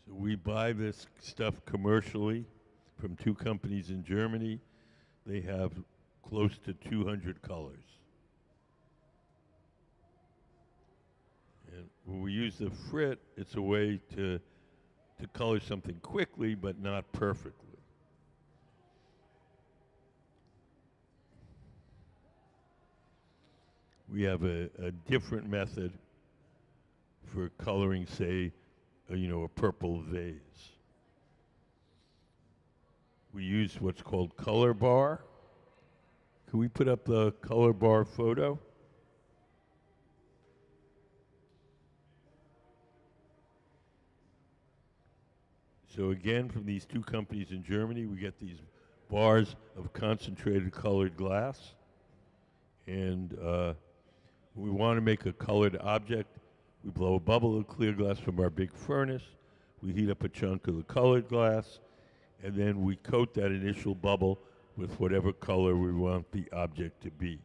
So we buy this stuff commercially from two companies in Germany. They have close to 200 colors. And when we use the frit, it's a way to color something quickly but not perfectly. We have a different method for coloring, say, a purple vase. We use what's called color bar. Can we put up the color bar photo? So again, from these two companies in Germany, we get these bars of concentrated colored glass. And we want to make a colored object. We blow a bubble of clear glass from our big furnace. We heat up a chunk of the colored glass, and then we coat that initial bubble with whatever color we want the object to be.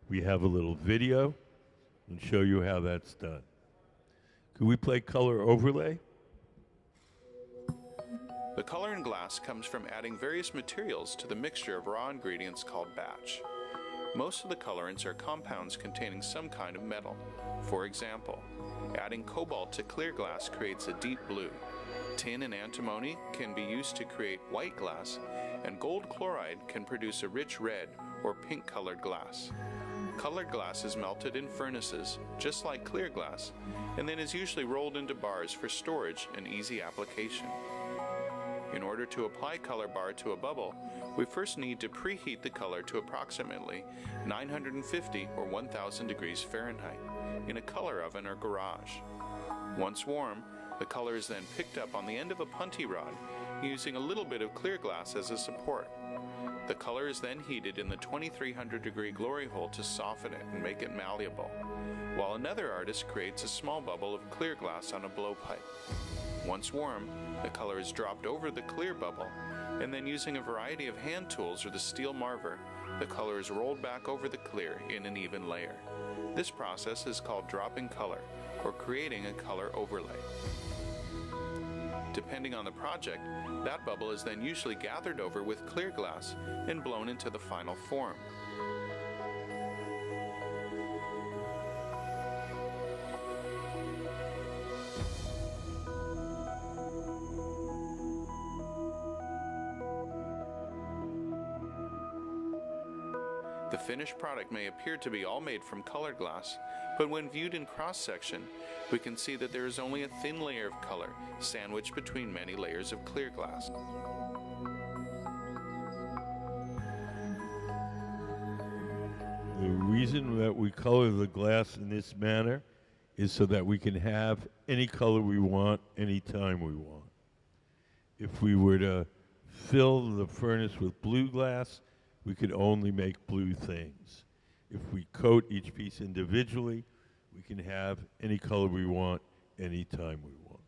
We have a little video and show you how that's done. Can we play color overlay? The color in glass comes from adding various materials to the mixture of raw ingredients called batch. Most of the colorants are compounds containing some kind of metal. For example, adding cobalt to clear glass creates a deep blue. Tin and antimony can be used to create white glass, and gold chloride can produce a rich red or pink colored glass. Colored glass is melted in furnaces, just like clear glass, and then is usually rolled into bars for storage and easy application. In order to apply color bar to a bubble, we first need to preheat the color to approximately 950 or 1000 degrees Fahrenheit in a color oven or garage. Once warm, the color is then picked up on the end of a punty rod using a little bit of clear glass as a support. The color is then heated in the 2300 degree glory hole to soften it and make it malleable, while another artist creates a small bubble of clear glass on a blowpipe. Once warm, the color is dropped over the clear bubble, and then using a variety of hand tools or the steel marver, the color is rolled back over the clear in an even layer. This process is called dropping color, or creating a color overlay. Depending on the project, that bubble is then usually gathered over with clear glass and blown into the final form. The finished product may appear to be all made from colored glass, but when viewed in cross-section, we can see that there is only a thin layer of color sandwiched between many layers of clear glass. The reason that we color the glass in this manner is so that we can have any color we want anytime we want. If we were to fill the furnace with blue glass, we could only make blue things. If we coat each piece individually, we can have any color we want anytime we want.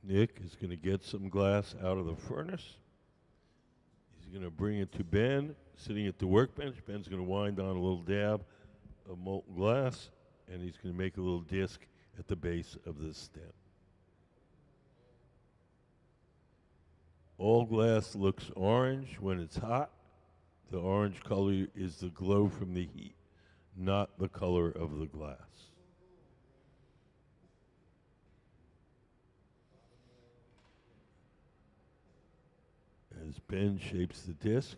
Nick is going to get some glass out of the furnace. He's going to bring it to Ben, sitting at the workbench. Ben's going to wind on a little dab of molten glass, and he's going to make a little disc at the base of the stem. All glass looks orange when it's hot. The orange color is the glow from the heat, not the color of the glass. As Ben shapes the disc,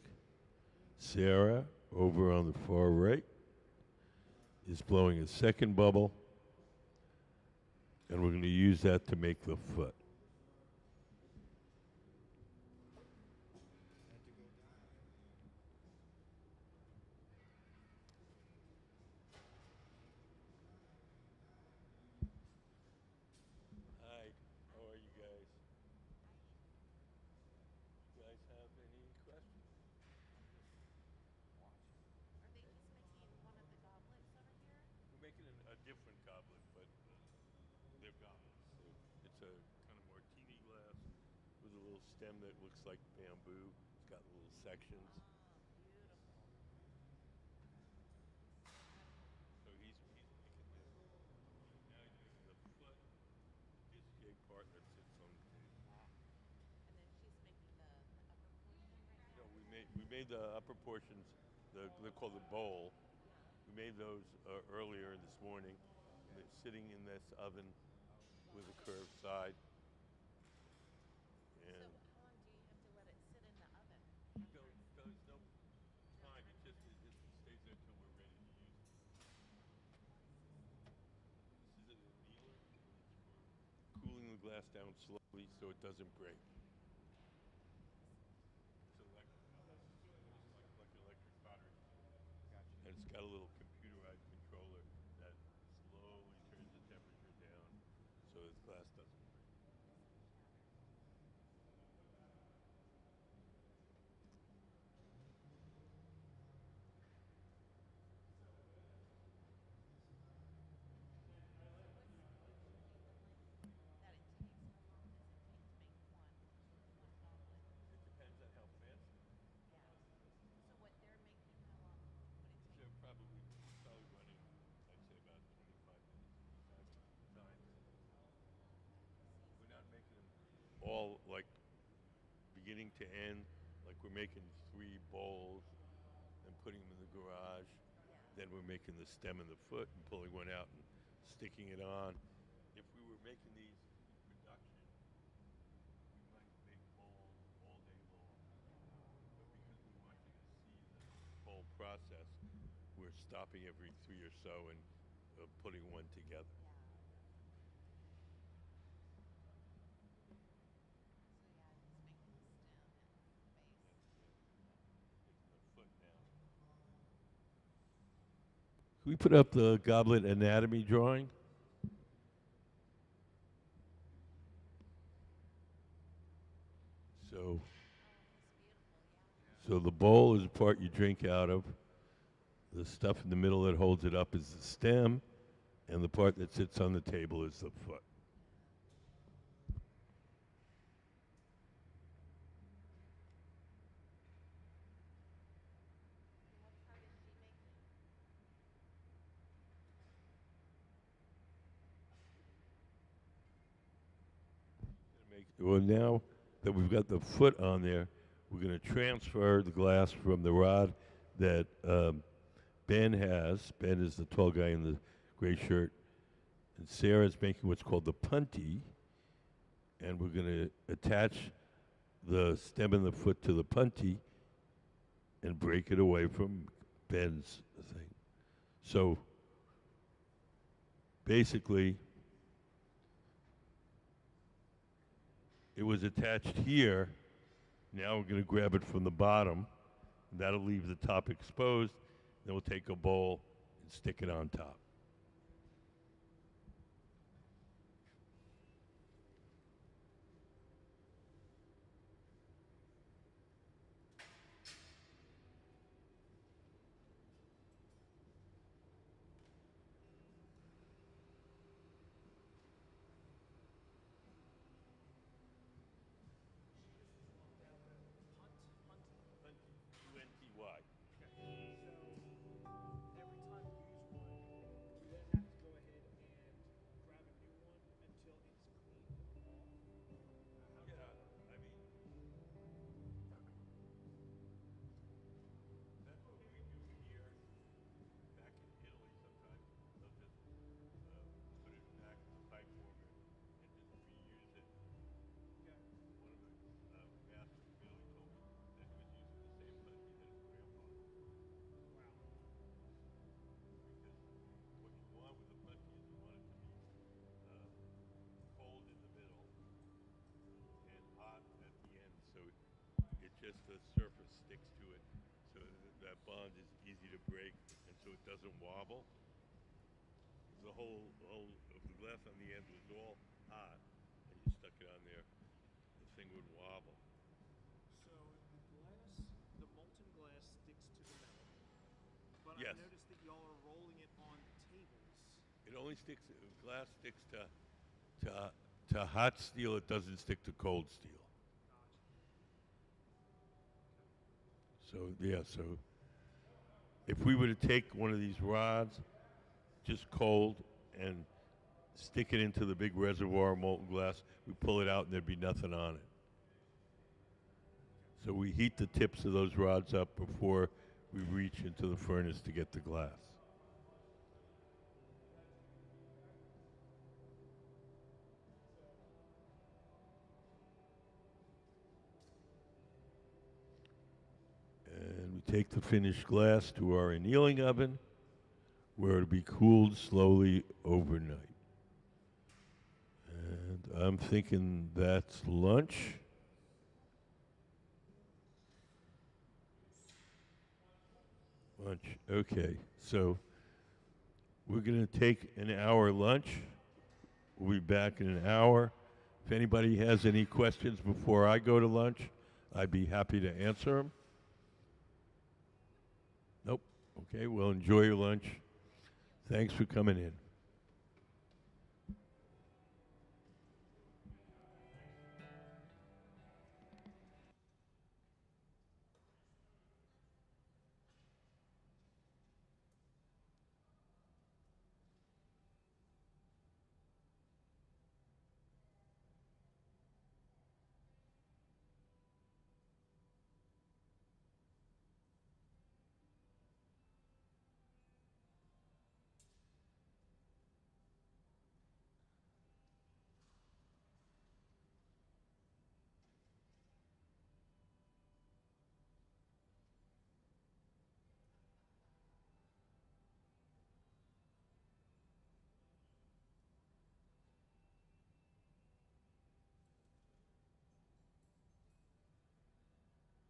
Sarah, over on the far right, is blowing a second bubble, and we're going to use that to make the foot. Hi, how are you guys? You guys have any questions? We're making a different goblet, but they're goblets. It's a kind of martini glass with a little stem that looks like bamboo. It's got little sections. So he's making the now he's making the foot, the disc shaped part that sits on the table. No, we made the upper portions. They're called the bowl. We made those earlier this morning. And they're sitting in this oven with a curved side. And there's no time. It stays there till we're ready to use it. This is a annealer. It's for cooling the glass down slowly so it doesn't break. It's electric. Like an electric pottery. And it's got a little computerized controller that slowly turns the temperature down so the glass doesn't break. It depends on how fast they are. They're probably running, I'd say about 25 minutes time. We're not making them all like beginning to end, like we're making 3 bowls and putting them in the garage. Then we're making the stem and the foot and pulling one out and sticking it on. If we were making these in production, we might make bowls all day long. But because we want you to see the whole process, we're stopping every 3 or so and putting one together. Making the foot now. Can we put up the goblet anatomy drawing? So the bowl is the part you drink out of. The stuff in the middle that holds it up is the stem, and the part that sits on the table is the foot. Well, now that we've got the foot on there, we're going to transfer the glass from the rod that Ben has. Ben is the tall guy in the gray shirt. And Sarah's making what's called the punty. And we're going to attach the stem and the foot to the punty and break it away from Ben's thing. So basically, it was attached here. Now we're going to grab it from the bottom. That'll leave the top exposed. Then we'll take a bowl and stick it on top. just the surface sticks to it, so that bond is easy to break, and so it doesn't wobble. The whole of the glass on the end was all hot, and you stuck it on there, the thing would wobble. So the molten glass sticks to the metal. But Yes. I noticed that y'all are rolling it on tables. It only sticks. Glass sticks to hot steel. It doesn't stick to cold steel. So yeah. So if we were to take one of these rods, just cold, and stick it into the big reservoir of molten glass, we pull it out and there'd be nothing on it. So we heat the tips of those rods up before we reach into the furnace to get the glass. And we take the finished glass to our annealing oven, where it'll be cooled slowly overnight. And I'm thinking that's lunch. Lunch. Okay. So we're going to take an hour lunch. We'll be back in an hour. If anybody has any questions before I go to lunch, I'd be happy to answer them. Nope. Okay. Well, enjoy your lunch. Thanks for coming in.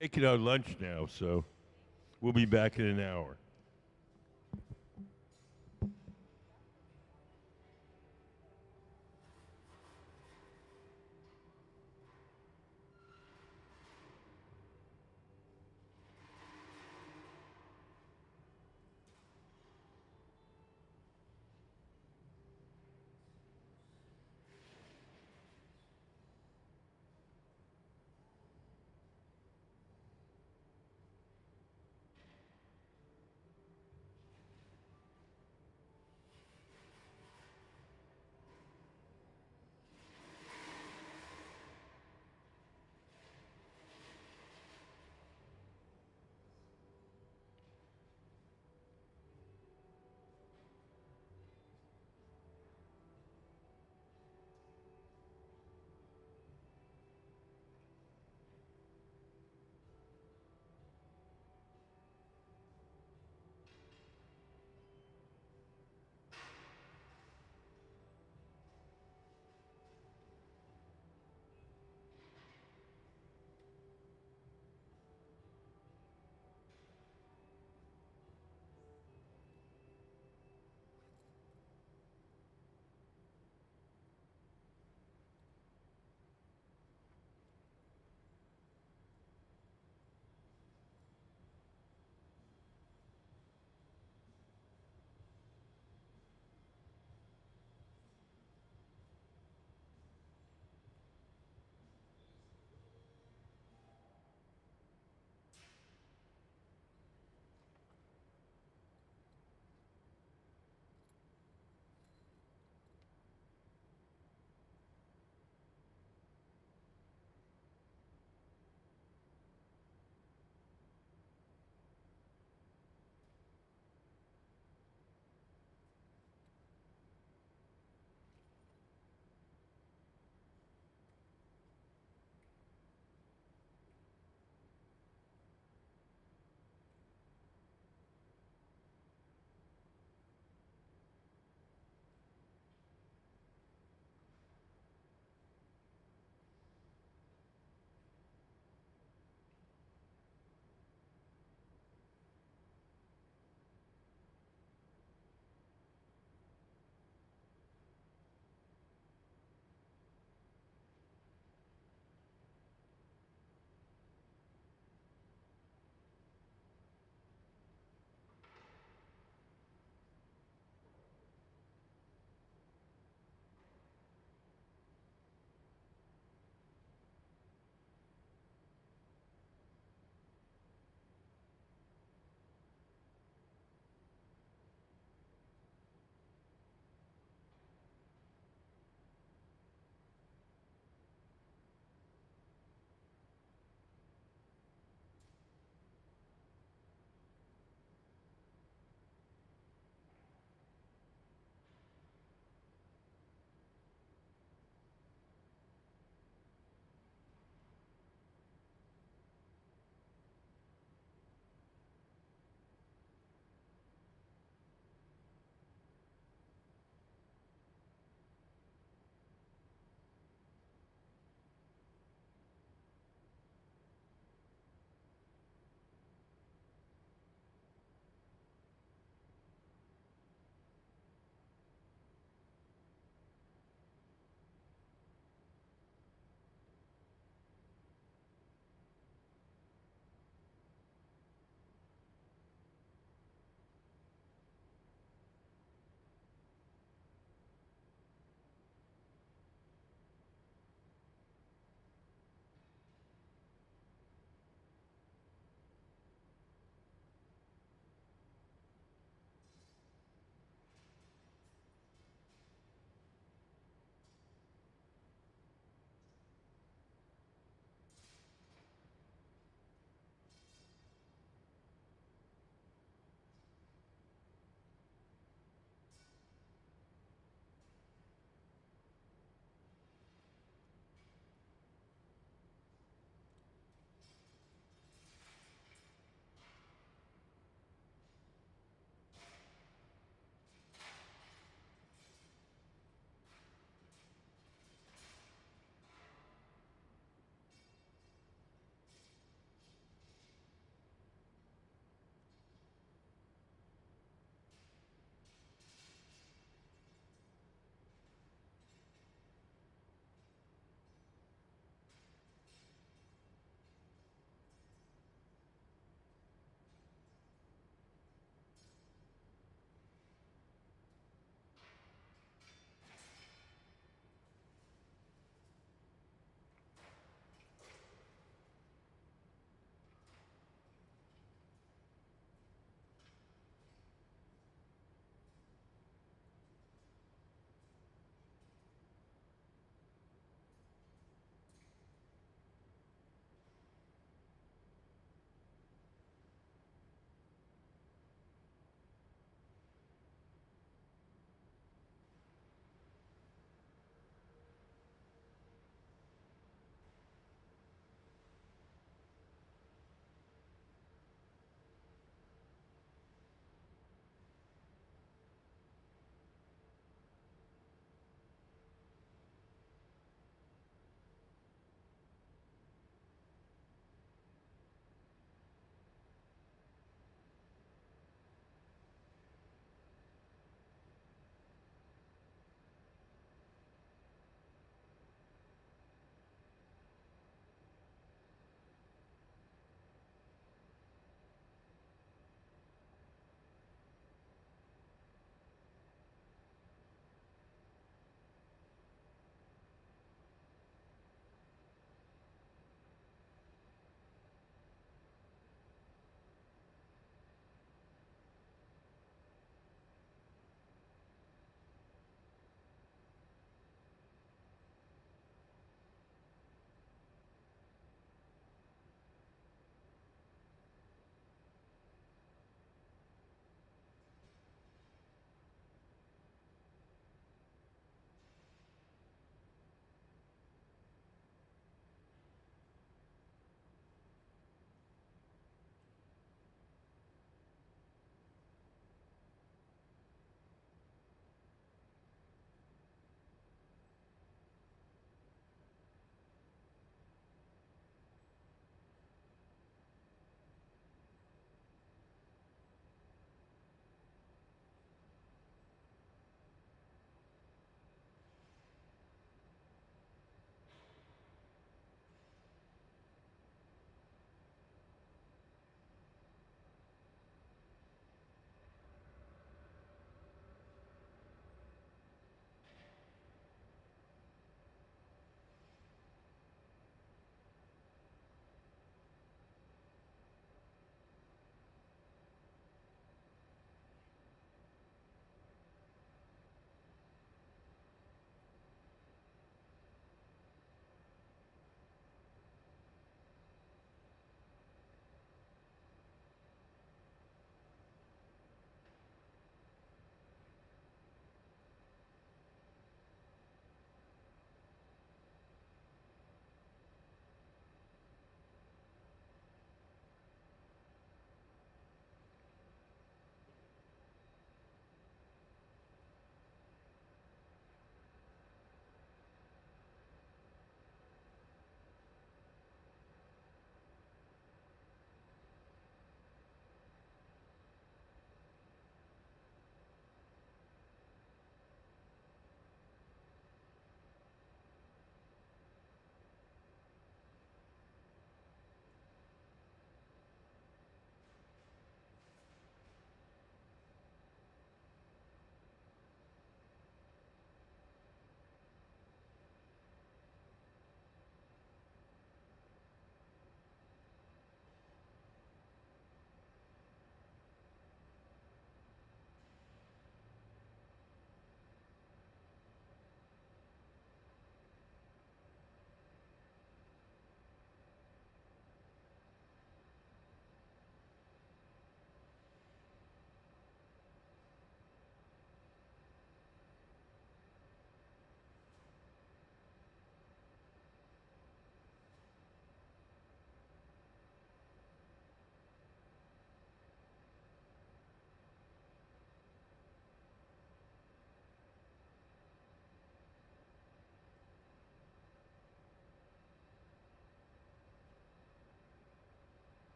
Taking our lunch now, so we'll be back in an hour.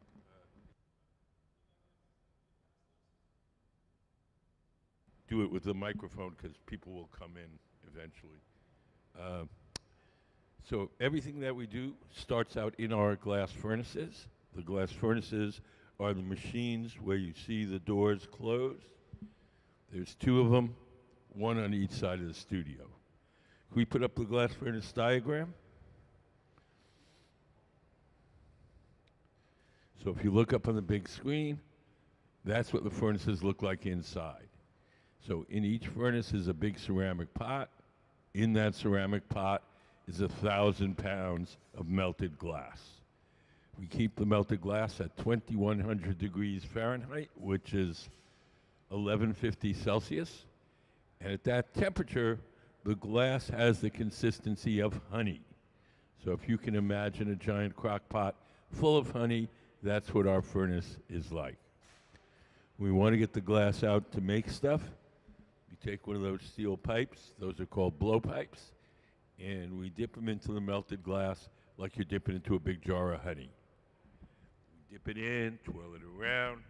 quick. Do it with the microphone because people will come in eventually. Uh, so everything that we do starts out in our glass furnaces. The glass furnaces are the machines where you see the doors closed. There's two of them, one on each side of the studio. Can we put up the glass furnace diagram? So if you look up on the big screen, that's what the furnaces look like inside. So in each furnace is a big ceramic pot. In that ceramic pot is 1,000 pounds of melted glass. We keep the melted glass at 2,100 degrees Fahrenheit, which is 1150 Celsius. And at that temperature, the glass has the consistency of honey. So if you can imagine a giant crock pot full of honey, that's what our furnace is like. We want to get the glass out to make stuff. You take one of those steel pipes, those are called blow pipes, and we dip them into the melted glass like you're dipping into a big jar of honey. We dip it in, twirl it around,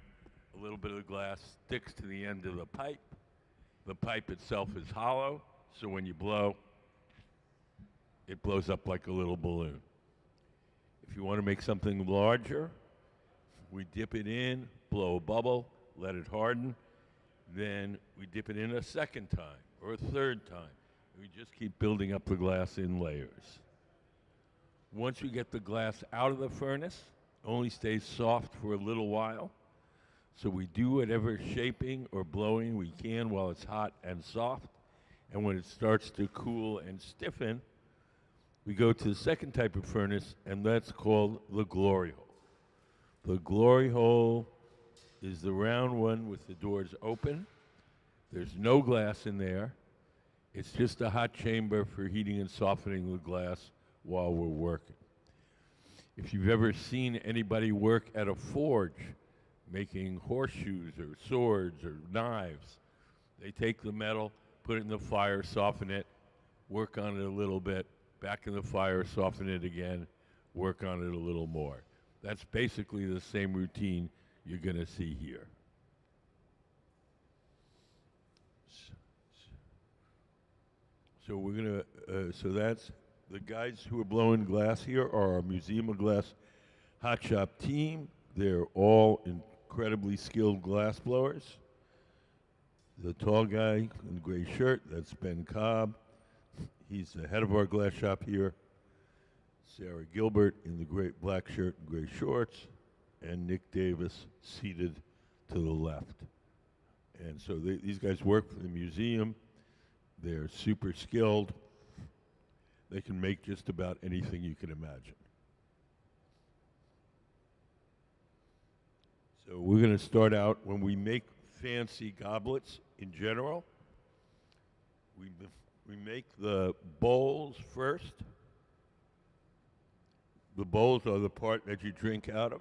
a little bit of the glass sticks to the end of the pipe. The pipe itself is hollow, so when you blow, it blows up like a little balloon. If you want to make something larger, we dip it in, blow a bubble, let it harden, then we dip it in a second time or a third time. We just keep building up the glass in layers. Once we get the glass out of the furnace, it only stays soft for a little while. So we do whatever shaping or blowing we can while it's hot and soft. And when it starts to cool and stiffen, we go to the second type of furnace, and that's called the glory hole. The glory hole is the round one with the doors open. There's no glass in there. It's just a hot chamber for heating and softening the glass while we're working. If you've ever seen anybody work at a forge, making horseshoes or swords or knives, they take the metal, put it in the fire, soften it, work on it a little bit, back in the fire, soften it again, work on it a little more. That's basically the same routine you're going to see here. So we're going to, so that's the guys who are blowing glass here are our Museum of Glass Hot Shop team. They're all incredibly skilled glass blowers. The tall guy in the gray shirt, that's Ben Cobb. He's the head of our glass shop here. Sarah Gilbert in the gray black shirt and gray shorts, and Nick Davis seated to the left. And so these guys work for the museum. They're super skilled. They can make just about anything you can imagine. So we're going to start out when we make fancy goblets in general. We make the bowls first. The bowls are the part that you drink out of.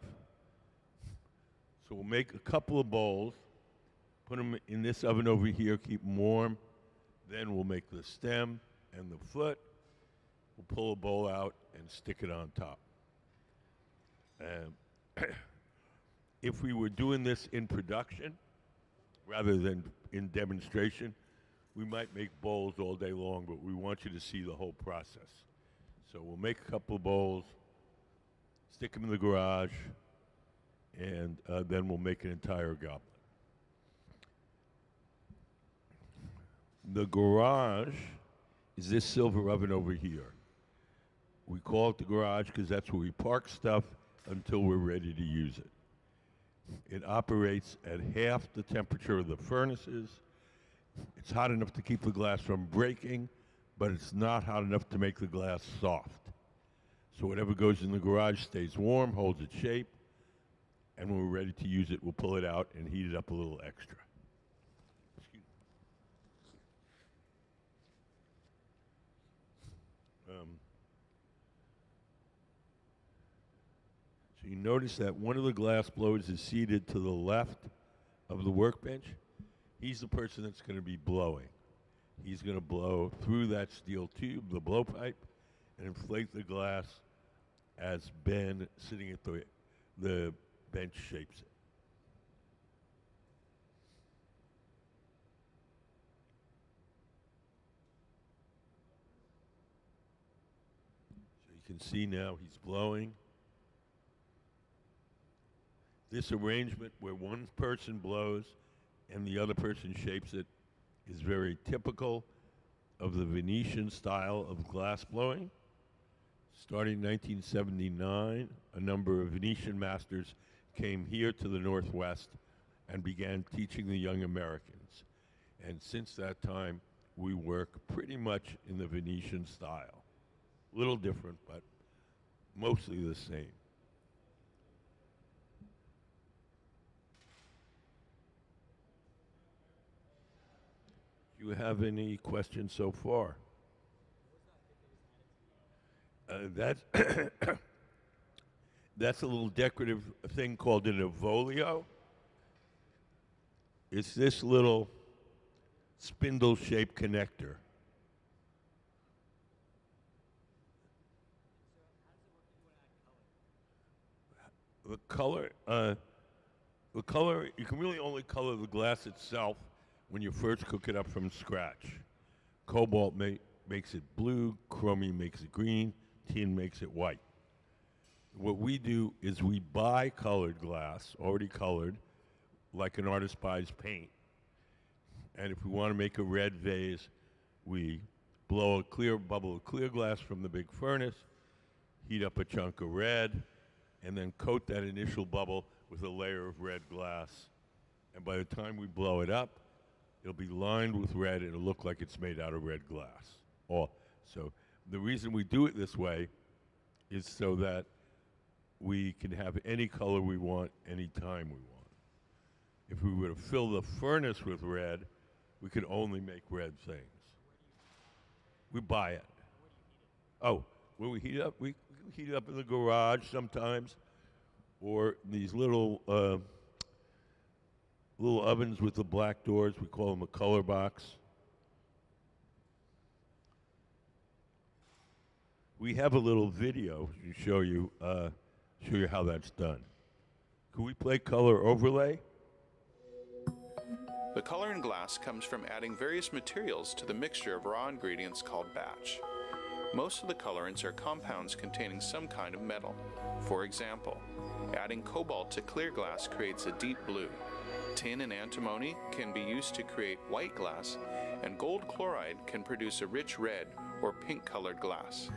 So we'll make a couple of bowls, put them in this oven over here, keep them warm. Then we'll make the stem and the foot. We'll pull a bowl out and stick it on top. And if we were doing this in production rather than in demonstration, we might make bowls all day long, but we want you to see the whole process. So we'll make a couple of bowls, stick them in the garage, and then we'll make an entire goblet. The garage is this silver oven over here. We call it the garage because that's where we park stuff until we're ready to use it. It operates at half the temperature of the furnaces. It's hot enough to keep the glass from breaking, but it's not hot enough to make the glass soft. So whatever goes in the garage stays warm, holds its shape, and when we're ready to use it, we'll pull it out and heat it up a little extra. So you notice that one of the glass blowers is seated to the left of the workbench. He's the person that's going to be blowing. He's going to blow through that steel tube, the blowpipe, and inflate the glass as Ben, sitting at the bench shapes it. So you can see now he's blowing. This arrangement where one person blows and the other person shapes it is very typical of the Venetian style of glass blowing. Starting in 1979, a number of Venetian masters came here to the Northwest and began teaching the young Americans. And since that time, we work pretty much in the Venetian style. A little different, but mostly the same. Do you have any questions so far? That's that's a little decorative thing called an evolio. It's this little spindle-shaped connector. The color, you can really only color the glass itself when you first cook it up from scratch. Cobalt makes it blue, chromium makes it green, tin makes it white. What we do is we buy colored glass, already colored, like an artist buys paint. And if we want to make a red vase, we blow a clear bubble of clear glass from the big furnace, heat up a chunk of red, and then coat that initial bubble with a layer of red glass. And by the time we blow it up, it'll be lined with red and it'll look like it's made out of red glass. So the reason we do it this way is so that we can have any color we want, any time we want. If we were to fill the furnace with red, we could only make red things. We buy it. Oh, when we heat it up, we heat it up in the garage sometimes, or these little ovens with the black doors. We call them a color box. We have a little video to show you how that's done. Can we play color overlay? The color in glass comes from adding various materials to the mixture of raw ingredients called batch. Most of the colorants are compounds containing some kind of metal. For example, adding cobalt to clear glass creates a deep blue. Tin and antimony can be used to create white glass, and gold chloride can produce a rich red or pink colored glass.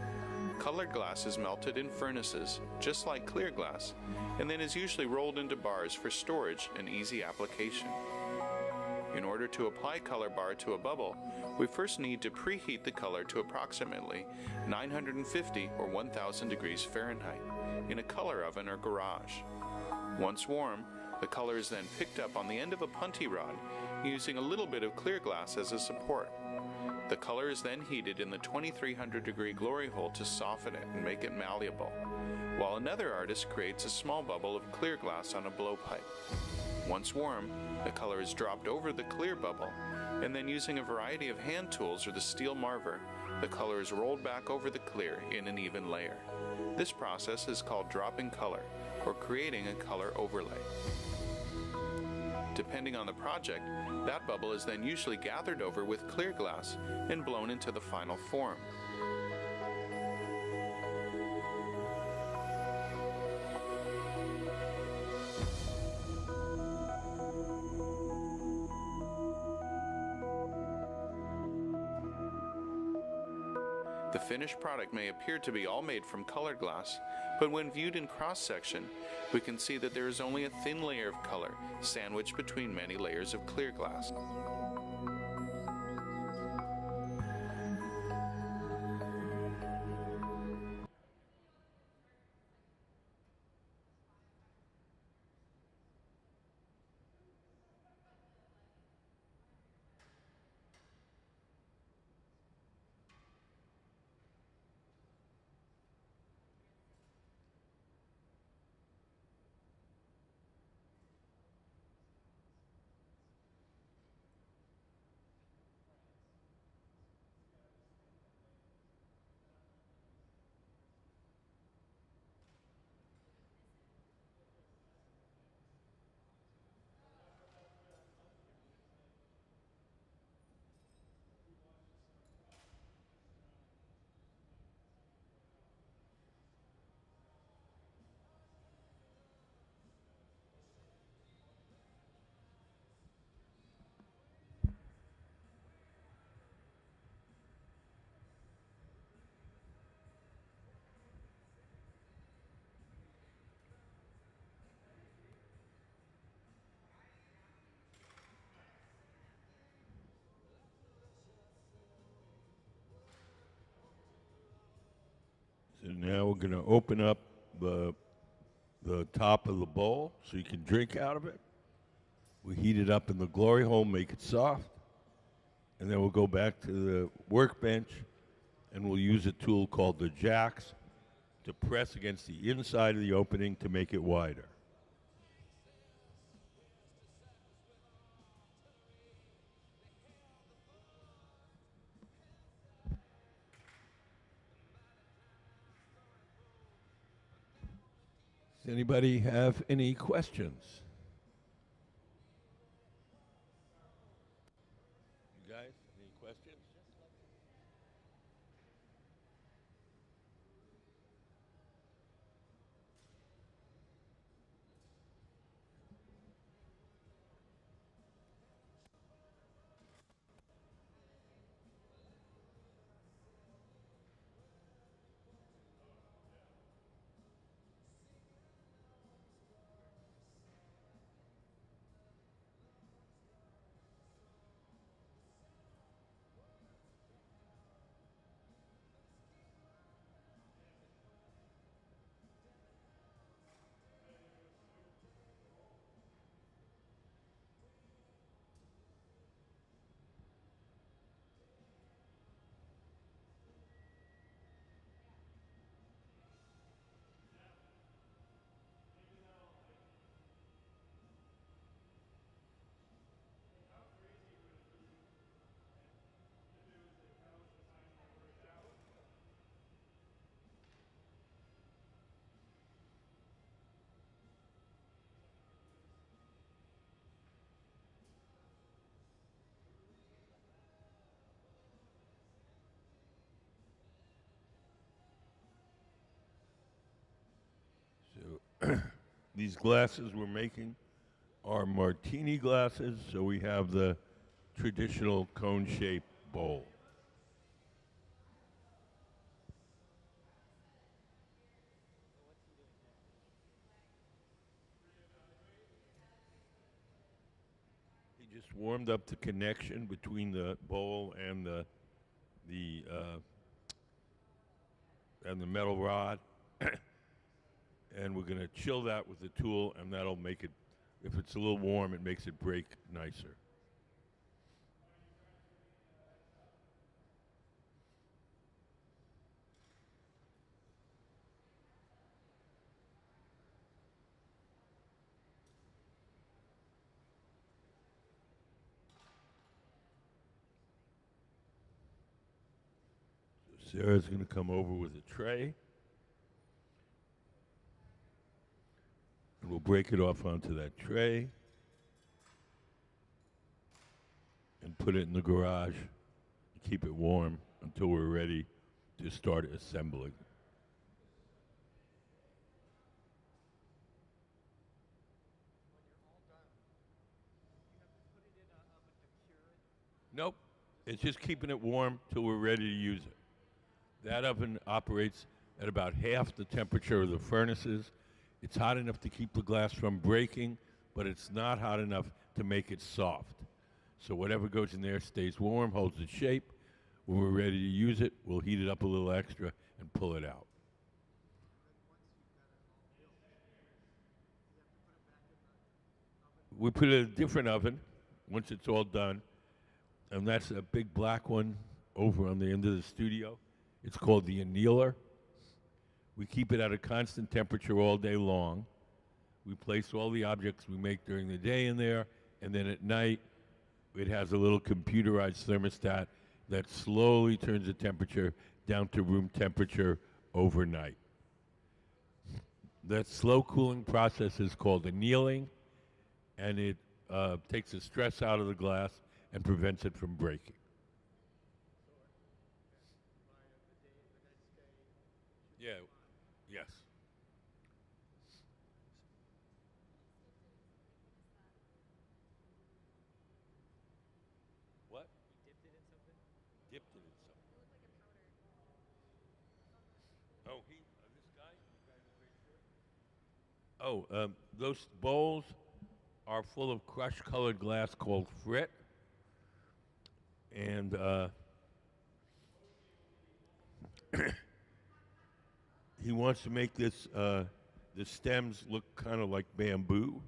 Colored glass is melted in furnaces, just like clear glass, and then is usually rolled into bars for storage and easy application. In order to apply color bar to a bubble, we first need to preheat the color to approximately 950 or 1000 degrees Fahrenheit in a color oven or garage. Once warm, the color is then picked up on the end of a punty rod using a little bit of clear glass as a support. The color is then heated in the 2300 degree glory hole to soften it and make it malleable, while another artist creates a small bubble of clear glass on a blowpipe. Once warm, the color is dropped over the clear bubble, and then using a variety of hand tools or the steel marver, the color is rolled back over the clear in an even layer. This process is called dropping color, or creating a color overlay. Depending on the project, that bubble is then usually gathered over with clear glass and blown into the final form. The finished product may appear to be all made from colored glass, but when viewed in cross-section, we can see that there is only a thin layer of color sandwiched between many layers of clear glass. now we're going to open up the top of the bowl so you can drink out of it. We heat it up in the glory hole, make it soft, and then we'll go back to the workbench and we'll use a tool called the jacks to press against the inside of the opening to make it wider. Does anybody have any questions? You guys, any questions? So these glasses we're making are martini glasses, so we have the traditional cone-shaped bowl. He just warmed up the connection between the bowl and the metal rod, and we're going to chill that with the tool, and that'll make it. If it's a little warm, it makes it break nicer. Sarah's going to come over with a tray. And we'll break it off onto that tray and put it in the garage and keep it warm until we're ready to start assembling. Nope. It's just keeping it warm till we're ready to use it. That oven operates at about half the temperature of the furnaces. It's hot enough to keep the glass from breaking, but it's not hot enough to make it soft. So whatever goes in there stays warm, holds its shape. When we're ready to use it, we'll heat it up a little extra and pull it out. We put it in a different oven once it's all done, and that's a big black one over on the end of the studio. It's called the annealer. We keep it at a constant temperature all day long. We place all the objects we make during the day in there, and then at night, it has a little computerized thermostat that slowly turns the temperature down to room temperature overnight. That slow cooling process is called annealing, and it takes the stress out of the glass and prevents it from breaking. Yeah, yes. What? Dipped it in something. Oh, this guy? The guy in the gray shirt? Oh, those bowls are full of crushed colored glass called frit. And he wants to make this the stems look kind of like bamboo.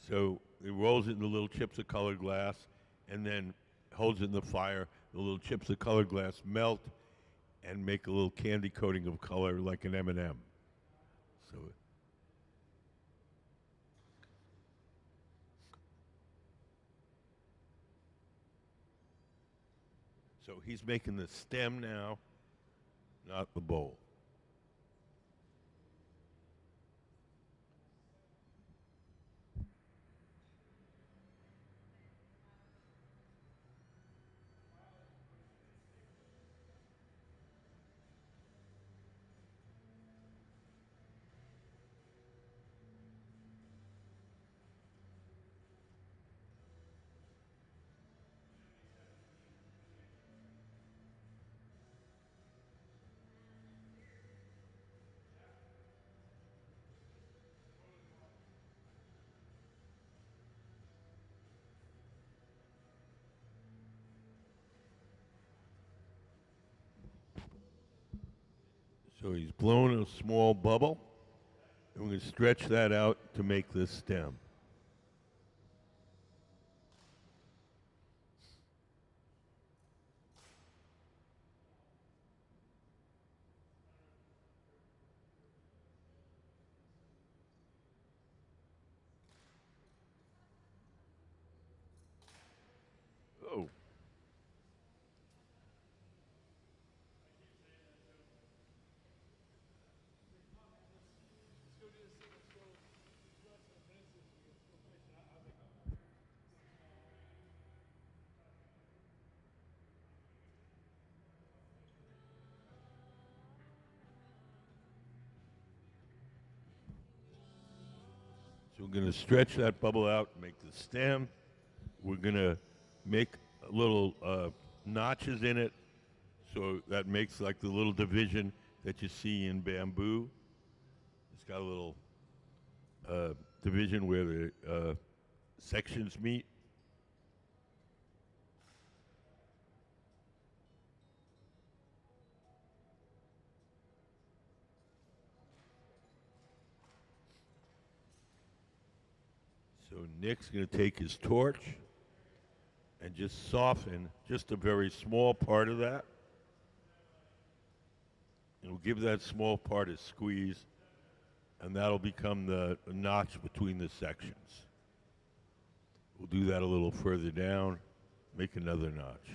So he rolls it into little chips of colored glass, and then holds it in the fire. The little chips of colored glass melt and make a little candy coating of color like an M&M. So so he's making the stem now, not the bowl. So he's blown a small bubble, and we're going to stretch that out to make this stem. Oh. So we're going to stretch that bubble out, make the stem. We're going to make little notches in it, so that makes like the little division that you see in bamboo. It's got a little division where the sections meet. So Nick's going to take his torch and just soften just a very small part of that. And we'll give that small part a squeeze, and that'll become the notch between the sections. We'll do that a little further down, make another notch.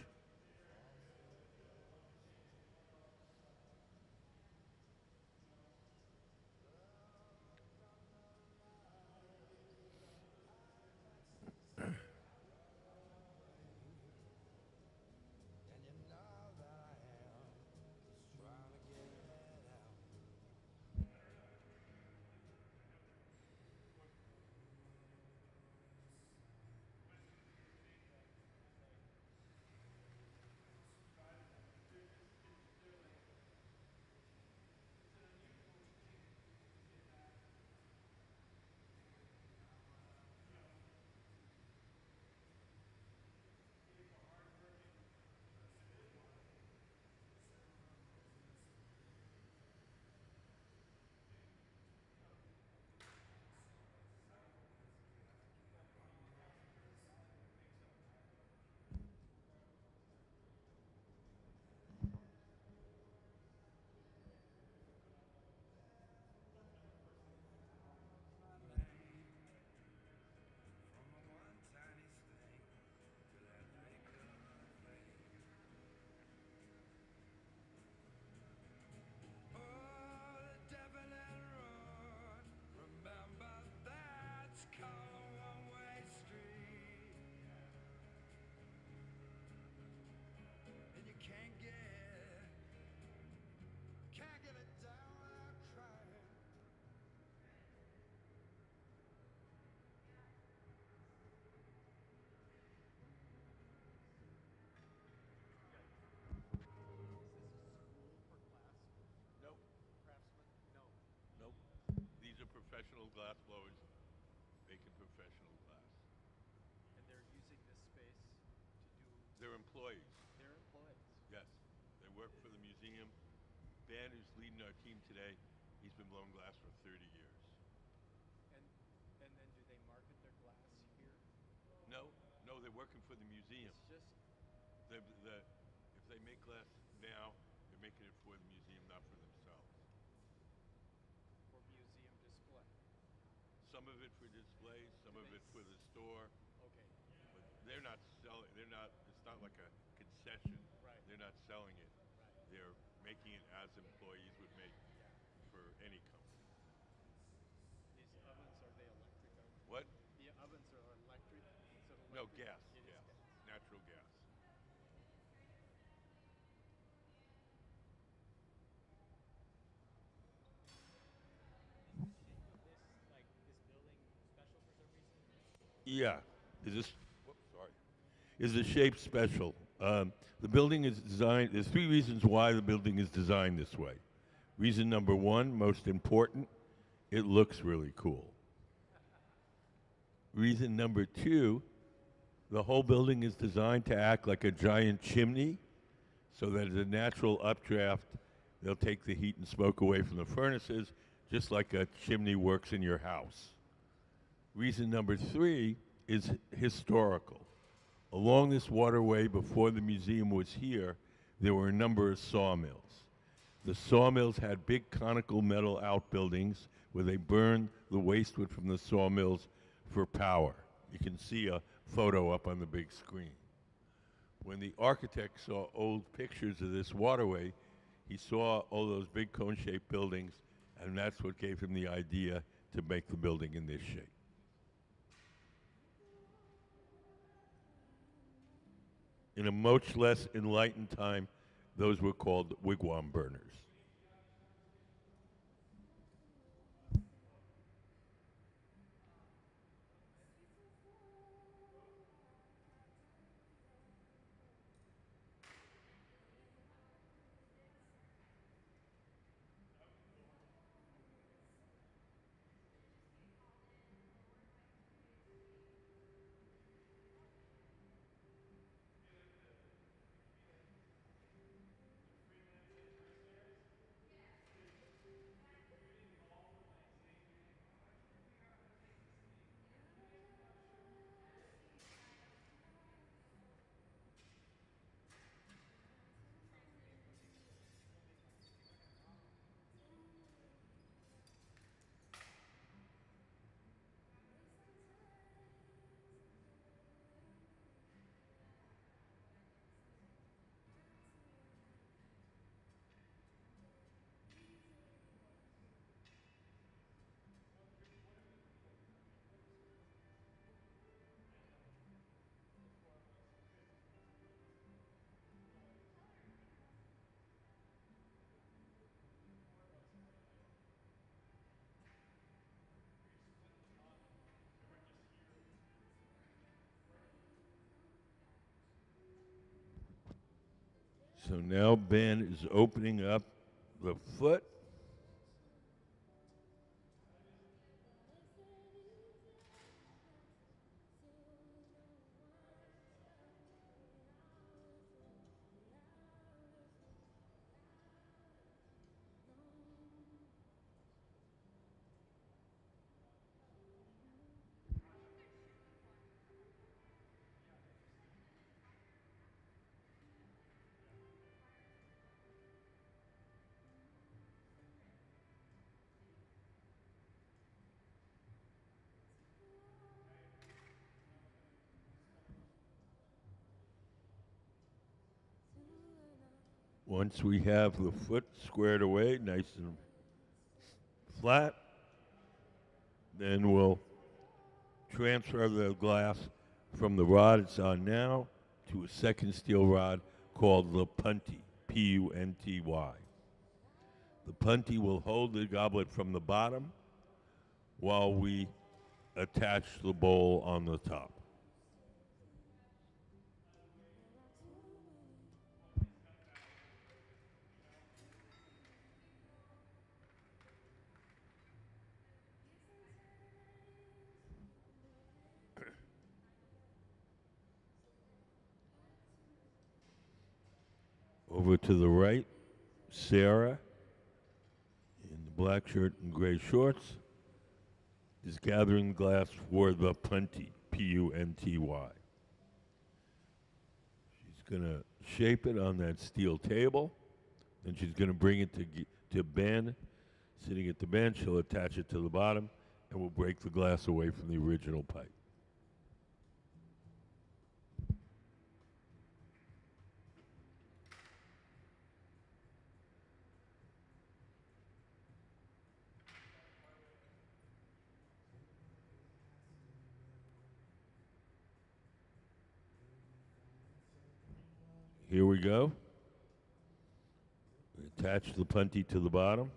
Nope. These are professional glass blowers making professional glass. And they're using this space to do They're employees. their employees. Yes. They work for the museum. Ben, who's leading our team today, he's been blowing glass for 30 years. And then do they market their glass here? No, no, they're working for the museum. It's just If they make glass now, they're making it for the museum, not for themselves. for museum display. Some of it for display, some Do of they it for the store, Okay, but they're not selling. They're not. It's not like a concession. Right. They're not selling it. right. They're making it as employees would make Yeah. for any company. These ovens, are they electric ovens? What? The ovens are electric instead of No, electric? gas. It is Gas. gas. Natural gas. Yeah. Is this? Whoops, sorry. Is the shape special? The building is designed. There's three reasons why the building is designed this way. Reason number one, most important, it looks really cool. Reason number two, the whole building is designed to act like a giant chimney, so that as a natural updraft, they'll take the heat and smoke away from the furnaces, just like a chimney works in your house. Reason number three is historical. Along this waterway, before the museum was here, there were a number of sawmills. The sawmills had big conical metal outbuildings where they burned the waste wood from the sawmills for power. You can see a photo up on the big screen. When the architect saw old pictures of this waterway, he saw all those big cone-shaped buildings, and that's what gave him the idea to make the building in this shape. In a much less enlightened time, those were called wigwam burners. So now Ben is opening up the foot. Once we have the foot squared away, nice and flat, then we'll transfer the glass from the rod it's on now to a second steel rod called the punty, P-U-N-T-Y. The punty will hold the goblet from the bottom while we attach the bowl on the top. Over to the right, Sarah black shirt and gray shorts, is gathering glass for the punty, P-U-N-T-Y. She's going to shape it on that steel table, then she's going to bring it to Ben. Sitting at the bench, she'll attach it to the bottom, and we'll break the glass away from the original pipe. Here we go. We attach the punty to the bottom.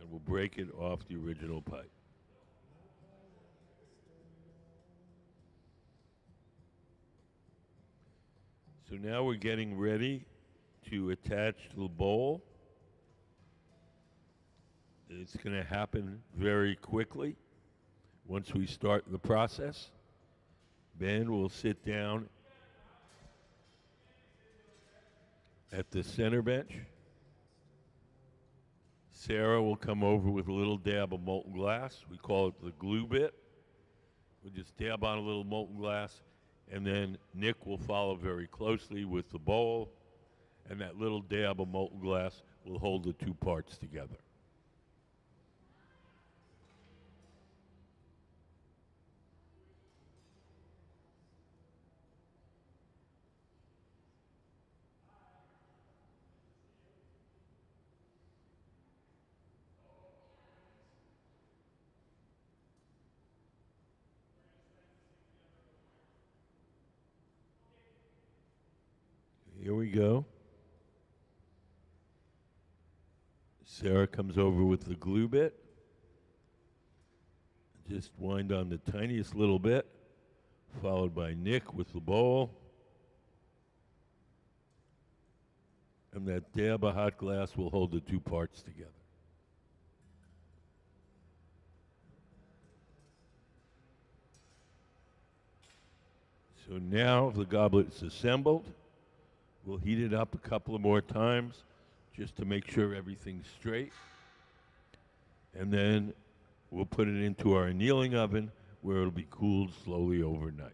And we'll break it off the original pipe. So now we're getting ready to attach the bowl. It's going to happen very quickly. Once we start the process, Ben will sit down at the center bench. Sarah will come over with a little dab of molten glass. We call it the glue bit. We'll just dab on a little molten glass, and then Nick will follow very closely with the bowl, and that little dab of molten glass will hold the two parts together. Here we go. Sarah comes over with the glue bit. Just wind on the tiniest little bit, followed by Nick with the bowl. And that dab of hot glass will hold the two parts together. So now the goblet's assembled. We'll heat it up a couple of more times just to make sure everything's straight. And then we'll put it into our annealing oven where it'll be cooled slowly overnight.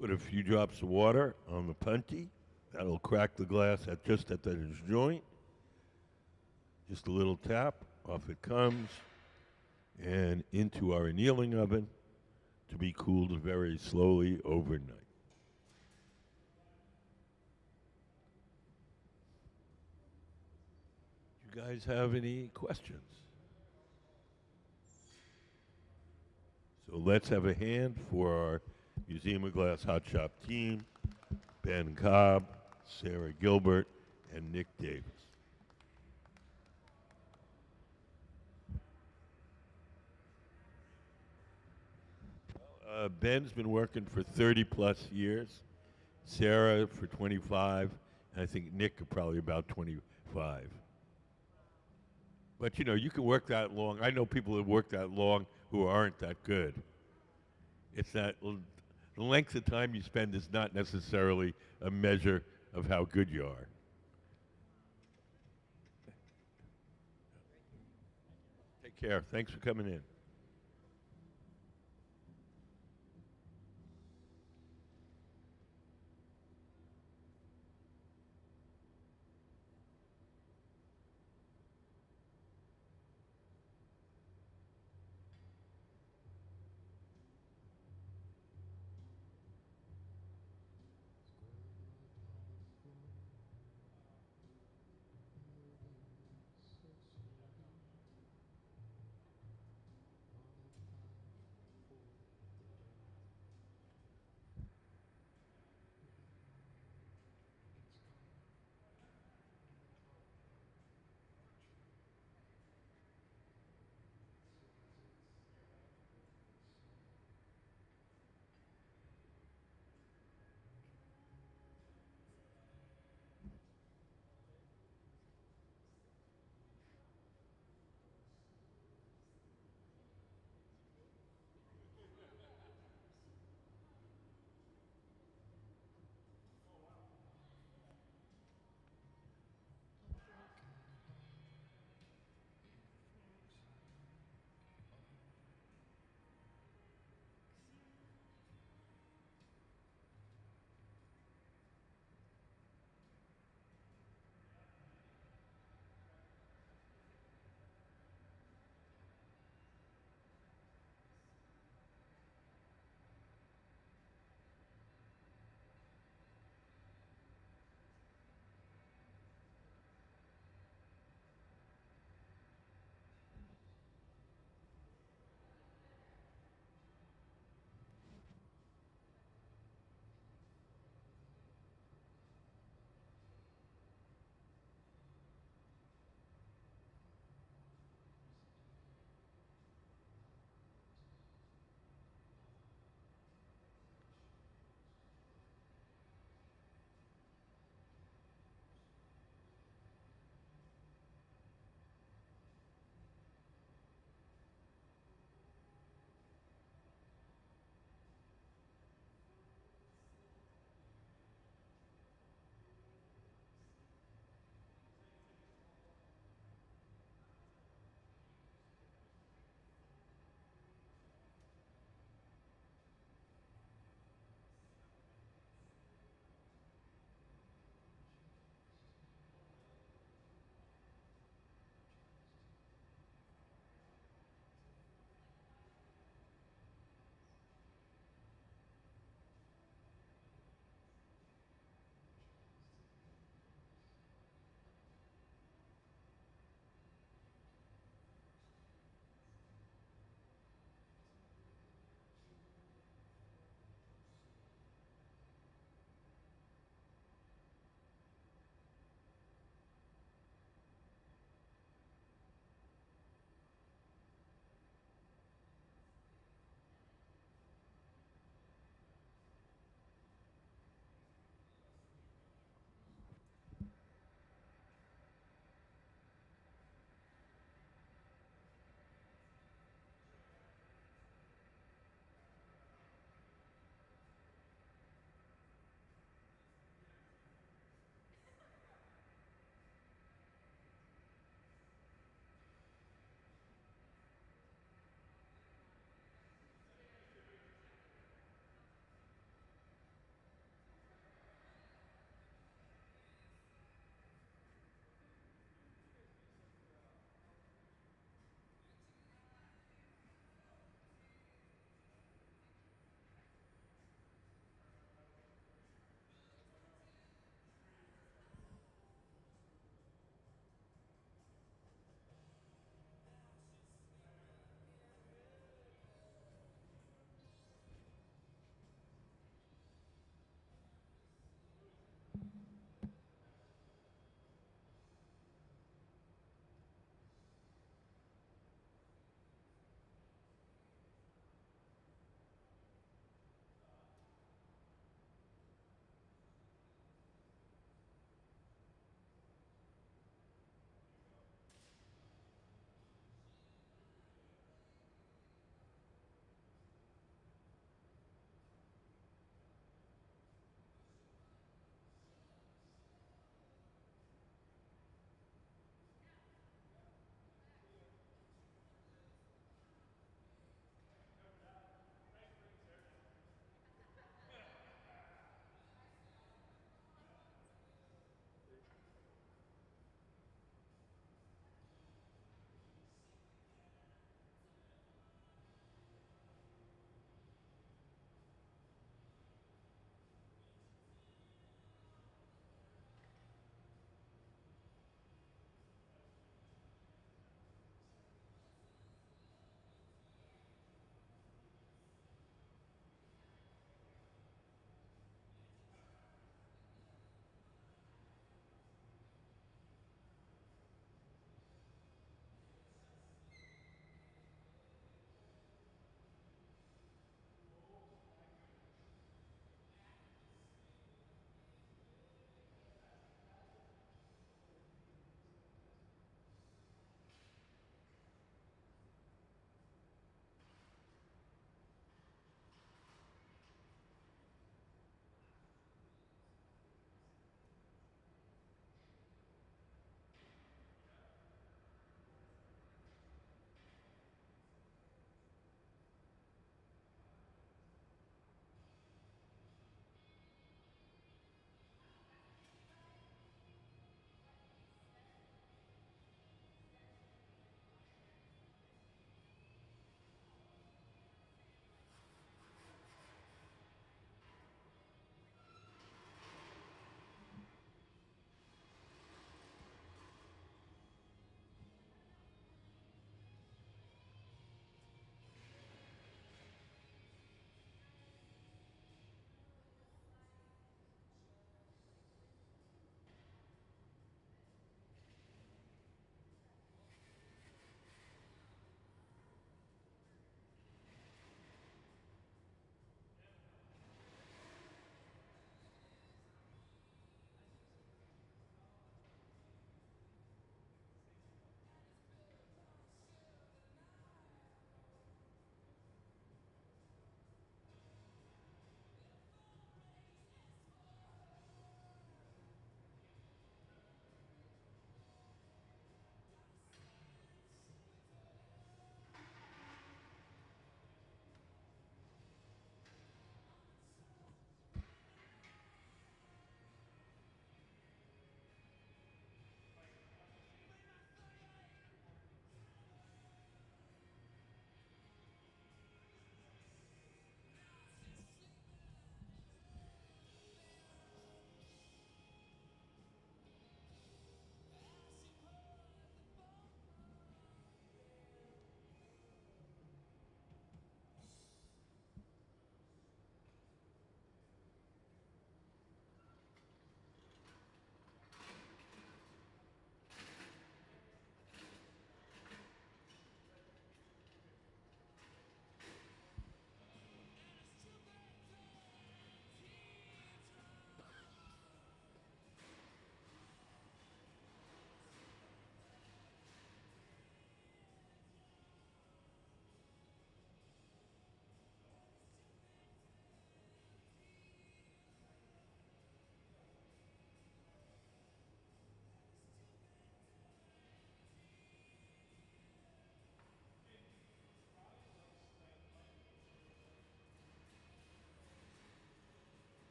Put a few drops of water on the punty. That'll crack the glass just at that joint. Just a little tap, off it comes, and into our annealing oven to be cooled very slowly overnight. You guys have any questions? So let's have a hand for our Museum of Glass Hot Shop team, Ben Cobb, Sarah Gilbert, and Nick Davis. Ben's been working for 30 plus years, Sarah for 25, and I think Nick probably about 25. But you know, you can work that long. I know people that work that long who aren't that good. It's that the length of time you spend is not necessarily a measure of how good you are. Take care. Thanks for coming in.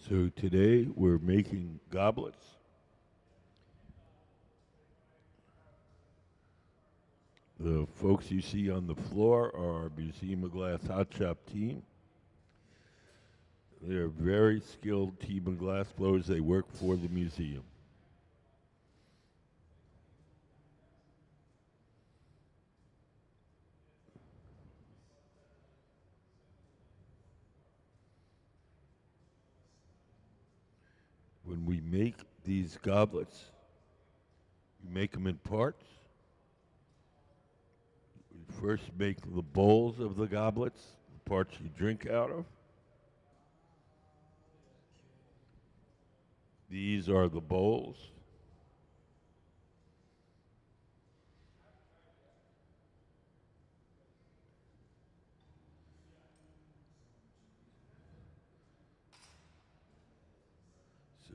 So today we're making goblets. The folks you see on the floor are our Museum of Glass Hot Shop team. They're a very skilled team of glass blowers. They work for the museum. When we make these goblets, you make them in parts. We first make the bowls of the goblets, the parts you drink out of. These are the bowls. So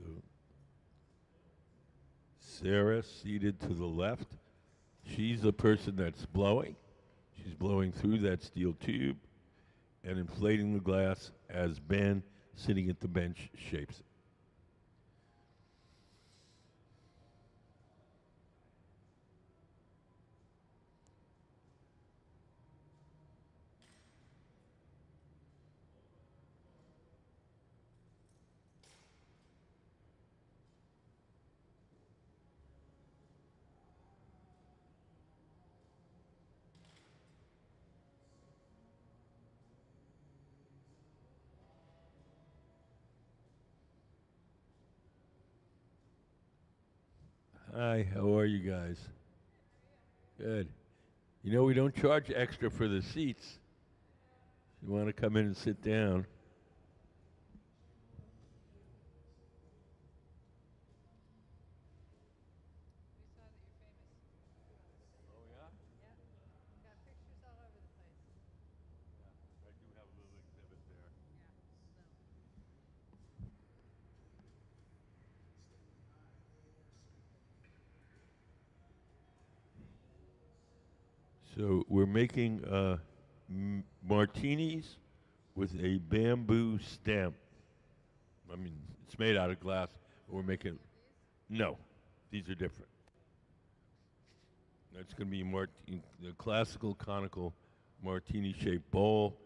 Sarah, seated to the left, she's the person that's blowing. She's blowing through that steel tube and inflating the glass as Ben, sitting at the bench, shapes it. Hi, how are you guys? Good. You know, we don't charge extra for the seats. If you want to come in and sit down. We saw that you're famous. Oh, yeah? Yeah. Got pictures all over the place. I do have a little exhibit there. So we're making martinis with a bamboo stem. I mean, it's made out of glass. But we're making. No, these are different. That's going to be the classical conical martini-shaped bowl,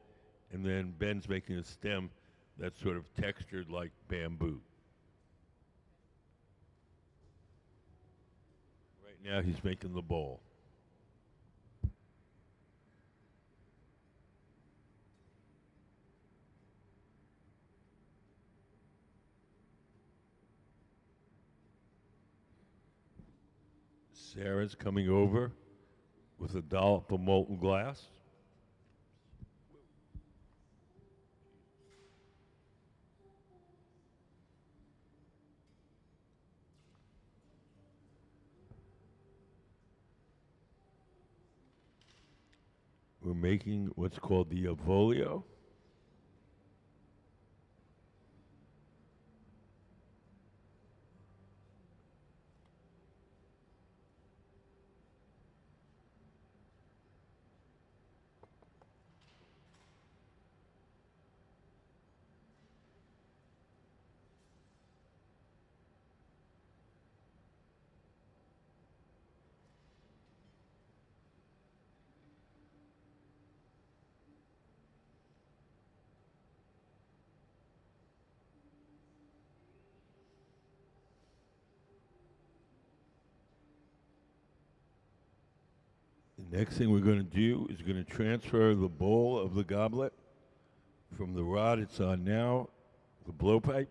and then Ben's making a stem that's sort of textured like bamboo. Right now, he's making the bowl. Sarah's coming over with a dollop of molten glass. We're making what's called the avolio. The next thing we're going to do is going to transfer the bowl of the goblet from the rod it's on now, the blowpipe,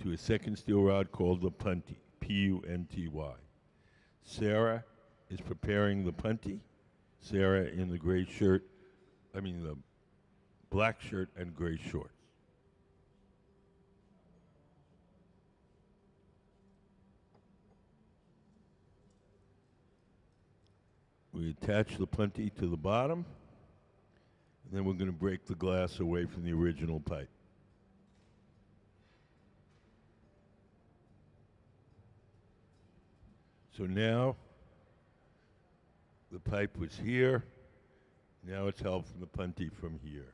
to a second steel rod called the punty, P-U-N-T-Y. Sarah is preparing the punty. Sarah in the gray shirt, the black shirt and gray shorts. We attach the punty to the bottom, and then we're going to break the glass away from the original pipe. So now, the pipe was here, now it's held from the punty from here.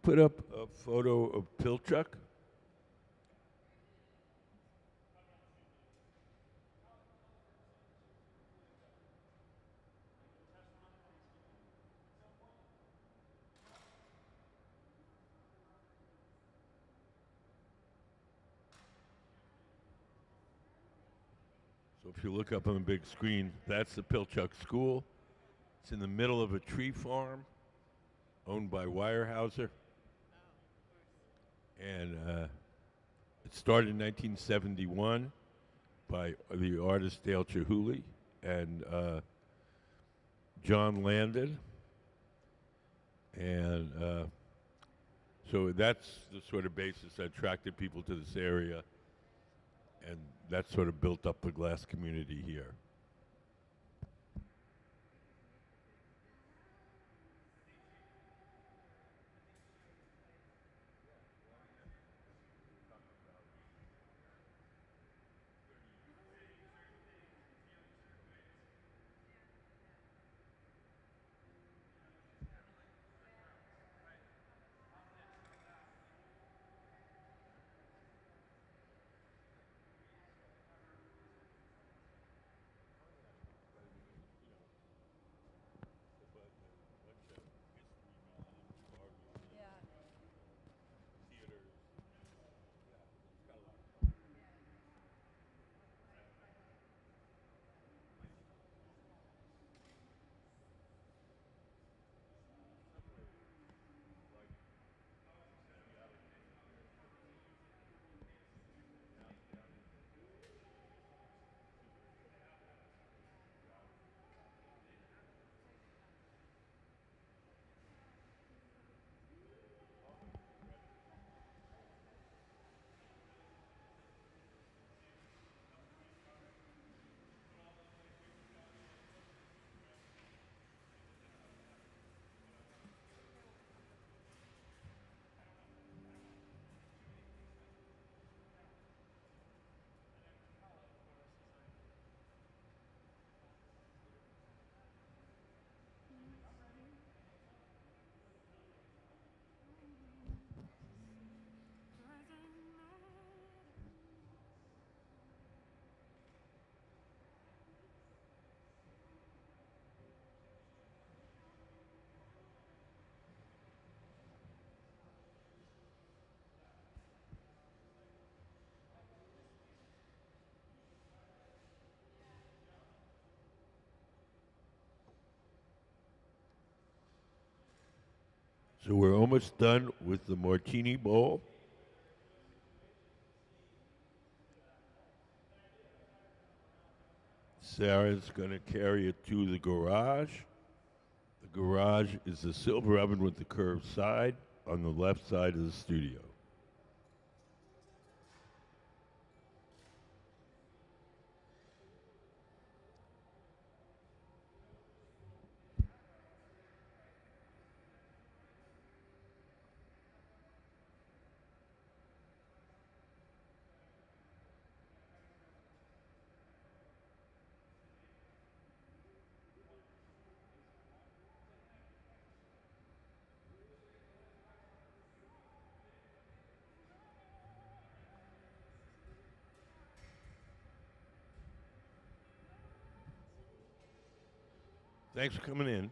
put up a photo of Pilchuck? So if you look up on the big screen, that's the Pilchuck School. It's in the middle of a tree farm owned by Weyerhaeuser. And it started in 1971 by the artist Dale Chihuly and John Landon. And so that's the sort of basis that attracted people to this area. And that sort of built up the glass community here. So we're almost done with the martini bowl. Sarah's going to carry it to the garage. The garage is the silver oven with the curved side on the left side of the studio. Thanks for coming in.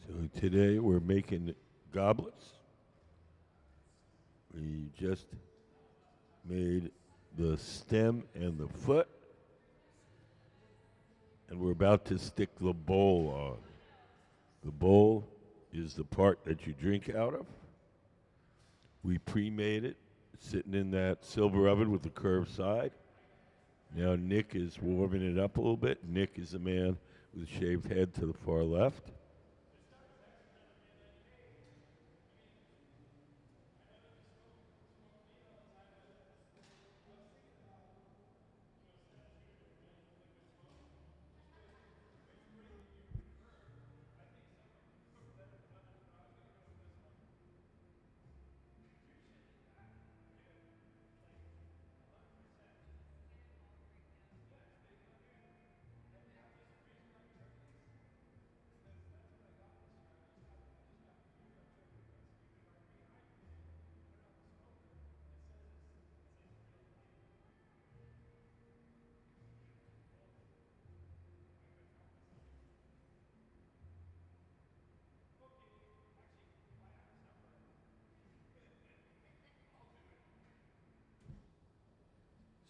So today we're making goblets. We just made the stem and the foot, and we're about to stick the bowl on. The bowl is the part that you drink out of. We pre-made it, sitting in that silver oven with the curved side. Now Nick is warming it up a little bit. Nick is the man with a shaved head to the far left.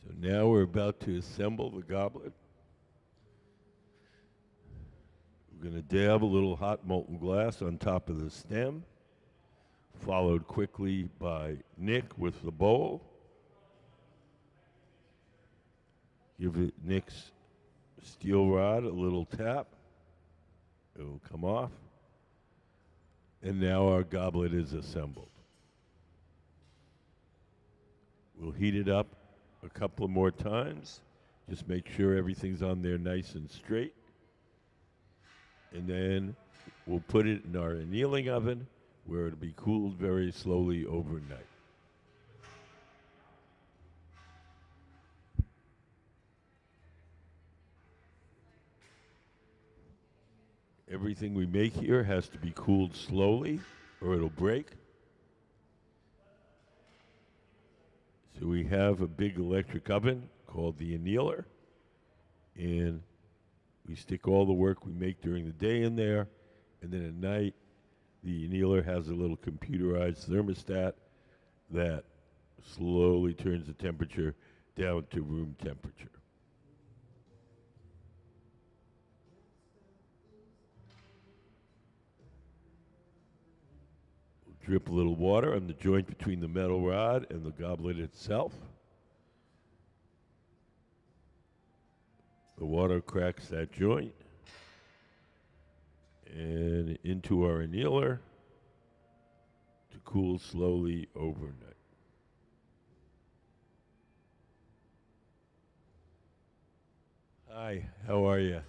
So now we're about to assemble the goblet. We're going to dab a little hot molten glass on top of the stem, followed quickly by Nick with the bowl. Give it Nick's steel rod a little tap. It will come off. And now our goblet is assembled. We'll heat it up a couple of more times. Just make sure everything's on there nice and straight. And then we'll put it in our annealing oven where it'll be cooled very slowly overnight. Everything we make here has to be cooled slowly or it'll break. So we have a big electric oven called the annealer, and we stick all the work we make during the day in there, and then at night the annealer has a little computerized thermostat that slowly turns the temperature down to room temperature. Drip a little water on the joint between the metal rod and the goblet itself. The water cracks that joint and into our annealer to cool slowly overnight. Hi, how are you?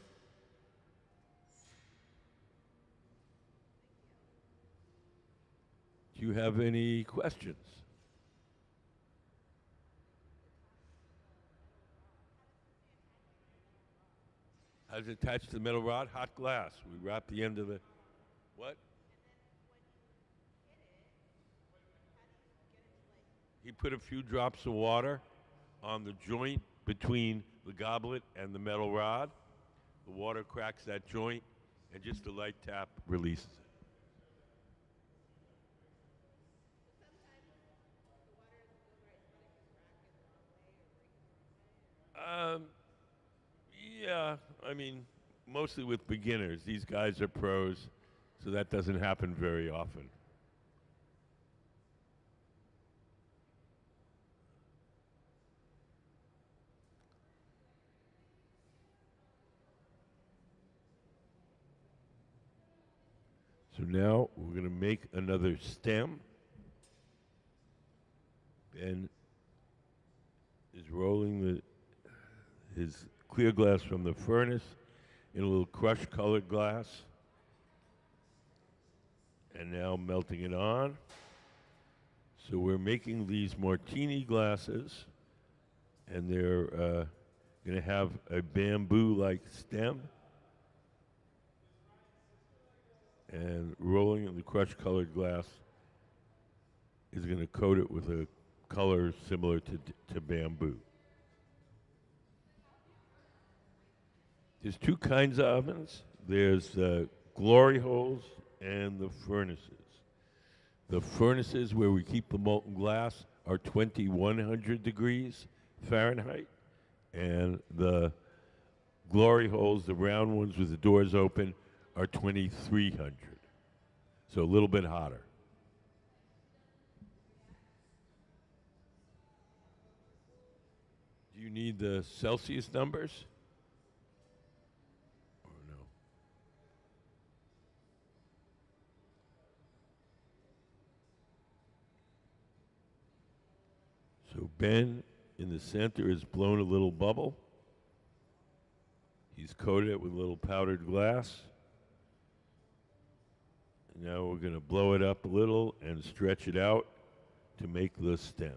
Do you have any questions? How's it attached to the metal rod? Hot glass. We wrap the end of the, what? He put a few drops of water on the joint between the goblet and the metal rod. The water cracks that joint, and just a light tap releases it. Yeah, I mean, mostly with beginners. These guys are pros, so that doesn't happen very often. So now we're going to make another stem. Ben is rolling his clear glass from the furnace in a little crushed colored glass, and now melting it on. So we're making these martini glasses, and they're going to have a bamboo-like stem, and rolling in the crushed colored glass is going to coat it with a color similar to bamboo. There's two kinds of ovens. There's glory holes and the furnaces. The furnaces where we keep the molten glass are 2100 degrees Fahrenheit, and the glory holes, the round ones with the doors open, are 2300. So a little bit hotter. Do you need the Celsius numbers? Or no? So Ben in the center has blown a little bubble. He's coated it with a little powdered glass. And now we're going to blow it up a little and stretch it out to make the stem.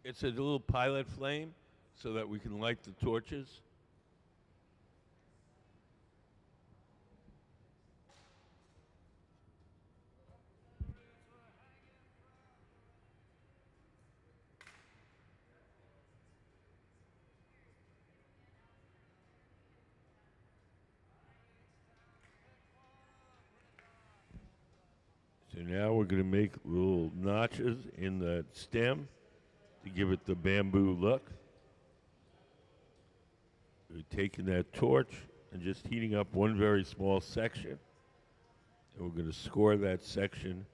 It's a little pilot flame so that we can light the torches. So now we're going to make little notches in the stem to give it the bamboo look. We're taking that torch and just heating up one very small section. And we're going to score that section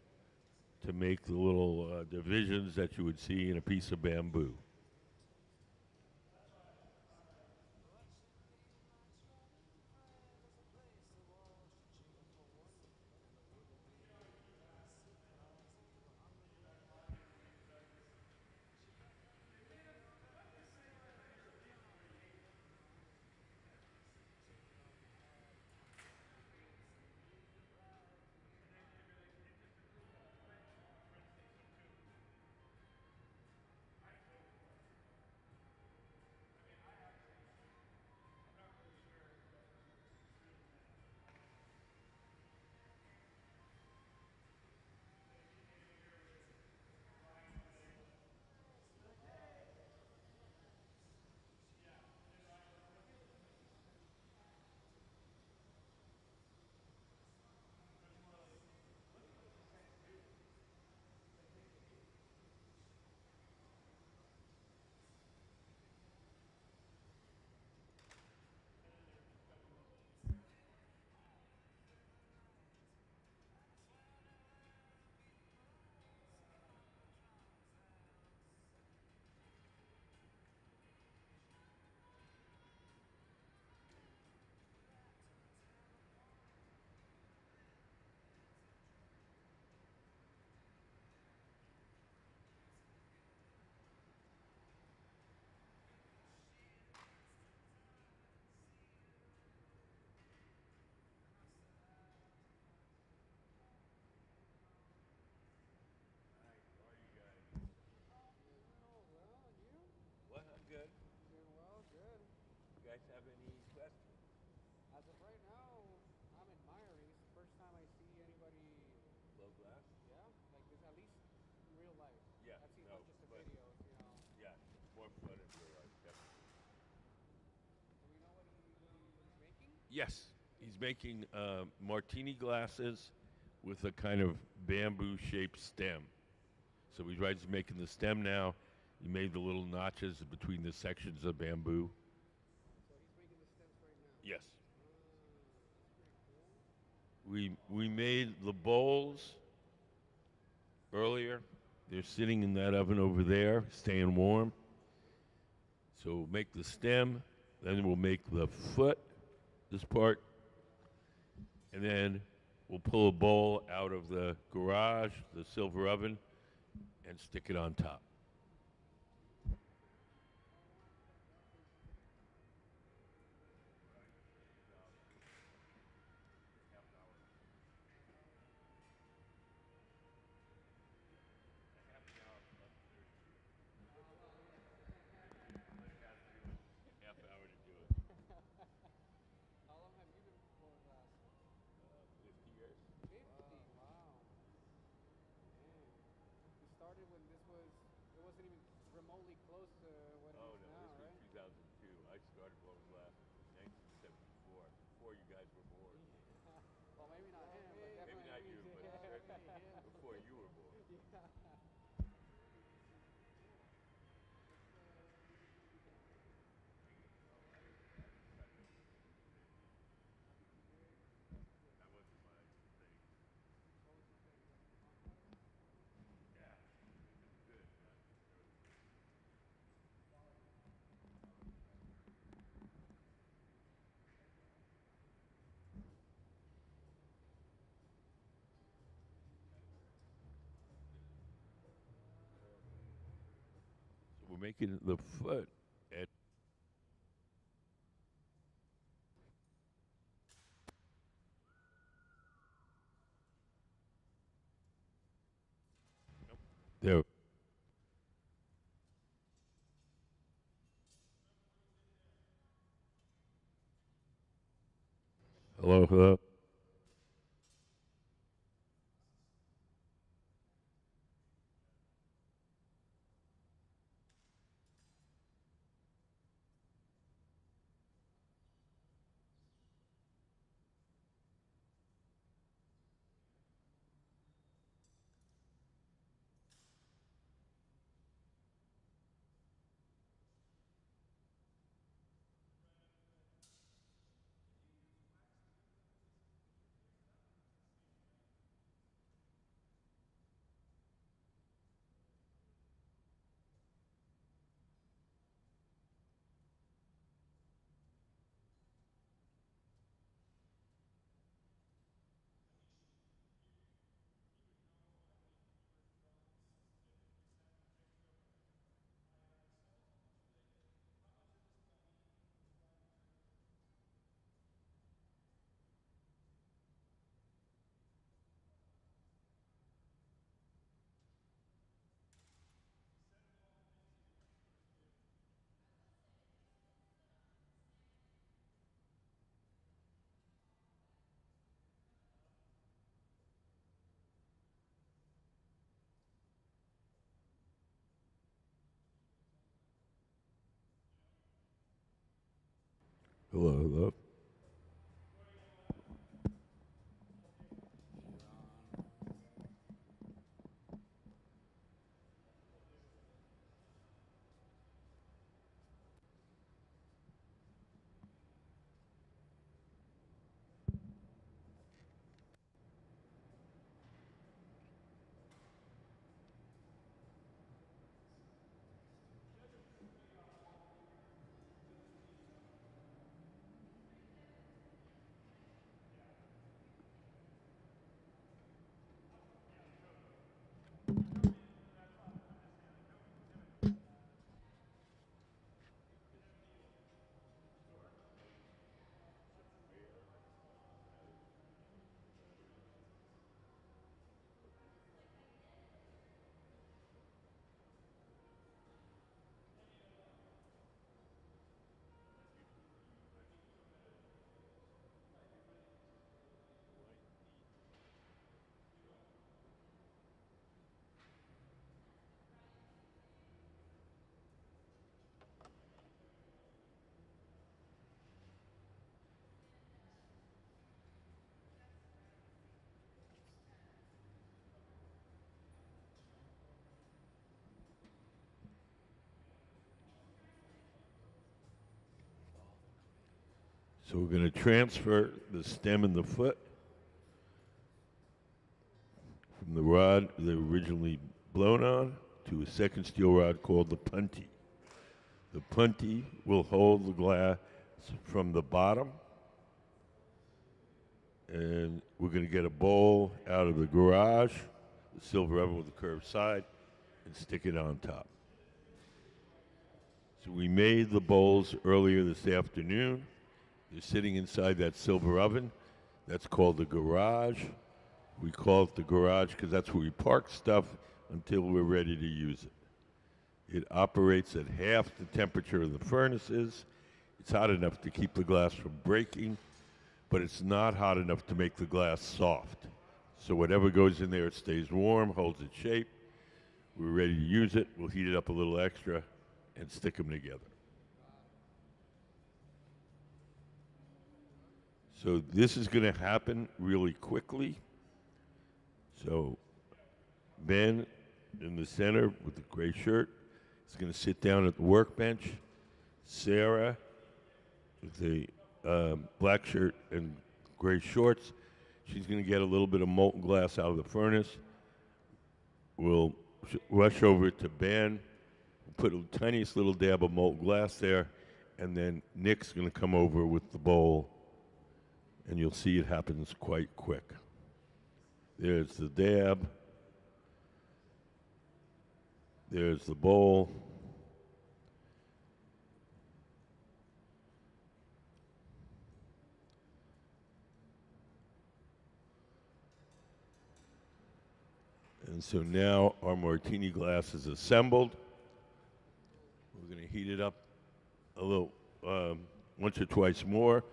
to make the little divisions that you would see in a piece of bamboo. hello glass. Yeah, like this at least in real life. Yeah, I've seen no, just the but- videos, you know. Yeah, more fun in real life, definitely. Do we know what he's making? Yes, he's making martini glasses with a kind of bamboo-shaped stem. So he's making the stem now. He made the little notches between the sections of bamboo. So he's making the stems right now. Yes. That's pretty cool. We made the bowls earlier. They're sitting in that oven over there, staying warm. So we'll make the stem, then we'll make the foot, this part, and then we'll pull a bowl out of the garage, the silver oven, and stick it on top. Half hour to do it. How long have you been blowing glass? 50 years. 50. Wow. Man. You started when it wasn't even remotely close to what it Oh is no, now, this right? was 2002. I started blowing glass in 1974, before you guys were born. Well, maybe not him, but definitely Maybe not you, me. but certainly before you were born. Yeah. That wasn't my thing. What was your thing? Yeah, it's good. So we're making the foot at. There. Hello, hello. Hello, hello. So we're going to transfer the stem and the foot from the rod they were originally blown on to a second steel rod called the punty. The punty will hold the glass from the bottom, and we're going to get a bowl out of the garage, the silver oven with the curved side, and stick it on top. So we made the bowls earlier this afternoon. They're sitting inside that silver oven. That's called the garage. We call it the garage because that's where we park stuff until we're ready to use it. It operates at half the temperature of the furnaces. It's hot enough to keep the glass from breaking, but it's not hot enough to make the glass soft. So whatever goes in there, it stays warm, holds its shape. We're ready to use it. We'll heat it up a little extra and stick them together. So this is going to happen really quickly. So Ben in the center with the gray shirt is going to sit down at the workbench. Sarah with the black shirt and gray shorts, she's going to get a little bit of molten glass out of the furnace. We'll rush over to Ben, put a tiniest little dab of molten glass there, and then Nick's going to come over with the bowl, and you'll see it happens quite quick. There's the dab. There's the bowl. And so now our martini glass is assembled. We're going to heat it up a little, once or twice more,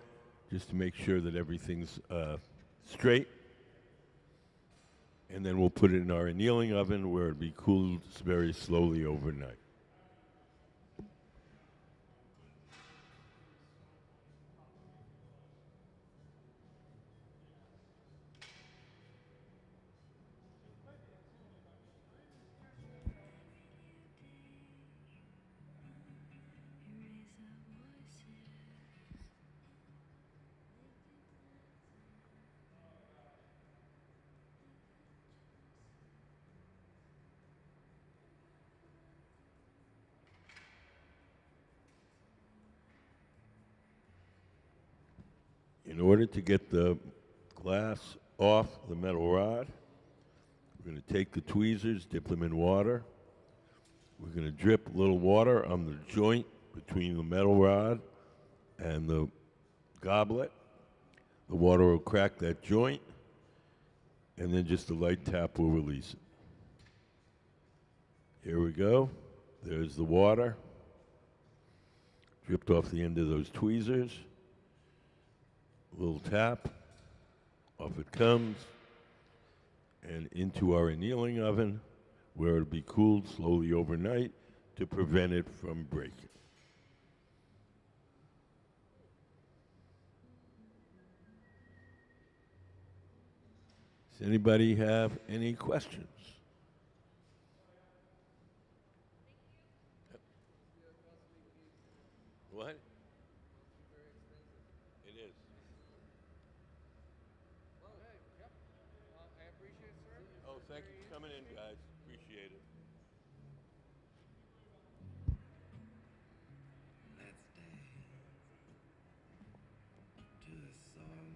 just to make sure that everything's straight. And then we'll put it in our annealing oven where it'll be cooled very slowly overnight. In order to get the glass off the metal rod, we're going to take the tweezers, dip them in water. We're going to drip a little water on the joint between the metal rod and the goblet. The water will crack that joint, and then just a light tap will release it. Here we go. There's the water. Dripped off the end of those tweezers. A little tap, off it comes, and into our annealing oven, where it'll be cooled slowly overnight to prevent it from breaking. Does anybody have any questions? What? It is. I appreciate it, sir. Oh, thank you for coming in, guys. Appreciate it. Let's dance to the song.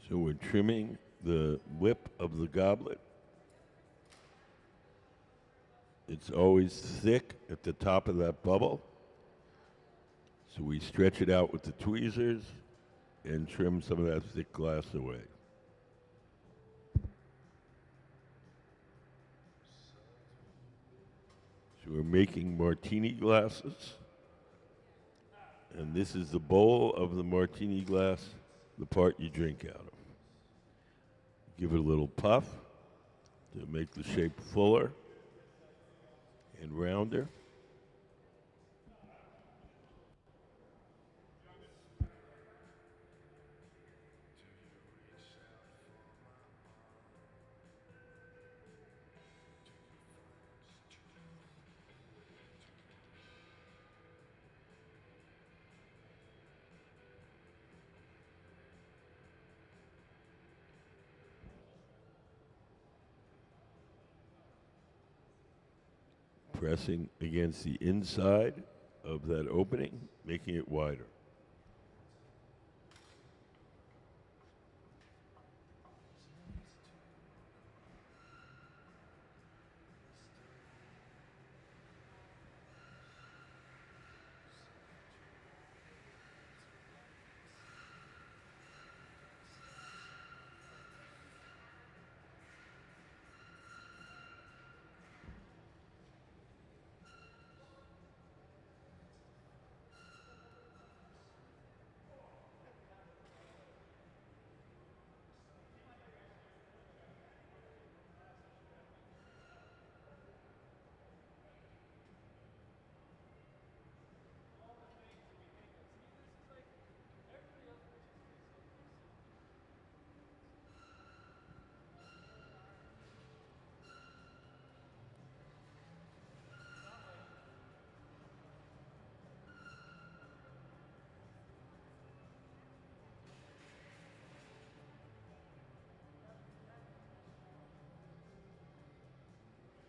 So we're trimming the lip of the goblet. It's always thick at the top of that bubble. So we stretch it out with the tweezers and trim some of that thick glass away. So we're making martini glasses. And this is the bowl of the martini glass, the part you drink out of. Give it a little puff to make the shape fuller and rounder. Pressing against the inside of that opening, making it wider.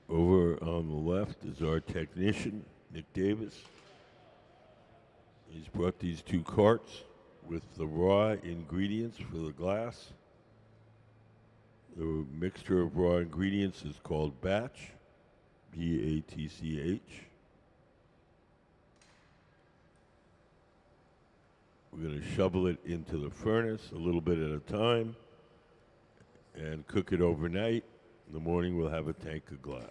Over on the left is our technician, Nick Davis. He's brought these two carts with the raw ingredients for the glass. The mixture of raw ingredients is called batch, B-A-T-C-H. We're going to shovel it into the furnace a little bit at a time and cook it overnight. In the morning, we'll have a tank of glass.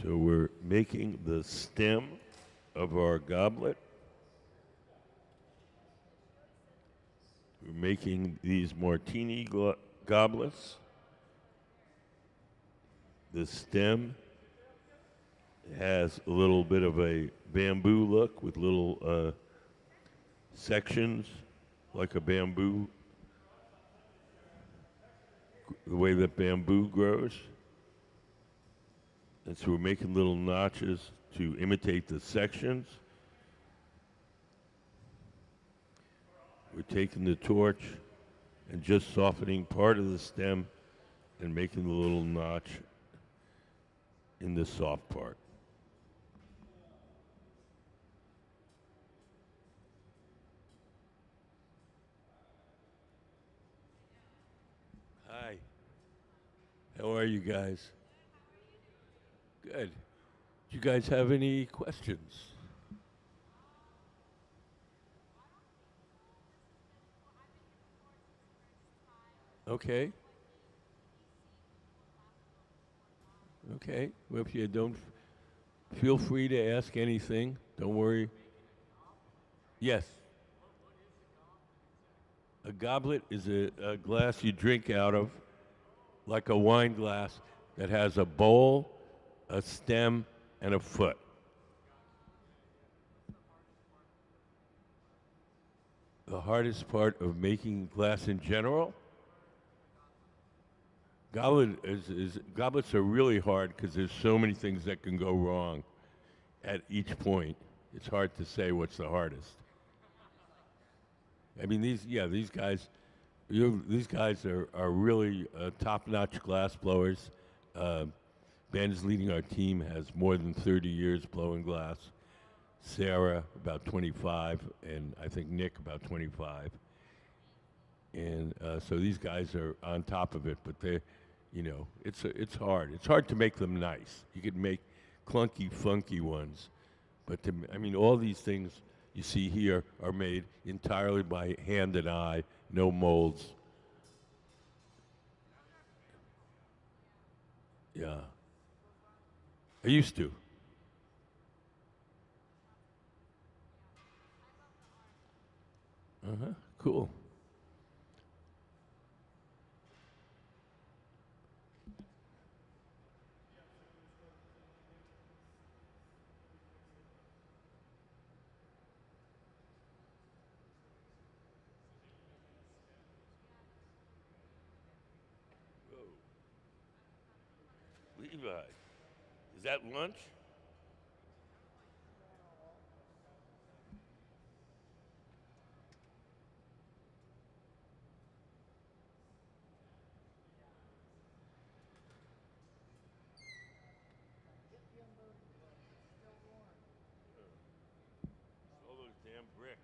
So we're making the stem of our goblet. We're making these martini goblets. The stem has a little bit of a bamboo look with little sections like a bamboo, the way that bamboo grows. And so we're making little notches to imitate the sections. We're taking the torch and just softening part of the stem and making the little notch in the soft part. Hi. How are you guys? Good. Do you guys have any questions? Okay. Okay. Well, if you don't, feel free to ask anything. Don't worry. Yes. A goblet is a glass you drink out of, like a wine glass that has a bowl, a stem, and a foot. The hardest part of making glass in general? Goblets are really hard because there's so many things that can go wrong at each point. It's hard to say what's the hardest. I mean, these guys are really top-notch glass blowers. Ben is leading our team, has more than 30 years blowing glass. Sarah, about 25, and I think Nick, about 25. And so these guys are on top of it, but it's hard. It's hard to make them nice. You could make clunky, funky ones, but all these things you see here are made entirely by hand and eye, no molds. Yeah. I used to. Uh-huh. Cool. Levi, is that lunch? All those damn bricks.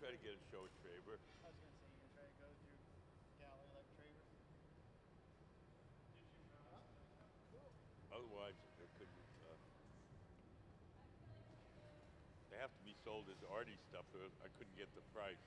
try to get a show at Traver. I was gonna say you try to go through gallery like Traver. Otherwise, they couldn't. They have to be sold as arty stuff, or I couldn't get the price.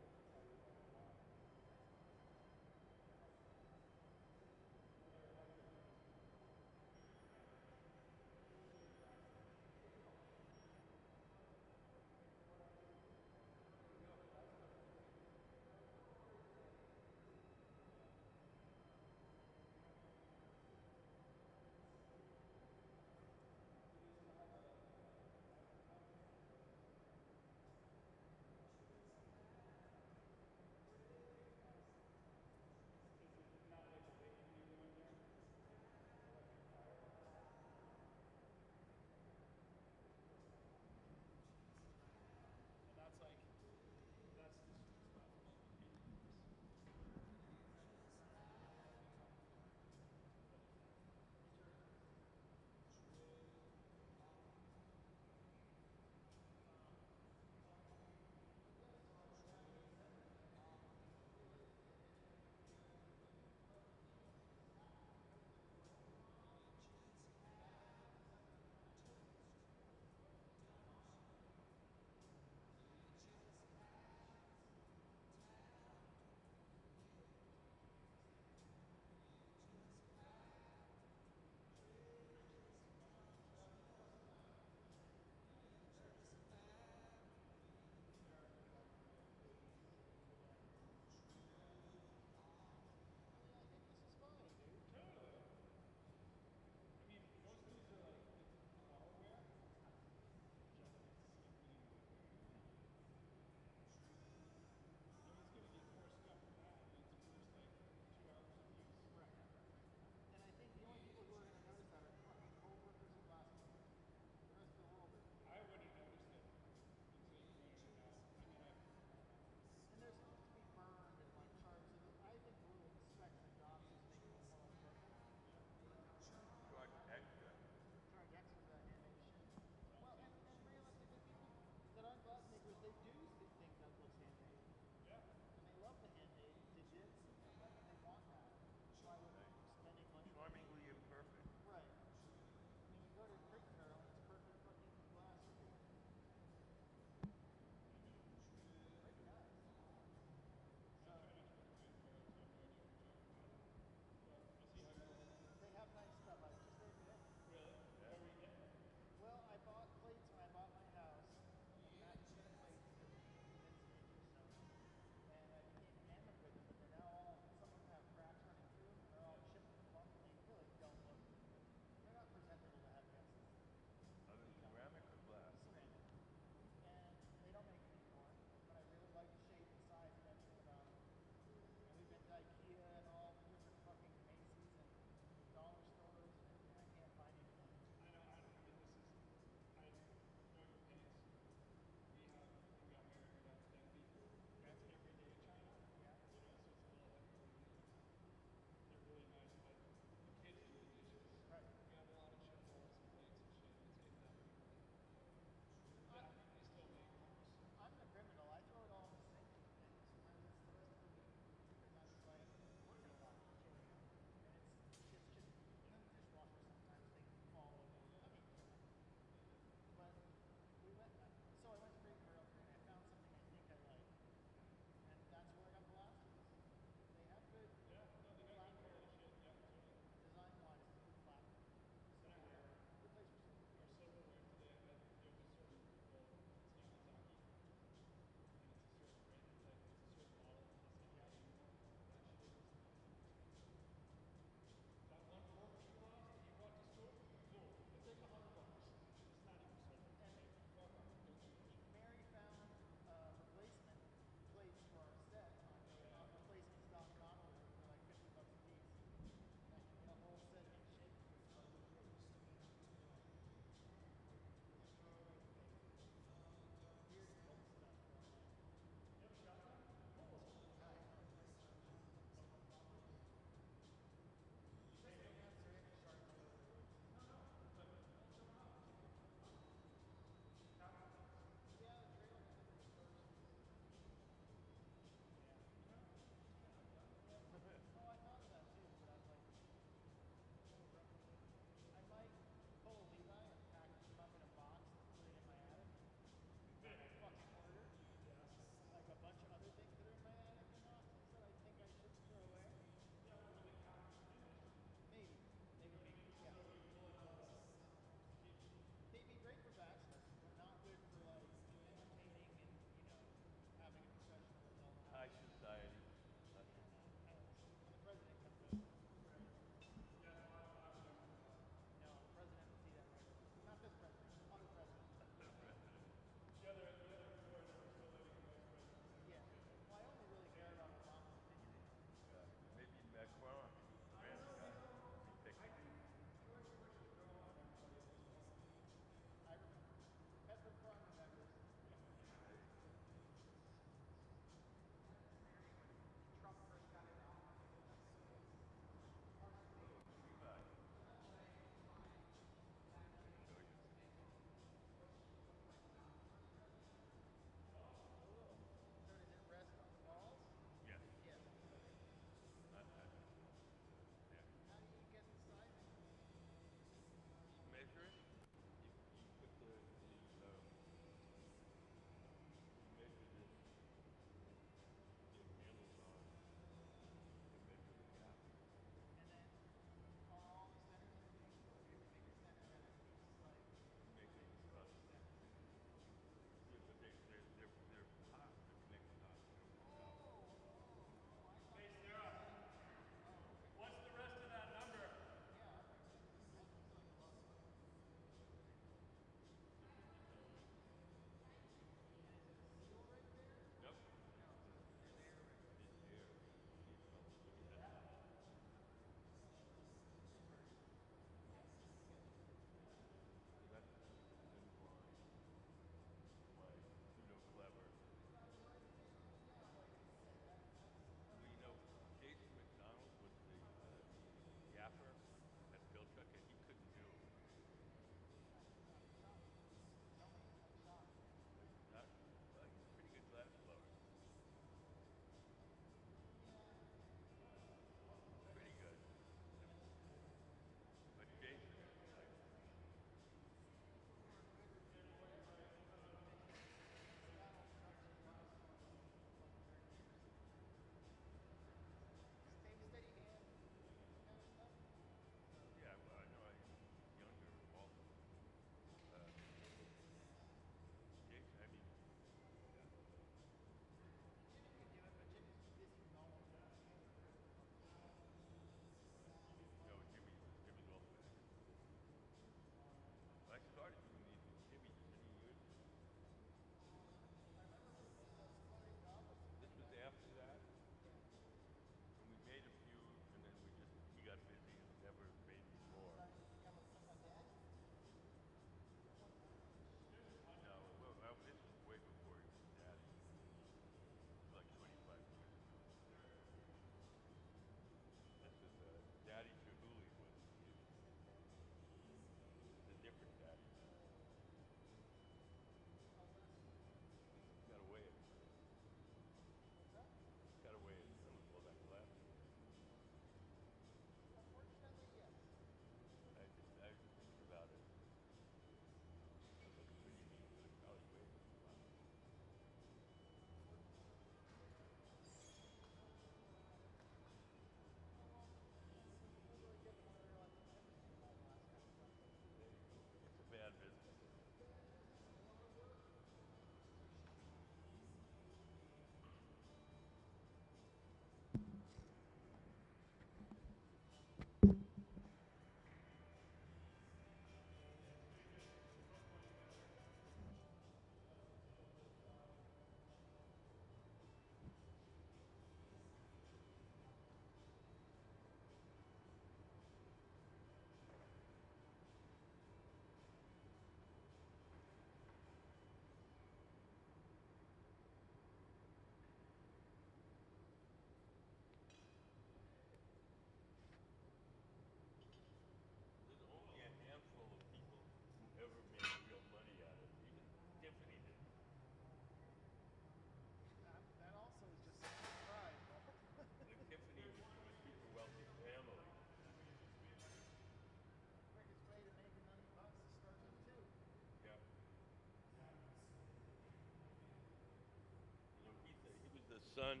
son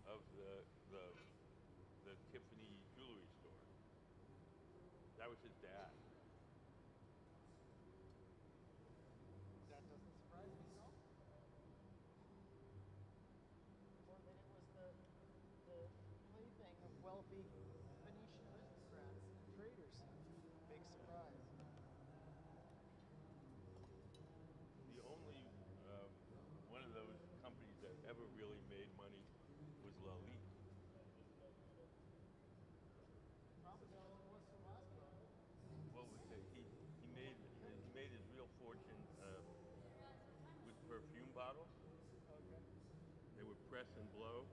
of the Tiffany jewelry store. That was his dad. That doesn't surprise me at all. Or that it was the plaything of wealthy Venetian aristocrats and traders. Big surprise. The only one of those companies that ever really made money was Lalique. Probably because it was from Oscar. Well, he made his real fortune with perfume bottles. Okay. They would press and blow,